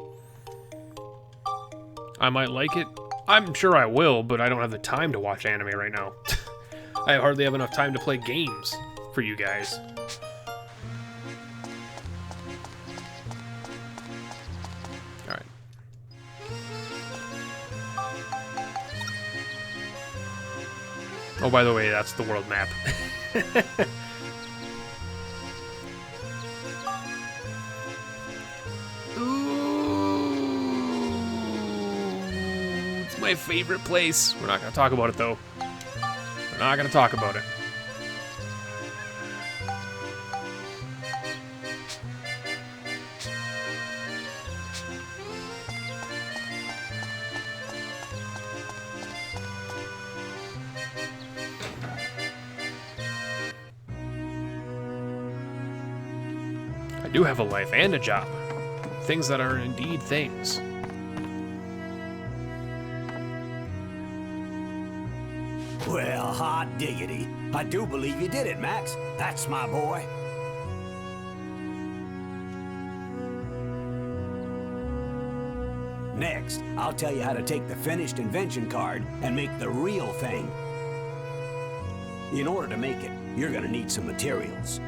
I might like it. I'm sure I will, but I don't have the time to watch anime right now. I hardly have enough time to play games for you guys. Oh, by the way, that's the world map. Ooh, it's my favorite place. We're not going to talk about it, though. We're not going to talk about it. I do have a life and a job. Things that are indeed things. Well, hot diggity. I do believe you did it, Max. That's my boy. Next, I'll tell you how to take the finished invention card and make the real thing. In order to make it, you're gonna need some materials.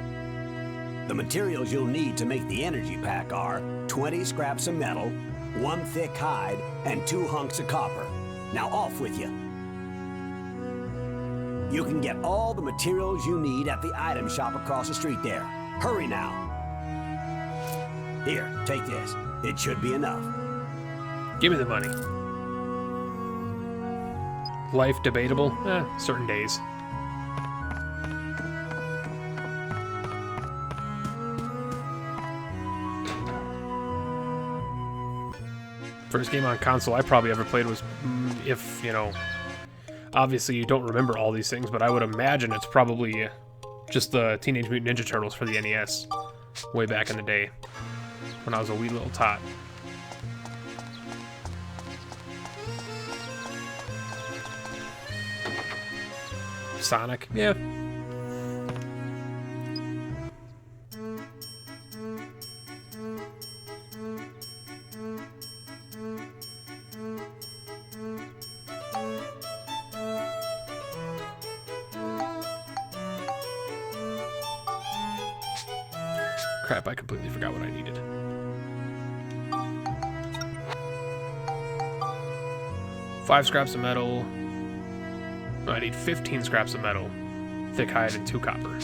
The materials you'll need to make the energy pack are 20 scraps of metal, 1 thick hide, and 2 hunks of copper. Now off with you. You can get all the materials you need at the item shop across the street there. Hurry now. Here, take this. It should be enough. Give me the money. Life debatable? Certain days. First game on console I probably ever played was, if, you know, obviously you don't remember all these things, but I would imagine it's probably just the Teenage Mutant Ninja Turtles for the NES, way back in the day, when I was a wee little tot. Sonic, yeah. Crap, I completely forgot what I needed. Five scraps of metal. I need 15 scraps of metal, thick hide, and 2 copper.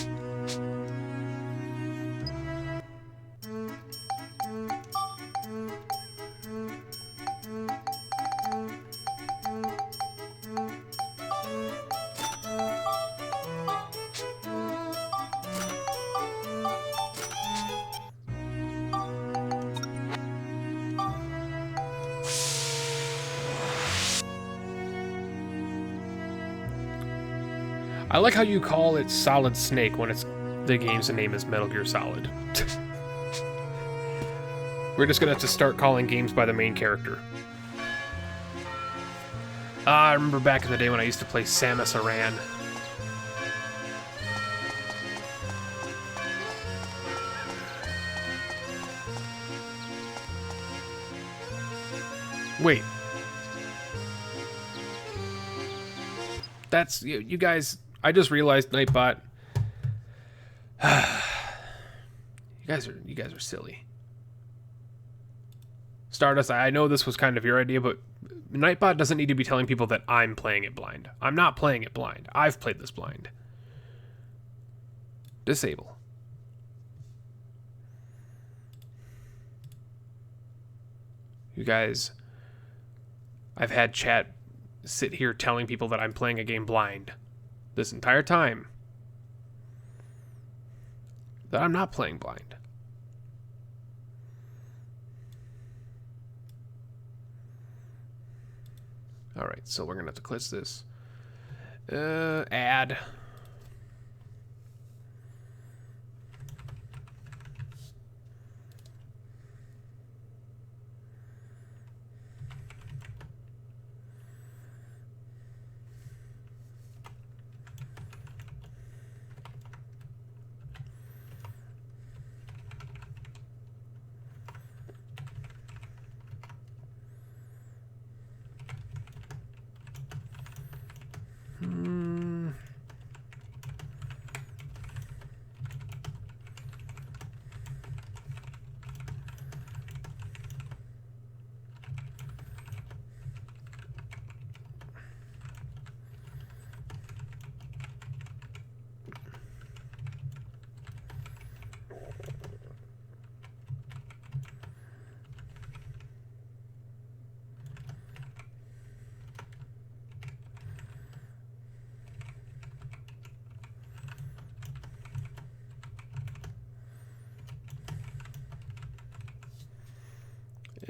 I like how you call it Solid Snake when it's the game's name is Metal Gear Solid. We're just gonna have to start calling games by the main character. I remember back in the day when I used to play Samus Aran. Wait. That's you guys. I just realized, Nightbot. You guys are silly. Stardust, I know this was kind of your idea, but Nightbot doesn't need to be telling people that I'm playing it blind. I'm not playing it blind. I've played this blind. Disable. You guys, I've had chat sit here telling people that I'm playing a game blind this entire time. That I'm not playing blind. Alright, so we're gonna have to click this. Add.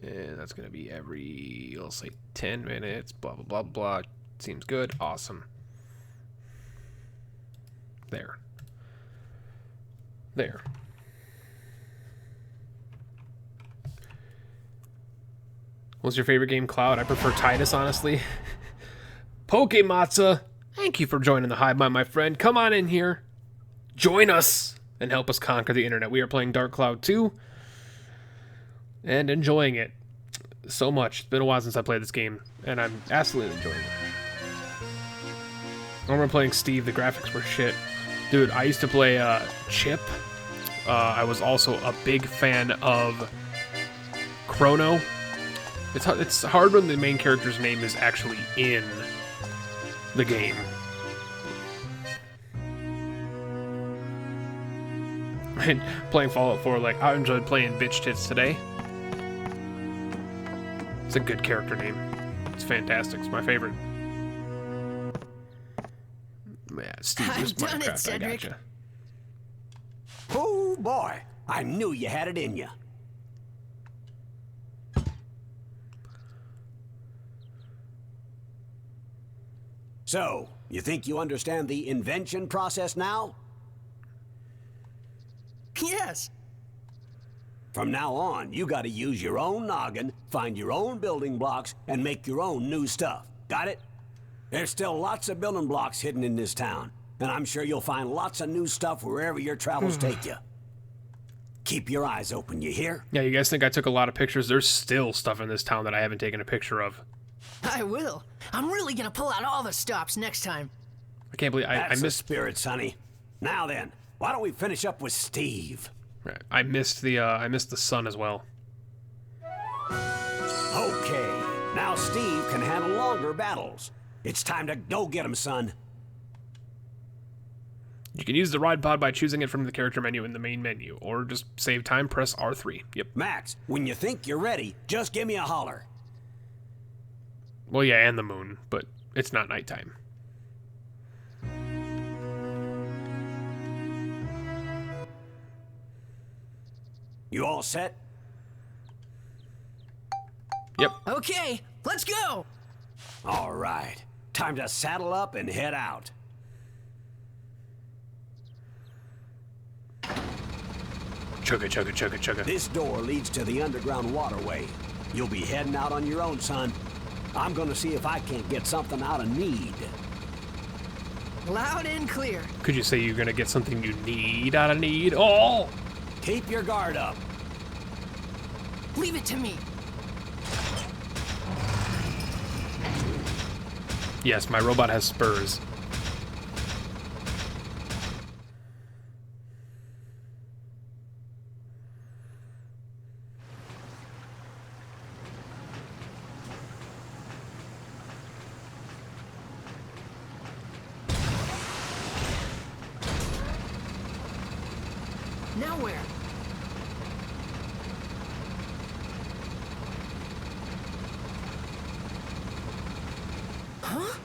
And that's going to be every, let's say, 10 minutes, blah, blah, blah, blah. Seems good. Awesome. There. There. What's your favorite game, Cloud? I prefer Titus, honestly. Pokematsu, thank you for joining the hive mind, my friend. Come on in here. Join us and help us conquer the internet. We are playing Dark Cloud 2 and enjoying it so much. It's been a while since I played this game, and I'm absolutely enjoying it. I remember playing Steve. The graphics were shit. Dude, I used to play Chip. I was also a big fan of Chrono. It's hard when the main character's name is actually in the game. And playing Fallout 4, like, I enjoyed playing Bitch Tits today. It's a good character name. It's fantastic. It's my favorite. Yeah, Steve, I've done it, Minecraft. Cedric. I gotcha. Oh boy, I knew you had it in you. So, you think you understand the invention process now? Yes. From now on, you gotta use your own noggin, find your own building blocks, and make your own new stuff. Got it? There's still lots of building blocks hidden in this town, and I'm sure you'll find lots of new stuff wherever your travels take you. Keep your eyes open, you hear? Yeah, you guys think I took a lot of pictures? There's still stuff in this town that I haven't taken a picture of. I will. I'm really gonna pull out all the stops next time. I can't believe I That's the missed. spirit, Sonny. Now then, why don't we finish up with Steve? I missed the sun as well. Okay, now Steve can handle longer battles. It's time to go get him, son. You can use the ride pod by choosing it from the character menu in the main menu, or just save time, press R3. Yep. Max, when you think you're ready, just give me a holler. Well, yeah, and the moon, but it's not nighttime. You all set? Yep. Okay, let's go. All right. Time to saddle up and head out. Chugga, chugga, chugga, chugga. This door leads to the underground waterway. You'll be heading out on your own, son. I'm gonna see if I can't get something out of Need. Loud and clear. Could you say you're gonna get something you need out of Need? Oh! Keep your guard up. Leave it to me. Yes, my robot has spurs. Now where? Huh?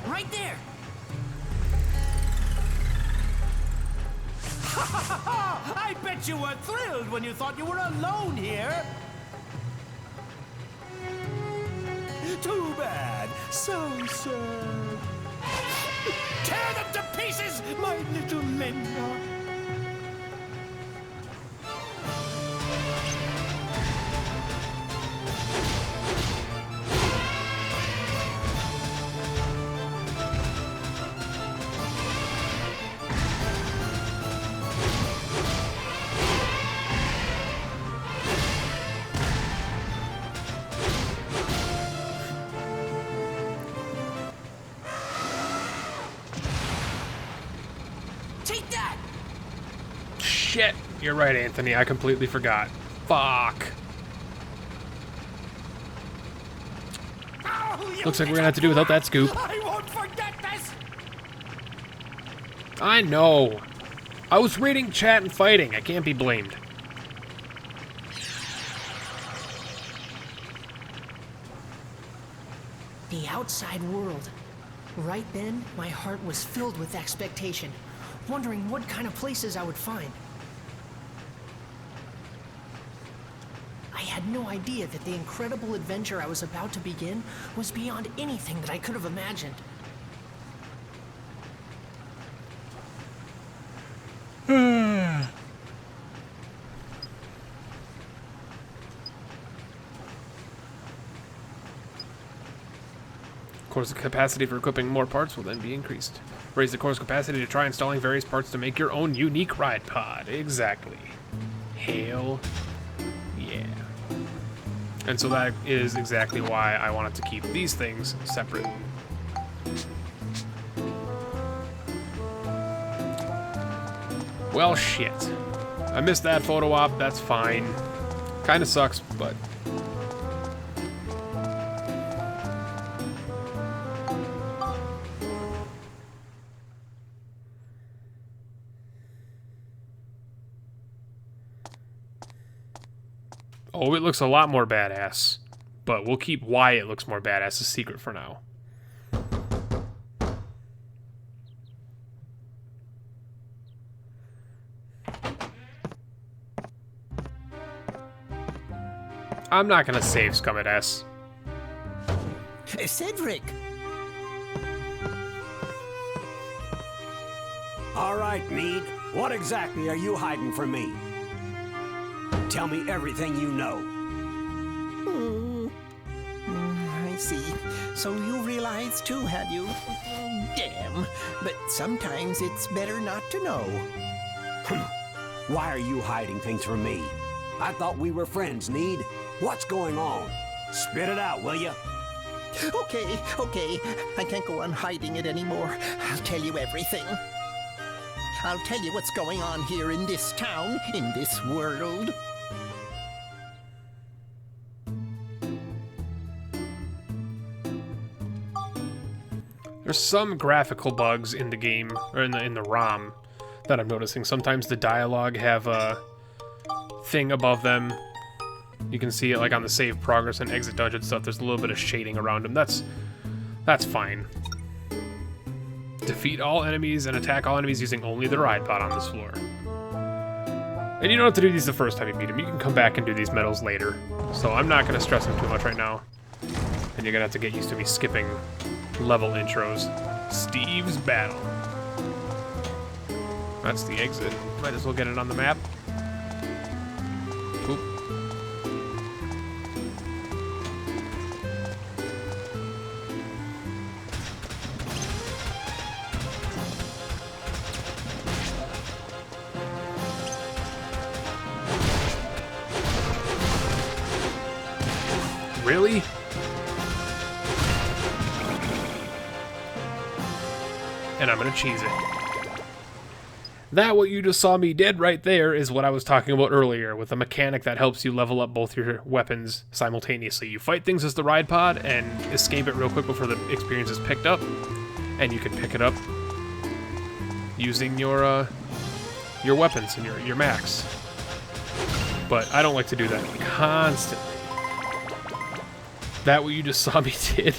Right there. I bet you were thrilled when you thought you were alone here. Too bad. So sad. Tear them to pieces, my little Linda. Take that. Shit! You're right, Anthony. I completely forgot. Fuck. Looks like we're gonna have to do without that scoop. I won't forget this. I know. I was reading chat and fighting. I can't be blamed. The outside world. Right then, my heart was filled with expectation, wondering what kind of places I would find. had no idea that the incredible adventure I was about to begin was beyond anything that I could have imagined. Course capacity for equipping more parts will then be increased. Raise the course capacity to try installing various parts to make your own unique ride pod. Exactly. Hell yeah. And so that is exactly why I wanted to keep these things separate. Well, shit. I missed that photo op, that's fine. Kinda sucks, but... Oh, it looks a lot more badass. But we'll keep why it looks more badass a secret for now. I'm not gonna save Scum at S. Cedric! All right, Mead. What exactly are you hiding from me? Tell me everything you know. I see. So you realize too, have you? Damn. But sometimes it's better not to know. Why are you hiding things from me? I thought we were friends, Need. What's going on? Spit it out, will you? Okay. I can't go on hiding it anymore. I'll tell you everything. I'll tell you what's going on here in this town, in this world. There's some graphical bugs in the game, or in the ROM, that I'm noticing. Sometimes the dialogue have a thing above them. You can see it like on the save progress and exit dungeon stuff. There's a little bit of shading around them. That's fine. Defeat all enemies and attack all enemies using only the ride pod on this floor. And you don't have to do these the first time you beat them. You can come back and do these medals later. So I'm not going to stress them too much right now. And you're going to have to get used to me skipping level intros. Steve's Battle. That's the exit. Might as well get it on the map. Oop. Really? And I'm gonna cheese it. That what you just saw me did right there is what I was talking about earlier with a mechanic that helps you level up both your weapons simultaneously. You fight things as the ride pod and escape it real quick before the experience is picked up, and you can pick it up using your weapons and your max. But I don't like to do that constantly. That what you just saw me did.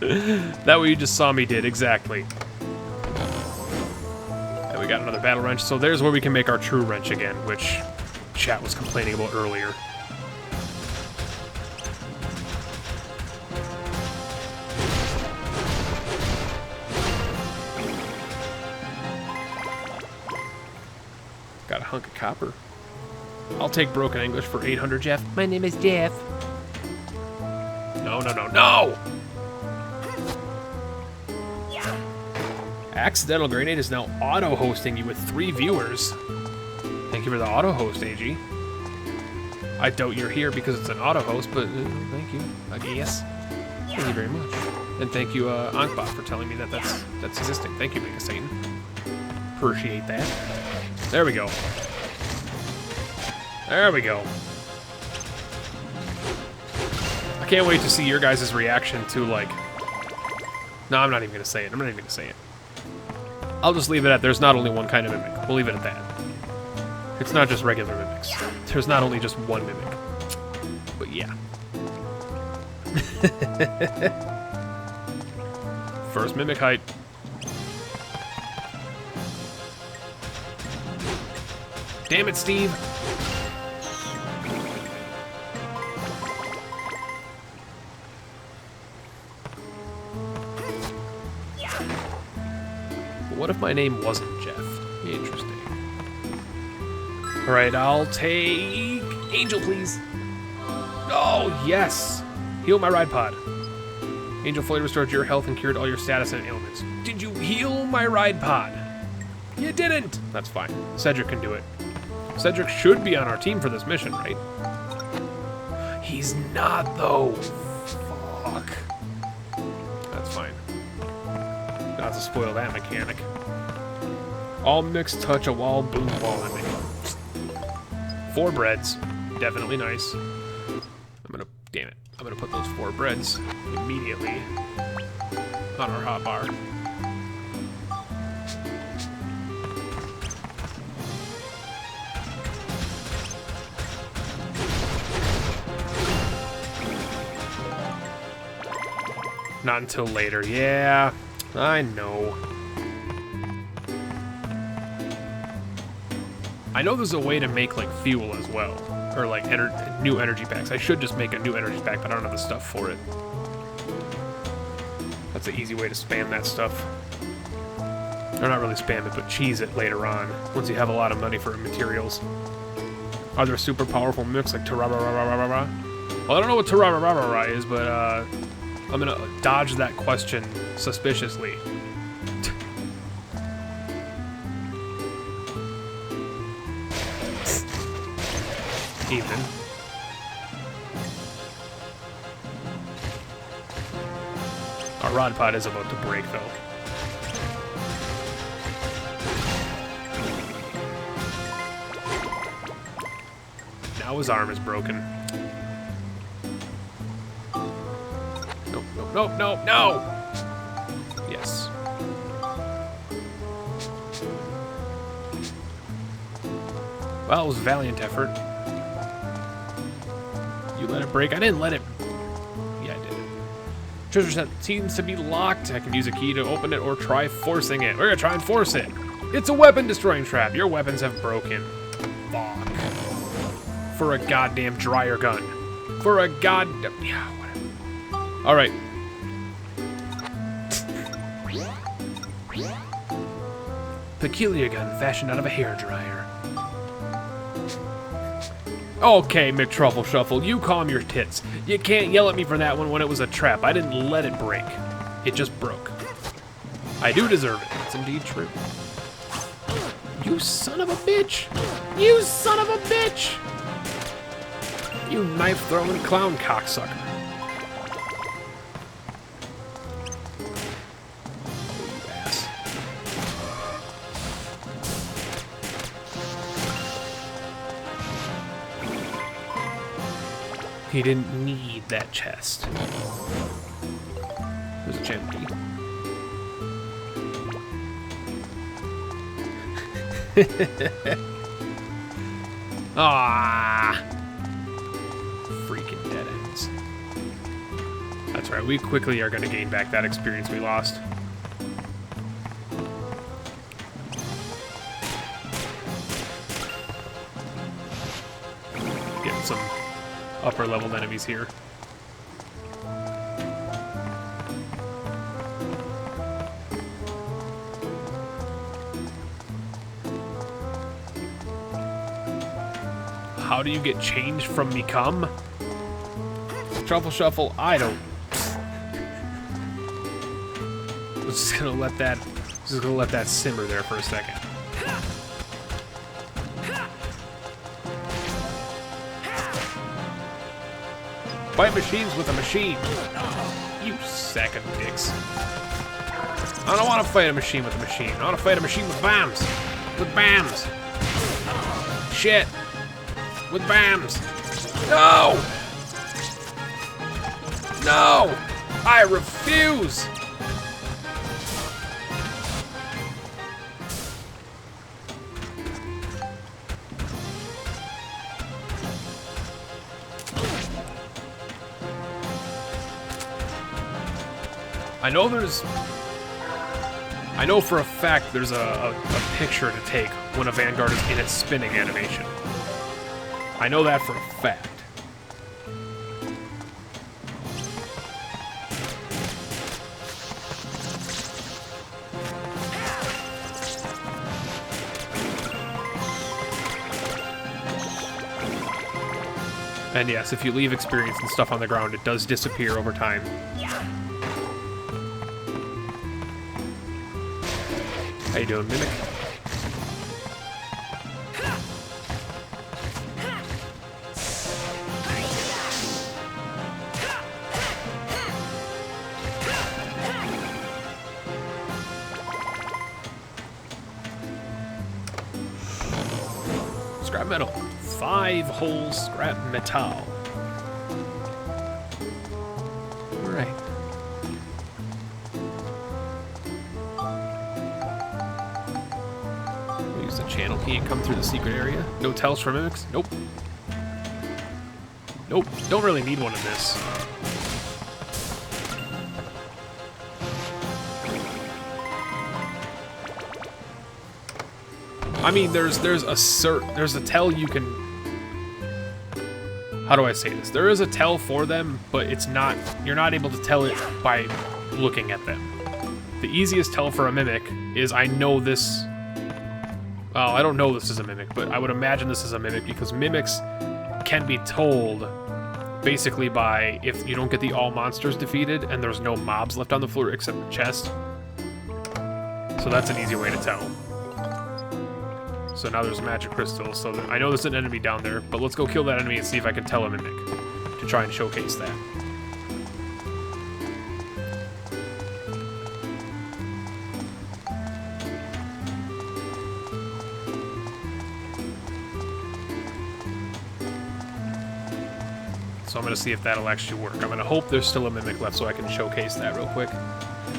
That what you just saw me did, exactly. And we got another battle wrench, so there's where we can make our true wrench again, which chat was complaining about earlier. Got a hunk of copper. I'll take broken English for 800, Jeff. My name is Jeff. No, no, no, no! Accidental Grenade is now auto-hosting you with 3 viewers. Thank you for the auto-host, AG. I doubt you're here because it's an auto-host, but thank you, I guess. Thank you very much. And thank you, Ankbot, for telling me that that's existing. Thank you, Mega Satan. Appreciate that. There we go. There we go. I can't wait to see your guys' reaction to, like... No, I'm not even going to say it. I'm not even going to say it. I'll just leave it at there's not only one kind of mimic. We'll leave it at that. It's not just regular mimics. There's not only just one mimic. But yeah. First mimic height. Damn it, Steve. What if my name wasn't Jeff? Interesting. Alright, I'll take Angel, please. Oh, yes! Heal my ride pod. Angel fully restored your health and cured all your status and ailments. Did you heal my ride pod? You didn't! That's fine. Cedric can do it. Cedric should be on our team for this mission, right? He's not, though. Fuck. That's fine. Not to spoil that mechanic. All mixed touch a wall, boom, wall ending. 4 breads. Definitely nice. Damn it. I'm gonna put those 4 breads immediately on our hot bar. Not until later. Yeah, I know. I know there's a way to make, like, fuel as well. Or, like, new energy packs. I should just make a new energy pack, but I don't have the stuff for it. That's an easy way to spam that stuff. Or not really spam it, but cheese it later on, once you have a lot of money for materials. Are there super powerful mix like Tarararararara? Well, I don't know what Tararararara is, but, I'm gonna dodge that question suspiciously. Evening. Our rod pod is about to break, though. Now his arm is broken. Nope, nope, nope, nope, no! Yes. Well, it was a valiant effort. You let it break? I didn't let it... Yeah, I did. Treasure set seems to be locked. I can use a key to open it or try forcing it. We're gonna try and force it. It's a weapon-destroying trap. Your weapons have broken. Fuck. For a goddamn dryer gun. For a goddamn... Yeah, whatever. Alright. Peculiar gun fashioned out of a hairdryer. Okay, McTruffle Shuffle, you calm your tits. You can't yell at me for that one when it was a trap. I didn't let it break. It just broke. I do deserve it. It's indeed true. You son of a bitch! You son of a bitch! You knife-throwing clown cocksucker. You ass. He didn't need that chest. There's a gem key. Ah, freaking dead ends. That's right, we quickly are going to gain back that experience we lost. Getting some upper leveled enemies here. How do you get changed from become? Truffle Shuffle, I don't. I'm just gonna let that simmer there for a second. Fight machines with a machine. You sack of dicks. I don't want to fight a machine with a machine. I want to fight a machine with bombs. With BAMs. Shit. With BAMs. No! No! I refuse! I know for a fact there's a picture to take when a Vanguard is in its spinning animation. I know that for a fact. And yes, if you leave experience and stuff on the ground, it does disappear over time. How you doing, Mimic? Scrap metal. 5 whole scrap metal. Alright. We'll use the channel key and come through the secret area. No tells for mimics? Nope. Nope. Don't really need one in this. I mean, there's a tell you can. How do I say this? There is a tell for them, but it's not. You're not able to tell it by looking at them. The easiest tell for a mimic is I know this. Well, I don't know this is a mimic, but I would imagine this is a mimic because mimics can be told basically by if you don't get the all monsters defeated and there's no mobs left on the floor except the chest. So that's an easy way to tell. So now there's a magic crystal, so I know there's an enemy down there, but let's go kill that enemy and see if I can tell a mimic to try and showcase that. So I'm going to see if that'll actually work. I'm going to hope there's still a mimic left so I can showcase that real quick.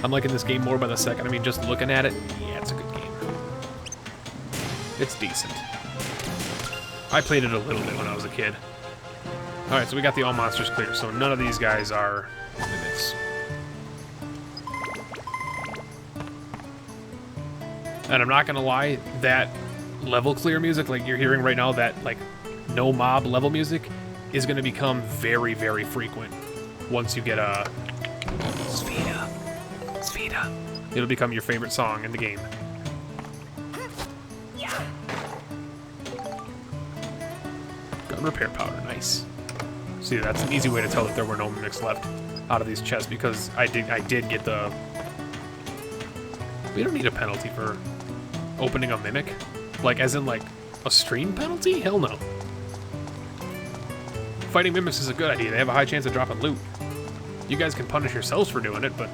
I'm liking this game more by the second. I mean, just looking at it, yeah, it's a good game. It's decent. I played it a little bit when I was a kid. Alright, so we got the all monsters clear, so none of these guys are mimics. And I'm not gonna lie, that level clear music, like you're hearing right now, that like no mob level music, is gonna become very, very frequent once you get a Svita. Svita. It'll become your favorite song in the game. Gun repair powder, nice. See, that's an easy way to tell that there were no mimics left out of these chests because I did get the. We don't need a penalty for opening a mimic, like as in like a stream penalty. Hell no. Fighting mimics is a good idea. They have a high chance of dropping loot. You guys can punish yourselves for doing it, but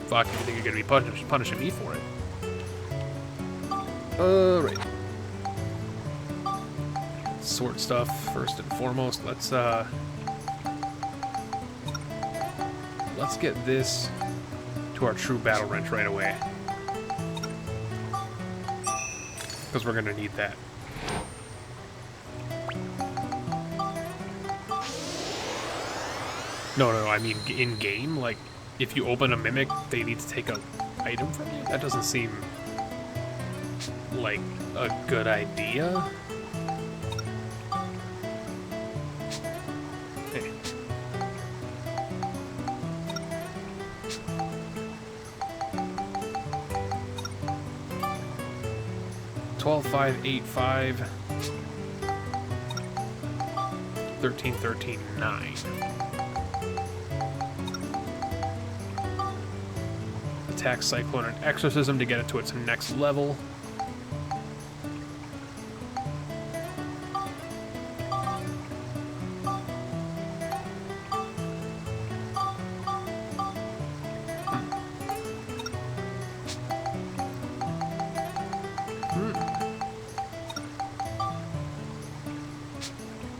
fuck, you think you're gonna be punishing me for it? Alright. Sort stuff first and foremost. Let's get this to our true battle wrench right away, because we're gonna need that. No, I mean in game. Like, if you open a mimic, they need to take an item from you. That doesn't seem like a good idea. Hey. $12,585. 13,9. Attack, Cyclone, and Exorcism to get it to its next level.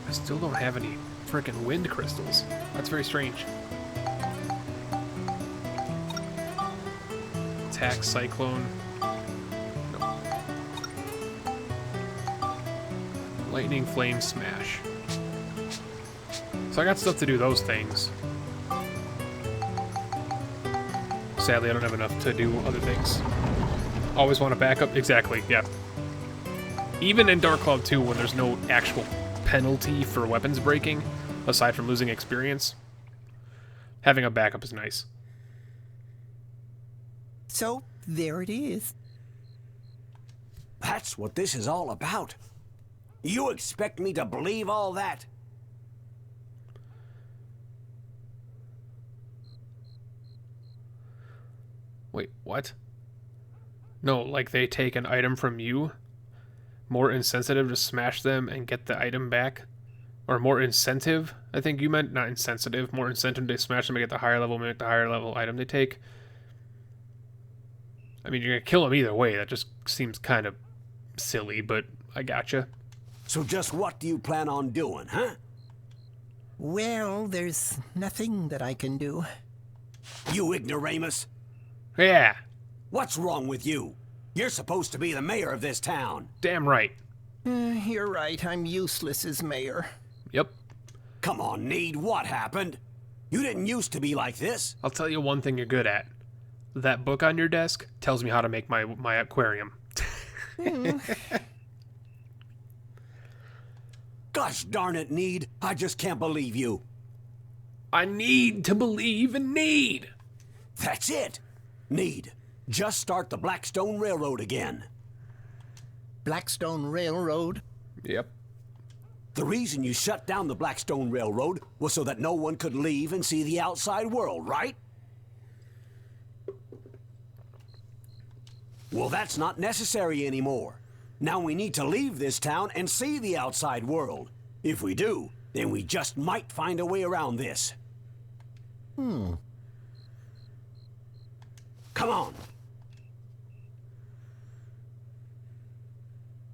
I still don't have any frickin' wind crystals. That's very strange. Attack, Cyclone. No. Lightning, Flame, Smash. So I got stuff to do those things. Sadly, I don't have enough to do other things. Always want to back up. Exactly, yeah. Even in Dark Cloud 2, when there's no actual penalty for weapons breaking, aside from losing experience, having a backup is nice. So, there it is. That's what this is all about. You expect me to believe all that? Wait, what? No, like they take an item from you? More insensitive to smash them and get the item back? Or more incentive, I think you meant, not insensitive. More incentive to smash them and get the higher level item they take. I mean, you're gonna kill them either way. That just seems kind of silly, but I gotcha. So just what do you plan on doing, huh? Well, there's nothing that I can do. You ignoramus. Yeah. What's wrong with you? You're supposed to be the mayor of this town. Damn right. You're right, I'm useless as mayor. Yep. Come on, Need, what happened? You didn't used to be like this. I'll tell you one thing you're good at. That book on your desk tells me how to make my aquarium. Gosh darn it, Need. I just can't believe you. I need to believe in Need. That's it. Need. Just start the Blackstone Railroad again. Blackstone Railroad? Yep. The reason you shut down the Blackstone Railroad was so that no one could leave and see the outside world, right? Well, that's not necessary anymore. Now we need to leave this town and see the outside world. If we do, then we just might find a way around this. Come on.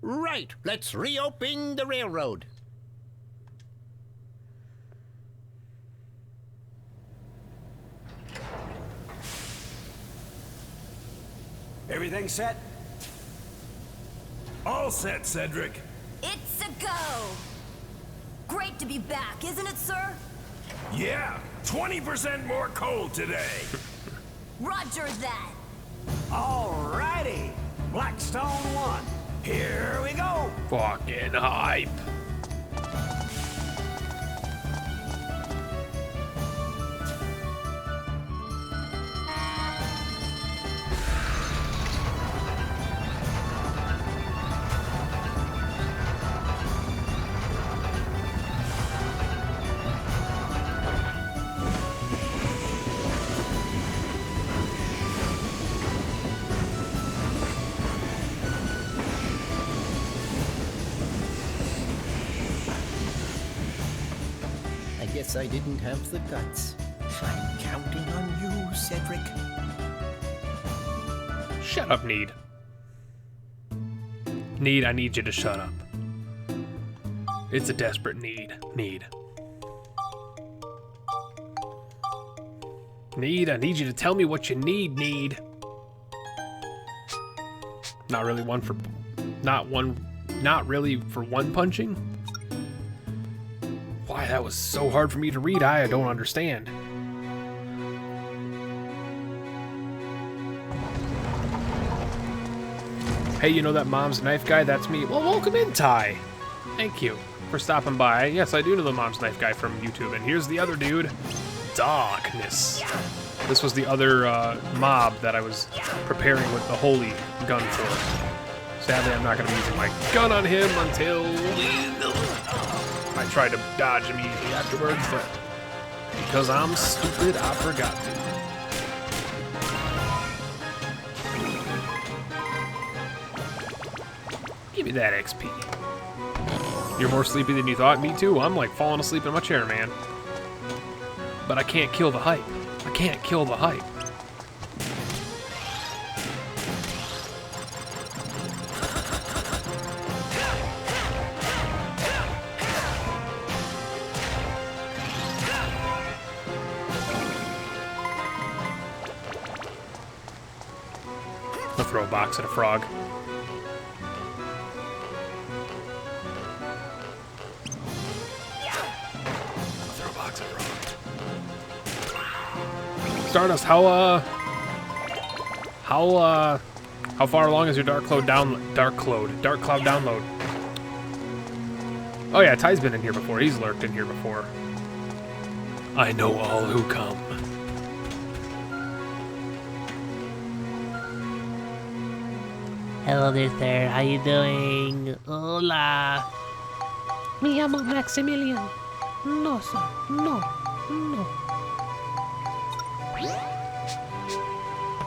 Right, let's reopen the railroad. Everything set? All set, Cedric. It's a go! Great to be back, isn't it, sir? Yeah, 20% more coal today. Roger that! Alrighty. Blackstone 1. Here we go. Fucking hype. Guess I didn't have the guts. I'm counting on you, Cedric. Shut up, Need. Need, I need you to shut up. It's a desperate need. Need, I need you to tell me what you need. Not really for one punching? Why that was so hard for me to read, I don't understand. Hey, you know that Mom's Knife guy? That's me. Well, welcome in, Ty. Thank you for stopping by. Yes, I do know the Mom's Knife guy from YouTube. And here's the other dude, Darkness. This was the other mob that I was preparing with the holy gun for. Sadly, I'm not going to be using my gun on him until... I tried to dodge immediately afterwards, but because I'm stupid, I forgot to. Give me that XP. You're more sleepy than you thought? Me too. I'm like falling asleep in my chair, man. But I can't kill the hype. I can't kill the hype. I'll throw a box at a frog. Stardust, how far along is your dark cloud download? Oh yeah, Ty's been in here before. He's lurked in here before. I know all who come. Hello there, sir. How you doing? Hola. Me llamo Maximilian. No, sir. No.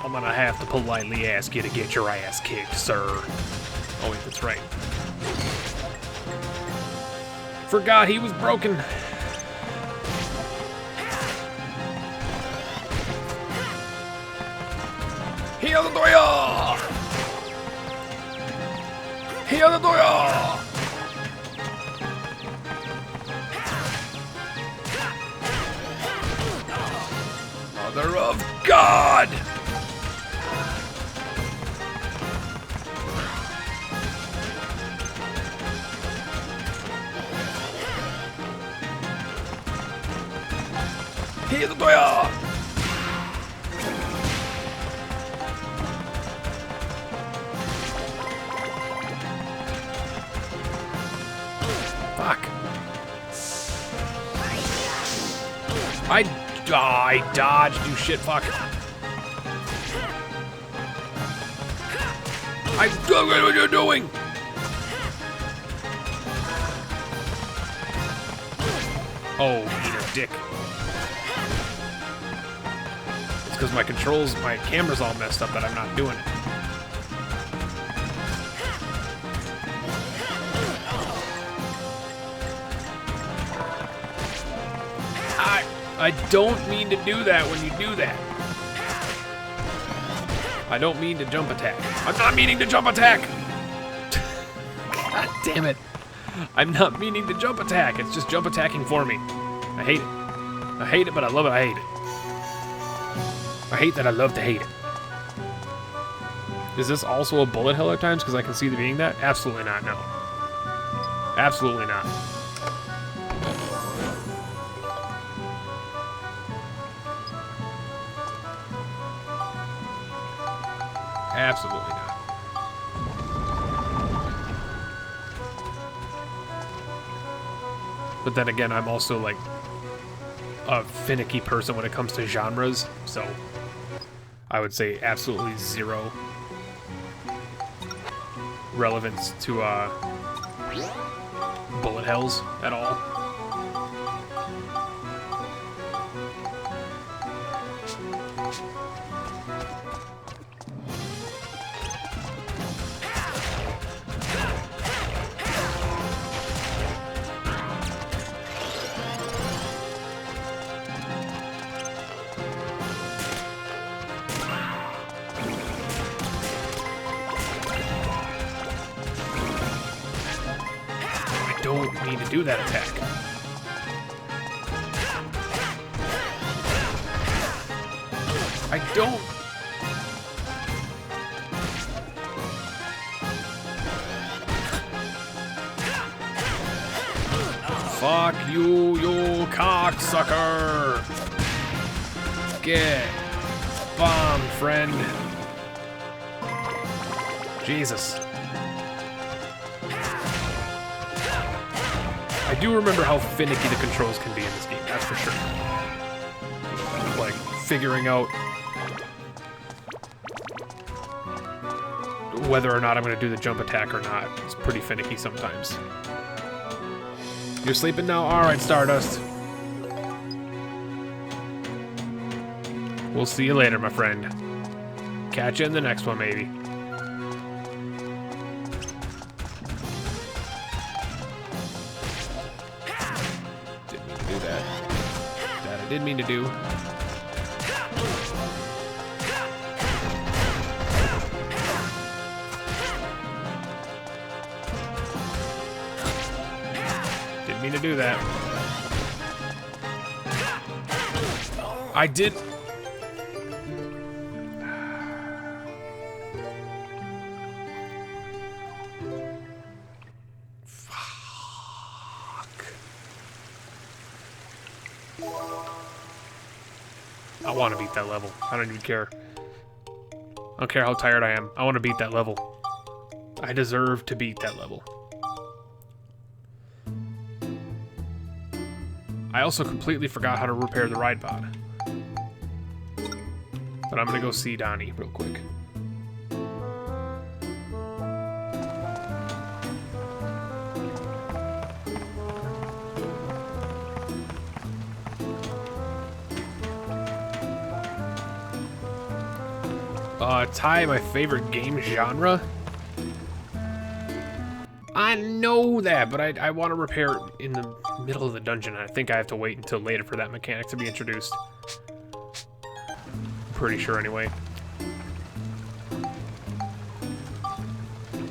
I'll I'm gonna have to politely ask you to get your ass kicked, sir. Oh wait, that's right. Forgot he was broken. Heal the doya! Heal the doya! Mother of God! Heal the doya! Fuck. I dodged, you shit fuck. I'm doing what you're doing. Oh, eat a dick. It's because my controls, my camera's all messed up that I'm not doing it. I don't mean to do that when you do that. I don't mean to jump attack. I'm not meaning to jump attack! God damn it. I'm not meaning to jump attack. It's just jump attacking for me. I hate it. I hate it, but I love it. I hate it. I hate that I love to hate it. Is this also a bullet hell at times? Because I can see there being that? Absolutely not, no. Absolutely not. Absolutely not. But then again, I'm also like a finicky person when it comes to genres, so I would say absolutely zero relevance to bullet hells at all. Don't mean to do that attack. I don't. Fuck you, you cocksucker. Get bombed, friend. Jesus. I do remember how finicky the controls can be in this game, that's for sure. Like, figuring out whether or not I'm going to do the jump attack or not. It's pretty finicky sometimes. You're sleeping now? Alright, Stardust. We'll see you later, my friend. Catch you in the next one, maybe. Didn't mean to do. Didn't mean to do that. I did. I want to beat that level. I don't even care. I don't care how tired I am. I want to beat that level. I deserve to beat that level. I also completely forgot how to repair the ride pod. But I'm going to go see Donnie real quick. Tie my favorite game genre? I know that, but I want to repair in the middle of the dungeon. I think I have to wait until later for that mechanic to be introduced. Pretty sure, anyway.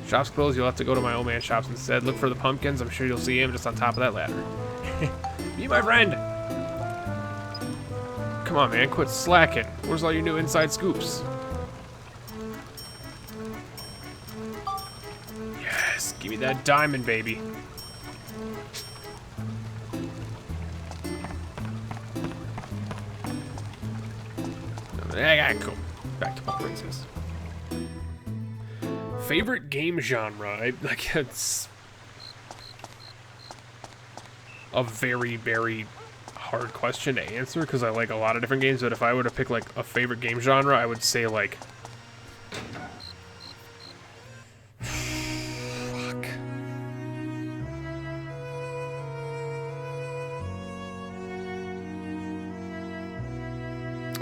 Shop's closed. You'll have to go to my old man's shops instead. Look for the pumpkins. I'm sure you'll see him just on top of that ladder. Be my friend! Come on, man. Quit slacking. Where's all your new inside scoops? Yes, give me that diamond, baby. I gotta go back to my princess. Favorite game genre? Like, it's a very, very hard question to answer because I like a lot of different games, but if I were to pick like a favorite game genre, I would say like fuck.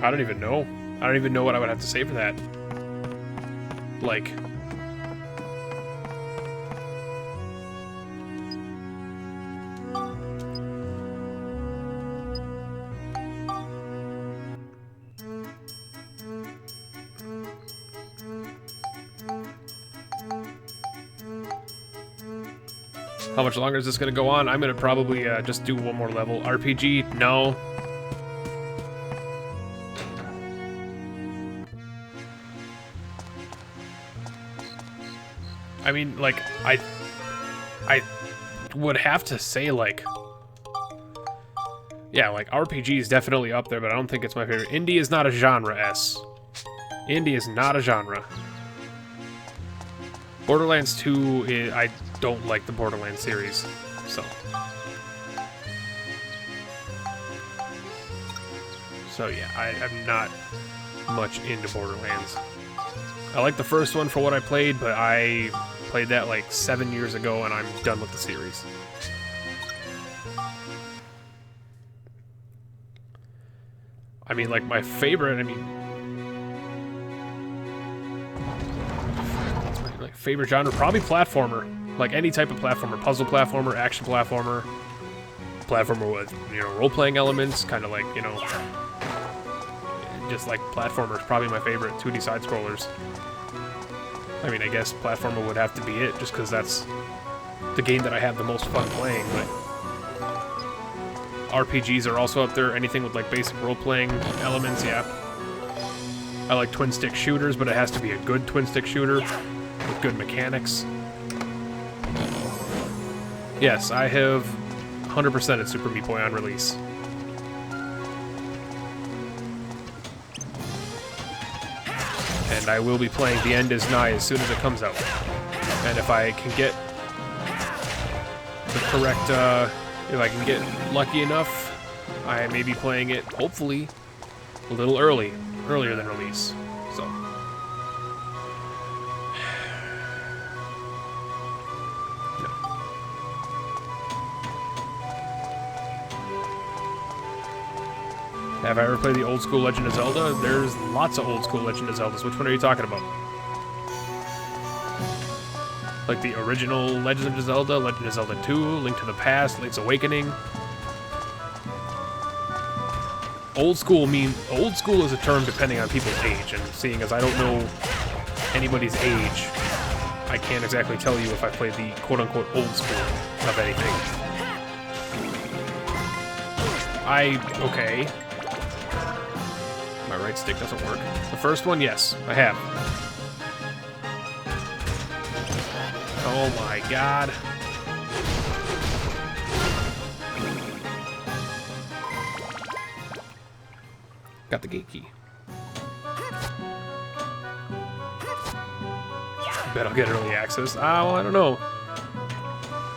I don't even know. I don't even know what I would have to say for that. Like, how much longer is this going to go on? I'm going to probably just do one more level. RPG? No. I mean, like, I would have to say, like, yeah, like, RPG is definitely up there, but I don't think it's my favorite. Indie is not a genre, S. Indie is not a genre. Borderlands 2, I don't like the Borderlands series, so. So, yeah, I'm not much into Borderlands. I like the first one for what I played, but I played that like 7 years ago and I'm done with the series. I mean, like, my favorite, what's my like, favorite genre? Probably platformer. Like, any type of platformer. Puzzle platformer, action platformer. Platformer with, you know, role-playing elements. Kind of like, you know, just like platformers. Probably my favorite. 2D side-scrollers. I mean, I guess platformer would have to be it, just because that's the game that I have the most fun playing, but RPGs are also up there. Anything with, like, basic role-playing elements, yeah. I like twin-stick shooters, but it has to be a good twin-stick shooter with good mechanics. Yes, I have 100% at Super Meat Boy on release. And I will be playing The End Is Nigh as soon as it comes out. And if I can get the correct, if I can get lucky enough, I may be playing it, hopefully, a little earlier than release. So. No. Have I ever played the old school Legend of Zelda? There's lots of old school Legend of Zeldas. Which one are you talking about? Like the original Legend of Zelda, Legend of Zelda 2, Link to the Past, Link's Awakening. Old school is a term depending on people's age, and seeing as I don't know anybody's age, I can't exactly tell you if I played the quote-unquote old school of anything. Okay. My right stick doesn't work. The first one, yes, I have. Oh my god. Got the gate key. Bet I'll get early access. Well, I don't know.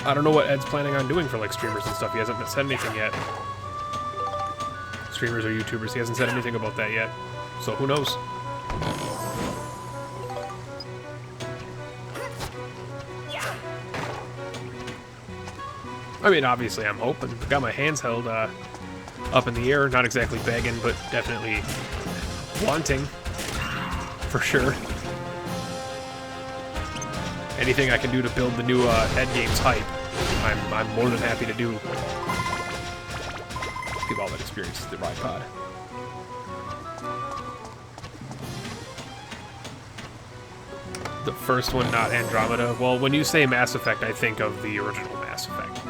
I don't know what Ed's planning on doing for, like, streamers and stuff. He hasn't said anything yet. Streamers or YouTubers. He hasn't said anything about that yet. So who knows? I mean, obviously I'm hoping. Got my hands held up in the air. Not exactly begging, but definitely wanting. for sure. Anything I can do to build the new Head Games hype, I'm more than happy to do. Give all that experience to the ride pod. The first one, not Andromeda. Well, when you say Mass Effect, I think of the original Mass Effect.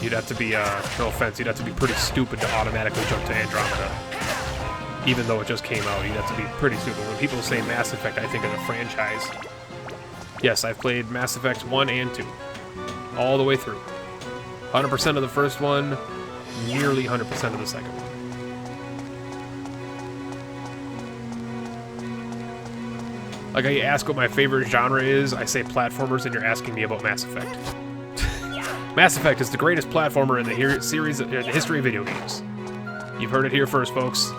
You'd have to be, no offense, you'd have to be pretty stupid to automatically jump to Andromeda. Even though it just came out, you'd have to be pretty stupid. When people say Mass Effect, I think of the franchise. Yes, I've played Mass Effect 1 and 2. All the way through. 100% of the first one, nearly 100% of the second one. Like, I ask what my favorite genre is, I say platformers, and you're asking me about Mass Effect. Mass Effect is the greatest platformer in the history of video games. You've heard it here first, folks.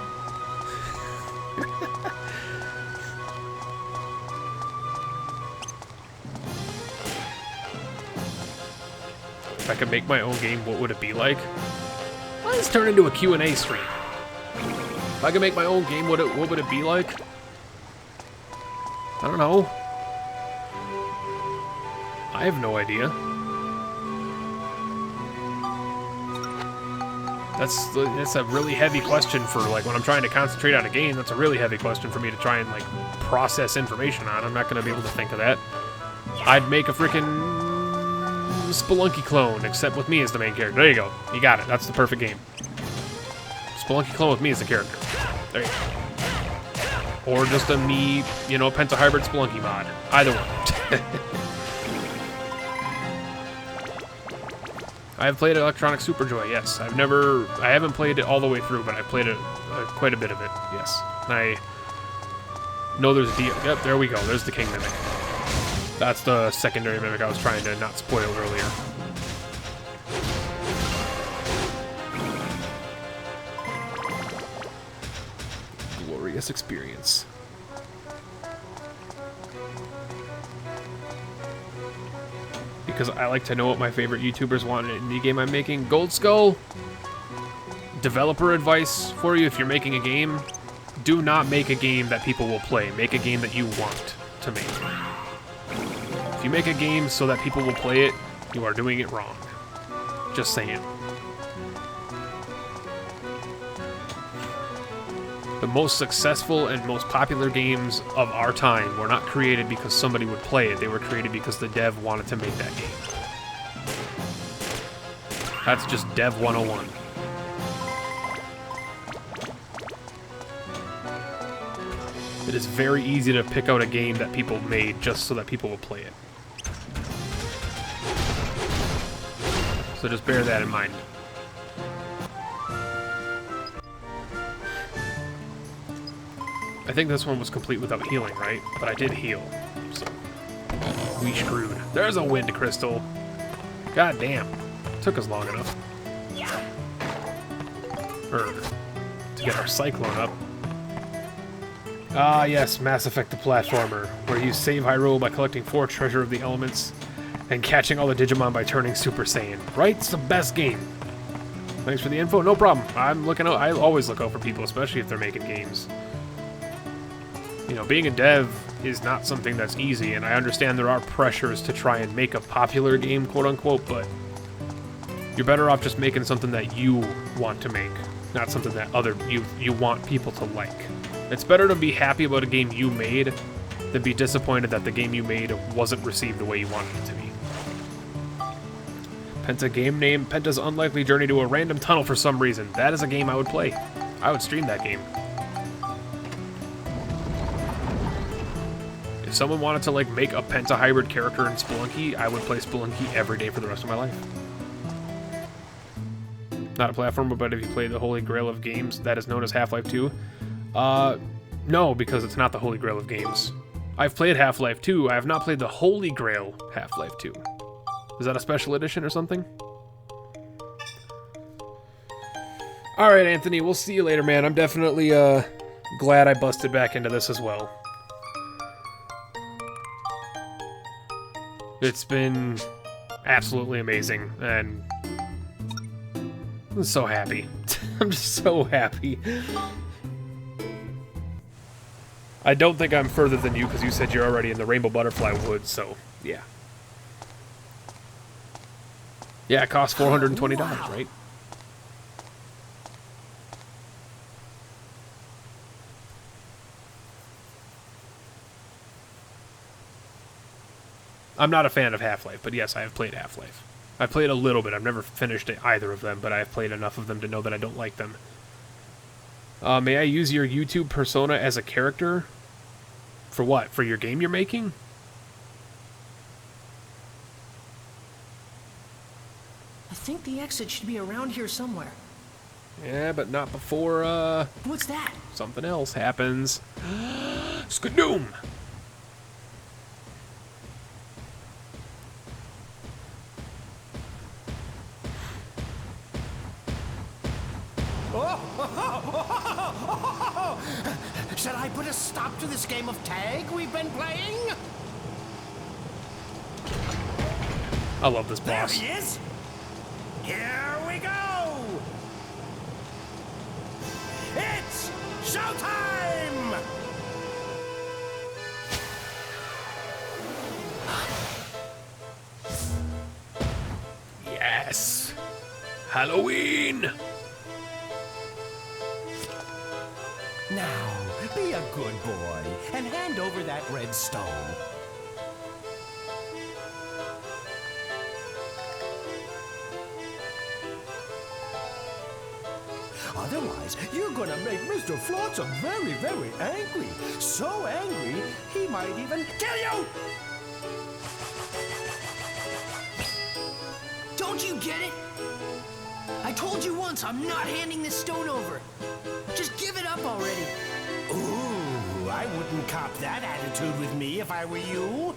If I could make my own game, what would it be like? Well, let's turn into a Q&A stream. If I could make my own game, what would it be like? I don't know. I have no idea. That's a really heavy question for, like, when I'm trying to concentrate on a game. That's a really heavy question for me to try and, like, process information on. I'm not going to be able to think of that. I'd make a freaking Spelunky clone, except with me as the main character. There you go. You got it. That's the perfect game. Spelunky clone with me as the character. There you go. Or just a me, you know, Pentahybrid Spelunky mod. Either one. I've played Electronic Superjoy, yes. I haven't played it all the way through, but I've played it, quite a bit of it, yes. And I know there's a deal. Yep, there we go. There's the King Mimic. That's the secondary mimic I was trying to not spoil earlier. Glorious experience. Because I like to know what my favorite YouTubers want in an indie game I'm making. Gold Skull, developer advice for you: if you're making a game, do not make a game that people will play. Make a game that you want to make. If you make a game so that people will play it, you are doing it wrong. Just saying. The most successful and most popular games of our time were not created because somebody would play it. They were created because the dev wanted to make that game. That's just Dev 101. It is very easy to pick out a game that people made just so that people will play it. So just bear that in mind. I think this one was complete without healing, right? But I did heal, so we screwed. There's a wind crystal. God damn. Took us long enough. To get our cyclone up. Ah, yes, Mass Effect the platformer, where you save Hyrule by collecting 4 Treasure of the Elements and catching all the Digimon by turning Super Saiyan. Right? It's the best game. Thanks for the info. No problem. I'm looking out. I always look out for people, especially if they're making games. You know, being a dev is not something that's easy, and I understand there are pressures to try and make a popular game, quote-unquote, but you're better off just making something that you want to make, not something that you want people to like. It's better to be happy about a game you made than be disappointed that the game you made wasn't received the way you wanted it to be. Penta game name: Penta's Unlikely Journey to a Random Tunnel for some reason. That is a game I would play. I would stream that game. If someone wanted to, like, make a Pentahybrid character in Spelunky, I would play Spelunky every day for the rest of my life. Not a platformer, but if you play the Holy Grail of games that is known as Half-Life 2, no, because it's not the Holy Grail of games. I've played Half-Life 2, I have not played the Holy Grail Half-Life 2. Is that a special edition or something? Alright, Anthony, we'll see you later, man. I'm definitely, glad I busted back into this as well. It's been absolutely amazing, and I'm so happy. I'm just so happy. I don't think I'm further than you because you said you're already in the Rainbow Butterfly Woods, so yeah. Yeah, it costs $420, right? I'm not a fan of Half-Life, but yes, I have played Half-Life. I've played a little bit. I've never finished either of them, but I've played enough of them to know that I don't like them. May I use your YouTube persona as a character? For what? For your game you're making? I think the exit should be around here somewhere. Yeah, but not before, What's that? something else happens. Skadoom! Shall I put a stop to this game of tag we've been playing? I love this There boss. he is! Here we go! It's showtime! Yes! Halloween! Now, be a good boy and hand over that red stone. Otherwise, you're gonna make Mr. Flotsam very, very angry. So angry, he might even kill you! Don't you get it? I told you once I'm not handing this stone over. Just give it up already. Ooh, I wouldn't cop that attitude with me if I were you.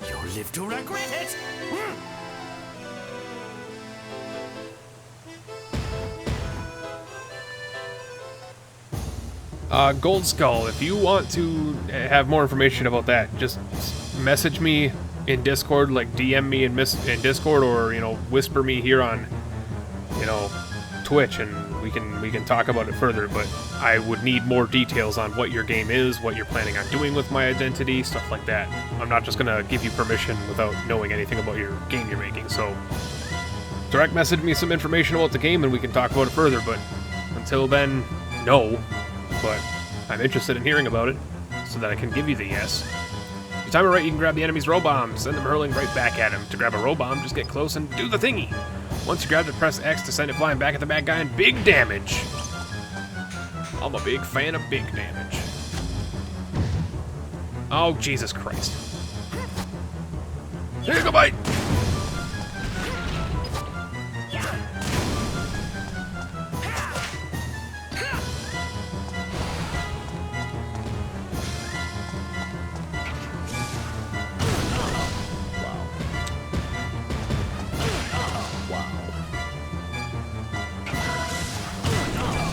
You'll live to regret it. Gold Skull, if you want to have more information about that, just message me in Discord, like DM me in Discord, or, you know, whisper me here on, you know, Twitch, and we can talk about it further. But I would need more details on what your game is, what you're planning on doing with my identity, stuff like that. I'm not just gonna give you permission without knowing anything about your game you're making. So direct message me some information about the game and we can talk about it further. But until then, no. But I'm interested in hearing about it so that I can give you the yes. If you time it right, you can grab the enemy's row bomb, send them hurling right back at him. To grab a row bomb, just get close and do the thingy. Once you grab it, press X to send it flying back at the bad guy and big damage. I'm a big fan of big damage. Oh, Jesus Christ. Here you go, bite!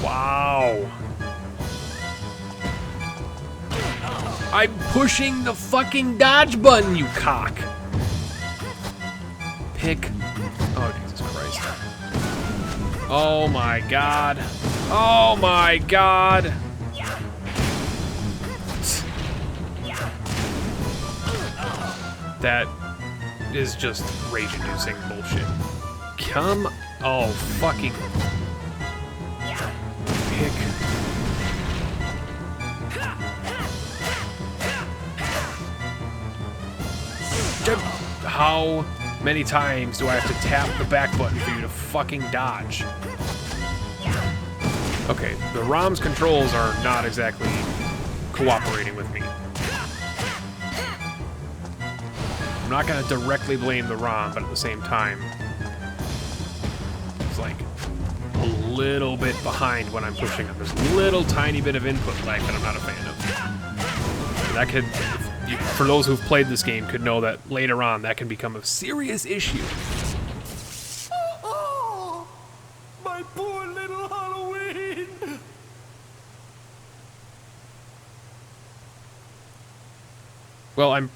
Wow. I'm pushing the fucking dodge button, you cock. Pick. Oh, Jesus Christ. Oh my God. Oh my God. That is just rage-inducing bullshit. Come. Oh, fucking. Pick. How many times do I have to tap the back button for you to fucking dodge? Okay, the ROM's controls are not exactly cooperating with me. I'm not gonna directly blame the ROM, but at the same time, it's like a little bit behind when I'm pushing them. There's a little tiny bit of input lag that I'm not a fan of. That could, for those who've played this game, could know that later on that can become a serious issue. Oh, my poor little Halloween. Well, I'm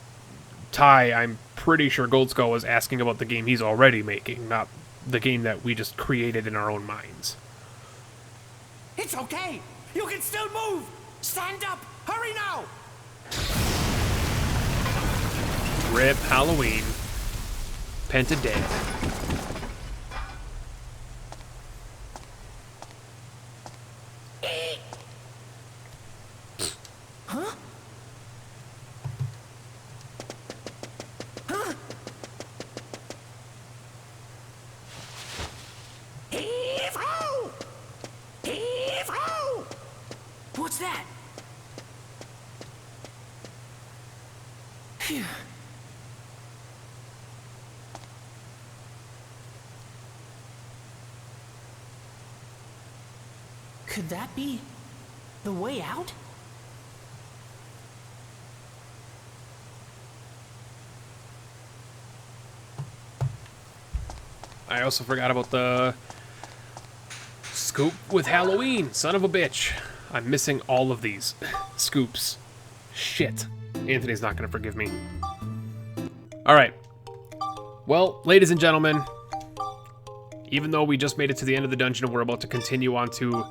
pretty sure Gold Skull was asking about the game he's already making, not the game that we just created in our own minds. It's okay. You can still move. Stand up. Hurry now. Rip Halloween. Penta dead. Huh? Huh? Heave-ho! Heave-ho! What's that? Phew. Could that be the way out? I also forgot about the scoop with Halloween. Son of a bitch. I'm missing all of these scoops. Shit. Anthony's not going to forgive me. Alright. Well, ladies and gentlemen, even though we just made it to the end of the dungeon and we're about to continue on to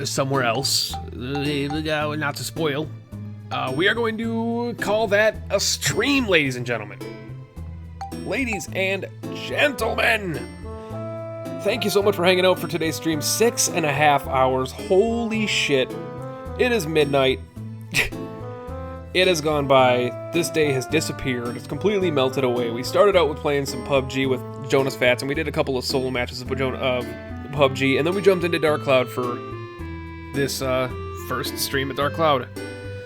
somewhere else, not to spoil, we are going to call that a stream, ladies and gentlemen. Ladies and gentlemen, thank you so much for hanging out for today's stream. 6.5 hours. Holy shit. It is midnight. It has gone by. This day has disappeared. It's completely melted away. We started out with playing some PUBG with Jonas Fats, and we did a couple of solo matches of PUBG, and then we jumped into Dark Cloud for this first stream at Dark Cloud.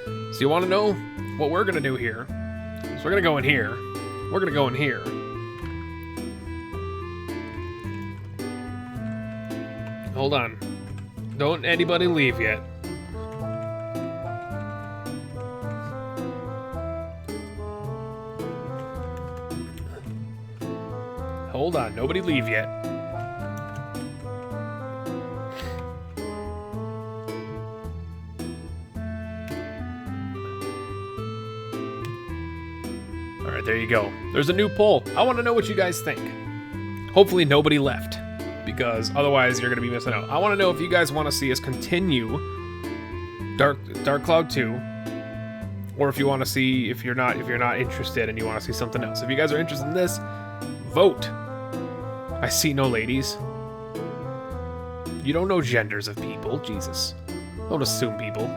So you want to know what we're going to do here? So we're going to go in here. We're going to go in here. Hold on. Don't anybody leave yet. Hold on, nobody leave yet. Alright, there you go. There's a new poll. I want to know what you guys think. Hopefully nobody left, because otherwise you're going to be missing out. I want to know if you guys want to see us continue Dark Cloud 2, or if you want to see, if you're not interested and you want to see something else. If you guys are interested in this, vote. I see no ladies. You don't know genders of people. Jesus. Don't assume people.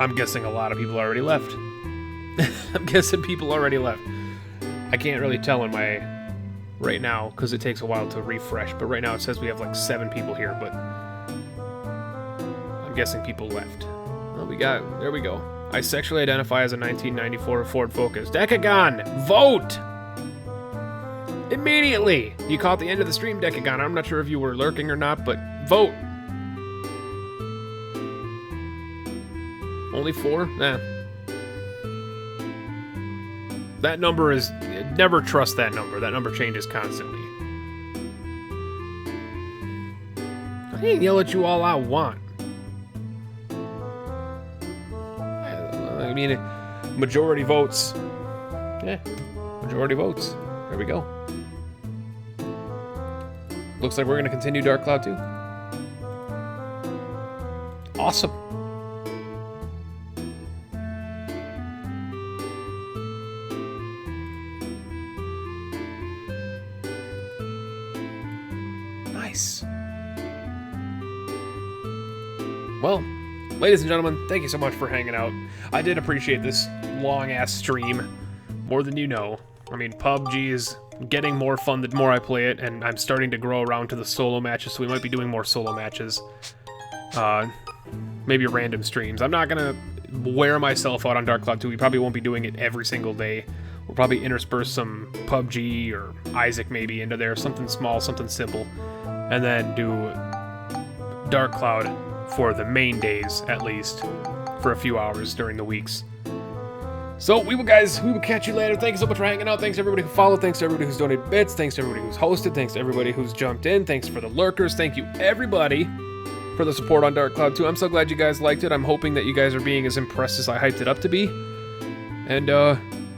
I'm guessing a lot of people already left. I'm guessing people already left. I can't really tell in my... right now, because it takes a while to refresh, but right now it says we have like 7 people here, but I'm guessing people left. Oh, there we go. I sexually identify as a 1994 Ford Focus. Decagon, vote! Immediately! You caught the end of the stream, Decagon. I'm not sure if you were lurking or not, but vote! Only 4? Nah. That number is... never trust that number. That number changes constantly. I can yell at you all I want. I mean, majority votes. Yeah, majority votes. There we go. Looks like we're going to continue Dark Cloud 2. Awesome. Well, ladies and gentlemen, thank you so much for hanging out. I did appreciate this long-ass stream, more than you know. I mean, PUBG is getting more fun the more I play it, and I'm starting to grow around to the solo matches, so we might be doing more solo matches. Maybe random streams. I'm not gonna wear myself out on Dark Cloud 2. We probably won't be doing it every single day. We'll probably intersperse some PUBG or Isaac maybe into there, something small, something simple, and then do Dark Cloud for the main days, at least, for a few hours during the weeks. So we will catch you later. Thank you so much for hanging out. Thanks to everybody who followed. Thanks to everybody who's donated bits. Thanks to everybody who's hosted. Thanks to everybody who's jumped in. Thanks for the lurkers. Thank you everybody for the support on Dark Cloud 2. I'm so glad you guys liked it. I'm hoping that you guys are being as impressed as I hyped it up to be. And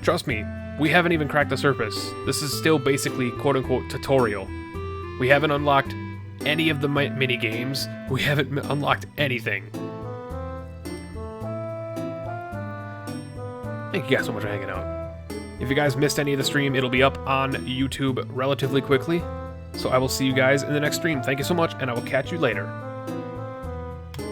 trust me, we haven't even cracked the surface. This is still basically quote-unquote tutorial. We haven't unlocked any of the mini games. We haven't unlocked anything. Thank you guys so much for hanging out. If you guys missed any of the stream, it'll be up on YouTube relatively quickly. So I will see you guys in the next stream. Thank you so much, and I will catch you later.